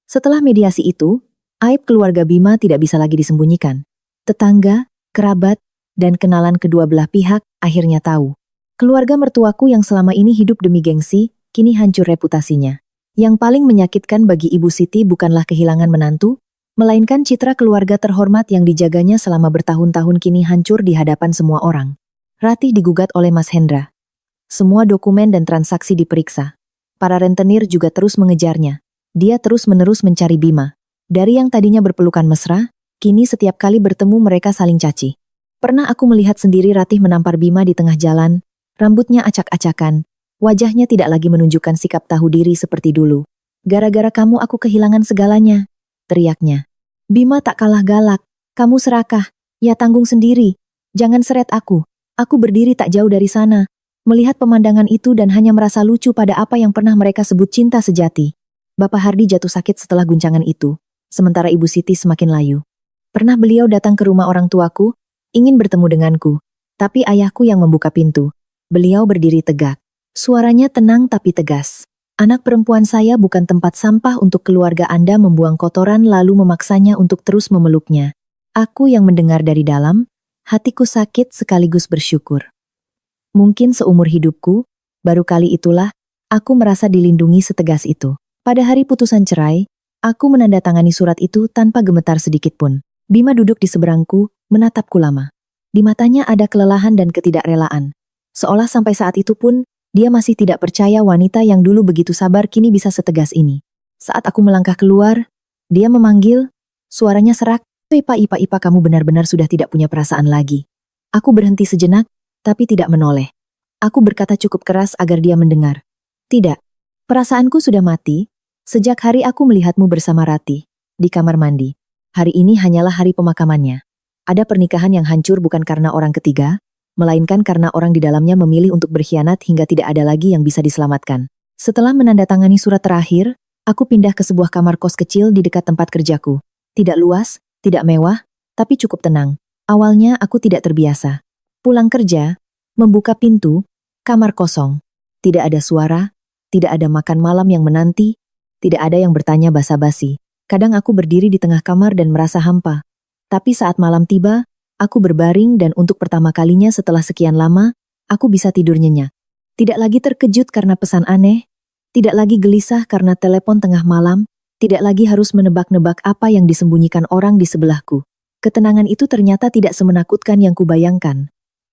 Setelah mediasi itu, aib keluarga Bima tidak bisa lagi disembunyikan. Tetangga, kerabat, dan kenalan kedua belah pihak akhirnya tahu. Keluarga mertuaku yang selama ini hidup demi gengsi, kini hancur reputasinya. Yang paling menyakitkan bagi Ibu Siti bukanlah kehilangan menantu, melainkan citra keluarga terhormat yang dijaganya selama bertahun-tahun kini hancur di hadapan semua orang. Ratih digugat oleh Mas Hendra. Semua dokumen dan transaksi diperiksa. Para rentenir juga terus mengejarnya. Dia terus-menerus mencari Bima. Dari yang tadinya berpelukan mesra, kini setiap kali bertemu mereka saling caci. Pernah aku melihat sendiri Ratih menampar Bima di tengah jalan, rambutnya acak-acakan, wajahnya tidak lagi menunjukkan sikap tahu diri seperti dulu. "Gara-gara kamu aku kehilangan segalanya," teriaknya. "Bima tak kalah galak, kamu serakah, ya tanggung sendiri, jangan seret aku." Aku berdiri tak jauh dari sana, melihat pemandangan itu dan hanya merasa lucu pada apa yang pernah mereka sebut cinta sejati. Bapak Hardi jatuh sakit setelah guncangan itu, sementara Ibu Siti semakin layu. Pernah beliau datang ke rumah orang tuaku, ingin bertemu denganku, tapi ayahku yang membuka pintu. Beliau berdiri tegak. Suaranya tenang tapi tegas. "Anak perempuan saya bukan tempat sampah untuk keluarga Anda membuang kotoran lalu memaksanya untuk terus memeluknya." Aku yang mendengar dari dalam, hatiku sakit sekaligus bersyukur. Mungkin seumur hidupku, baru kali itulah, aku merasa dilindungi setegas itu. Pada hari putusan cerai, aku menandatangani surat itu tanpa gemetar sedikit pun. Bima duduk di seberangku, menatapku lama. Di matanya ada kelelahan dan ketidakrelaan. Seolah sampai saat itu pun, dia masih tidak percaya wanita yang dulu begitu sabar kini bisa setegas ini. Saat aku melangkah keluar, dia memanggil, suaranya serak, "Ipa, kamu benar-benar sudah tidak punya perasaan lagi." Aku berhenti sejenak, tapi tidak menoleh. Aku berkata cukup keras agar dia mendengar. "Tidak, perasaanku sudah mati, sejak hari aku melihatmu bersama Ratih, di kamar mandi. Hari ini hanyalah hari pemakamannya. Ada pernikahan yang hancur bukan karena orang ketiga, melainkan karena orang di dalamnya memilih untuk berkhianat hingga tidak ada lagi yang bisa diselamatkan." Setelah menandatangani surat terakhir, aku pindah ke sebuah kamar kos kecil di dekat tempat kerjaku. Tidak luas, tidak mewah, tapi cukup tenang. Awalnya aku tidak terbiasa. Pulang kerja, membuka pintu, kamar kosong. Tidak ada suara, tidak ada makan malam yang menanti, tidak ada yang bertanya basa-basi. Kadang aku berdiri di tengah kamar dan merasa hampa. Tapi saat malam tiba, aku berbaring dan untuk pertama kalinya setelah sekian lama, aku bisa tidur nyenyak. Tidak lagi terkejut karena pesan aneh, tidak lagi gelisah karena telepon tengah malam, tidak lagi harus menebak-nebak apa yang disembunyikan orang di sebelahku. Ketenangan itu ternyata tidak semenakutkan yang kubayangkan.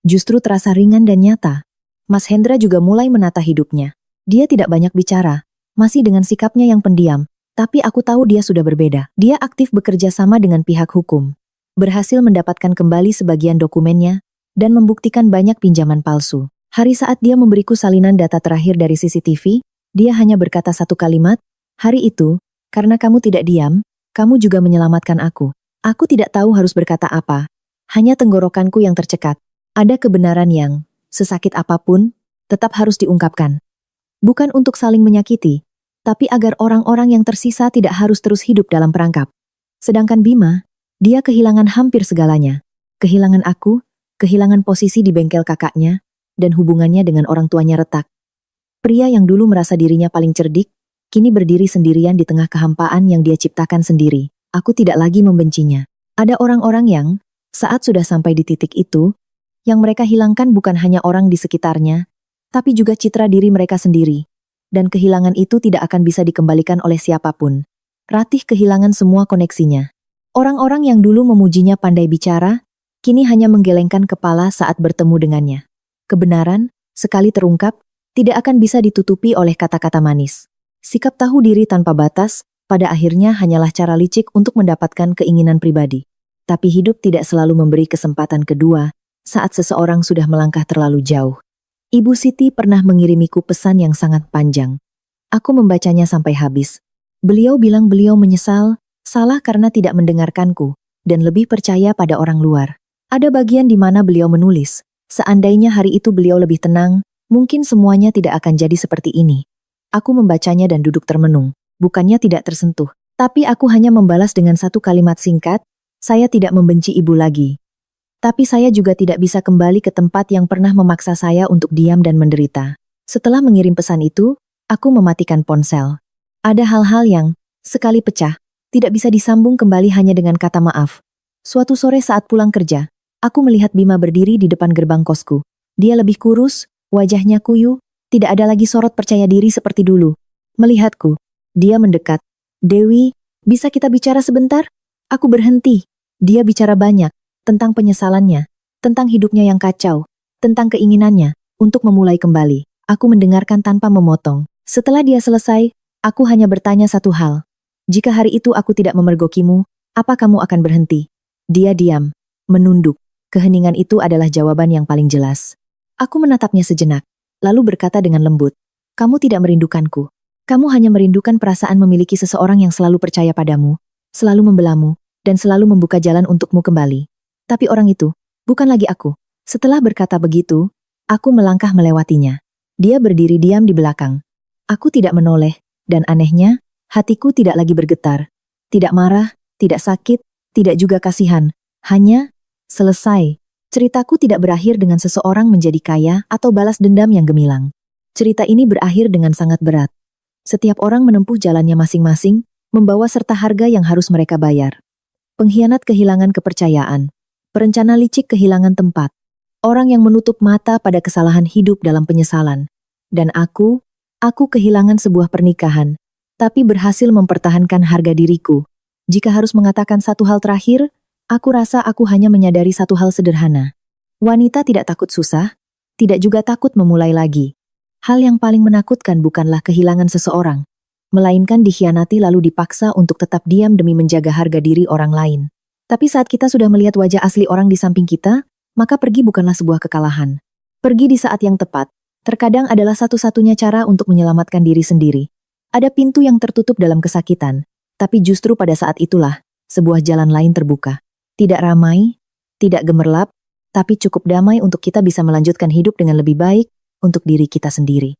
Justru terasa ringan dan nyata. Mas Hendra juga mulai menata hidupnya. Dia tidak banyak bicara, masih dengan sikapnya yang pendiam, tapi aku tahu dia sudah berbeda. Dia aktif bekerja sama dengan pihak hukum. Berhasil mendapatkan kembali sebagian dokumennya, dan membuktikan banyak pinjaman palsu. Hari saat dia memberiku salinan data terakhir dari CCTV, dia hanya berkata satu kalimat, "Hari itu, karena kamu tidak diam, kamu juga menyelamatkan aku." Aku tidak tahu harus berkata apa, hanya tenggorokanku yang tercekat. Ada kebenaran yang, sesakit apapun, tetap harus diungkapkan. Bukan untuk saling menyakiti, tapi agar orang-orang yang tersisa tidak harus terus hidup dalam perangkap. Sedangkan Bima, dia kehilangan hampir segalanya. Kehilangan aku, kehilangan posisi di bengkel kakaknya, dan hubungannya dengan orang tuanya retak. Pria yang dulu merasa dirinya paling cerdik, kini berdiri sendirian di tengah kehampaan yang dia ciptakan sendiri. Aku tidak lagi membencinya. Ada orang-orang yang, saat sudah sampai di titik itu, yang mereka hilangkan bukan hanya orang di sekitarnya, tapi juga citra diri mereka sendiri. Dan kehilangan itu tidak akan bisa dikembalikan oleh siapapun. Ratih kehilangan semua koneksinya. Orang-orang yang dulu memujinya pandai bicara, kini hanya menggelengkan kepala saat bertemu dengannya. Kebenaran, sekali terungkap, tidak akan bisa ditutupi oleh kata-kata manis. Sikap tahu diri tanpa batas, pada akhirnya hanyalah cara licik untuk mendapatkan keinginan pribadi. Tapi hidup tidak selalu memberi kesempatan kedua saat seseorang sudah melangkah terlalu jauh. Ibu Siti pernah mengirimiku pesan yang sangat panjang. Aku membacanya sampai habis. Beliau bilang beliau menyesal, salah karena tidak mendengarkanku, dan lebih percaya pada orang luar. Ada bagian di mana beliau menulis, seandainya hari itu beliau lebih tenang, mungkin semuanya tidak akan jadi seperti ini. Aku membacanya dan duduk termenung, bukannya tidak tersentuh, tapi aku hanya membalas dengan satu kalimat singkat, saya tidak membenci ibu lagi. Tapi saya juga tidak bisa kembali ke tempat yang pernah memaksa saya untuk diam dan menderita. Setelah mengirim pesan itu, aku mematikan ponsel. Ada hal-hal yang, sekali pecah, tidak bisa disambung kembali hanya dengan kata maaf. Suatu sore saat pulang kerja, aku melihat Bima berdiri di depan gerbang kosku. Dia lebih kurus, wajahnya kuyu, tidak ada lagi sorot percaya diri seperti dulu. Melihatku, dia mendekat. Dewi, bisa kita bicara sebentar? Aku berhenti. Dia bicara banyak. Tentang penyesalannya, tentang hidupnya yang kacau, tentang keinginannya untuk memulai kembali. Aku mendengarkan tanpa memotong. Setelah dia selesai, aku hanya bertanya satu hal. Jika hari itu aku tidak memergokimu, apa kamu akan berhenti? Dia diam, menunduk. Keheningan itu adalah jawaban yang paling jelas. Aku menatapnya sejenak, lalu berkata dengan lembut, kamu tidak merindukanku. Kamu hanya merindukan perasaan memiliki seseorang yang selalu percaya padamu, selalu membelamu, dan selalu membuka jalan untukmu kembali. Tapi orang itu, bukan lagi aku. Setelah berkata begitu, aku melangkah melewatinya. Dia berdiri diam di belakang. Aku tidak menoleh, dan anehnya, hatiku tidak lagi bergetar. Tidak marah, tidak sakit, tidak juga kasihan. Hanya, selesai. Ceritaku tidak berakhir dengan seseorang menjadi kaya atau balas dendam yang gemilang. Cerita ini berakhir dengan sangat berat. Setiap orang menempuh jalannya masing-masing, membawa serta harga yang harus mereka bayar. Pengkhianat kehilangan kepercayaan. Perencana licik kehilangan tempat. Orang yang menutup mata pada kesalahan hidup dalam penyesalan. Dan aku kehilangan sebuah pernikahan, tapi berhasil mempertahankan harga diriku. Jika harus mengatakan satu hal terakhir, aku rasa aku hanya menyadari satu hal sederhana. Wanita tidak takut susah, tidak juga takut memulai lagi. Hal yang paling menakutkan bukanlah kehilangan seseorang, melainkan dikhianati lalu dipaksa untuk tetap diam demi menjaga harga diri orang lain. Tapi saat kita sudah melihat wajah asli orang di samping kita, maka pergi bukanlah sebuah kekalahan. Pergi di saat yang tepat, terkadang adalah satu-satunya cara untuk menyelamatkan diri sendiri. Ada pintu yang tertutup dalam kesakitan, tapi justru pada saat itulah, sebuah jalan lain terbuka. Tidak ramai, tidak gemerlap, tapi cukup damai untuk kita bisa melanjutkan hidup dengan lebih baik untuk diri kita sendiri.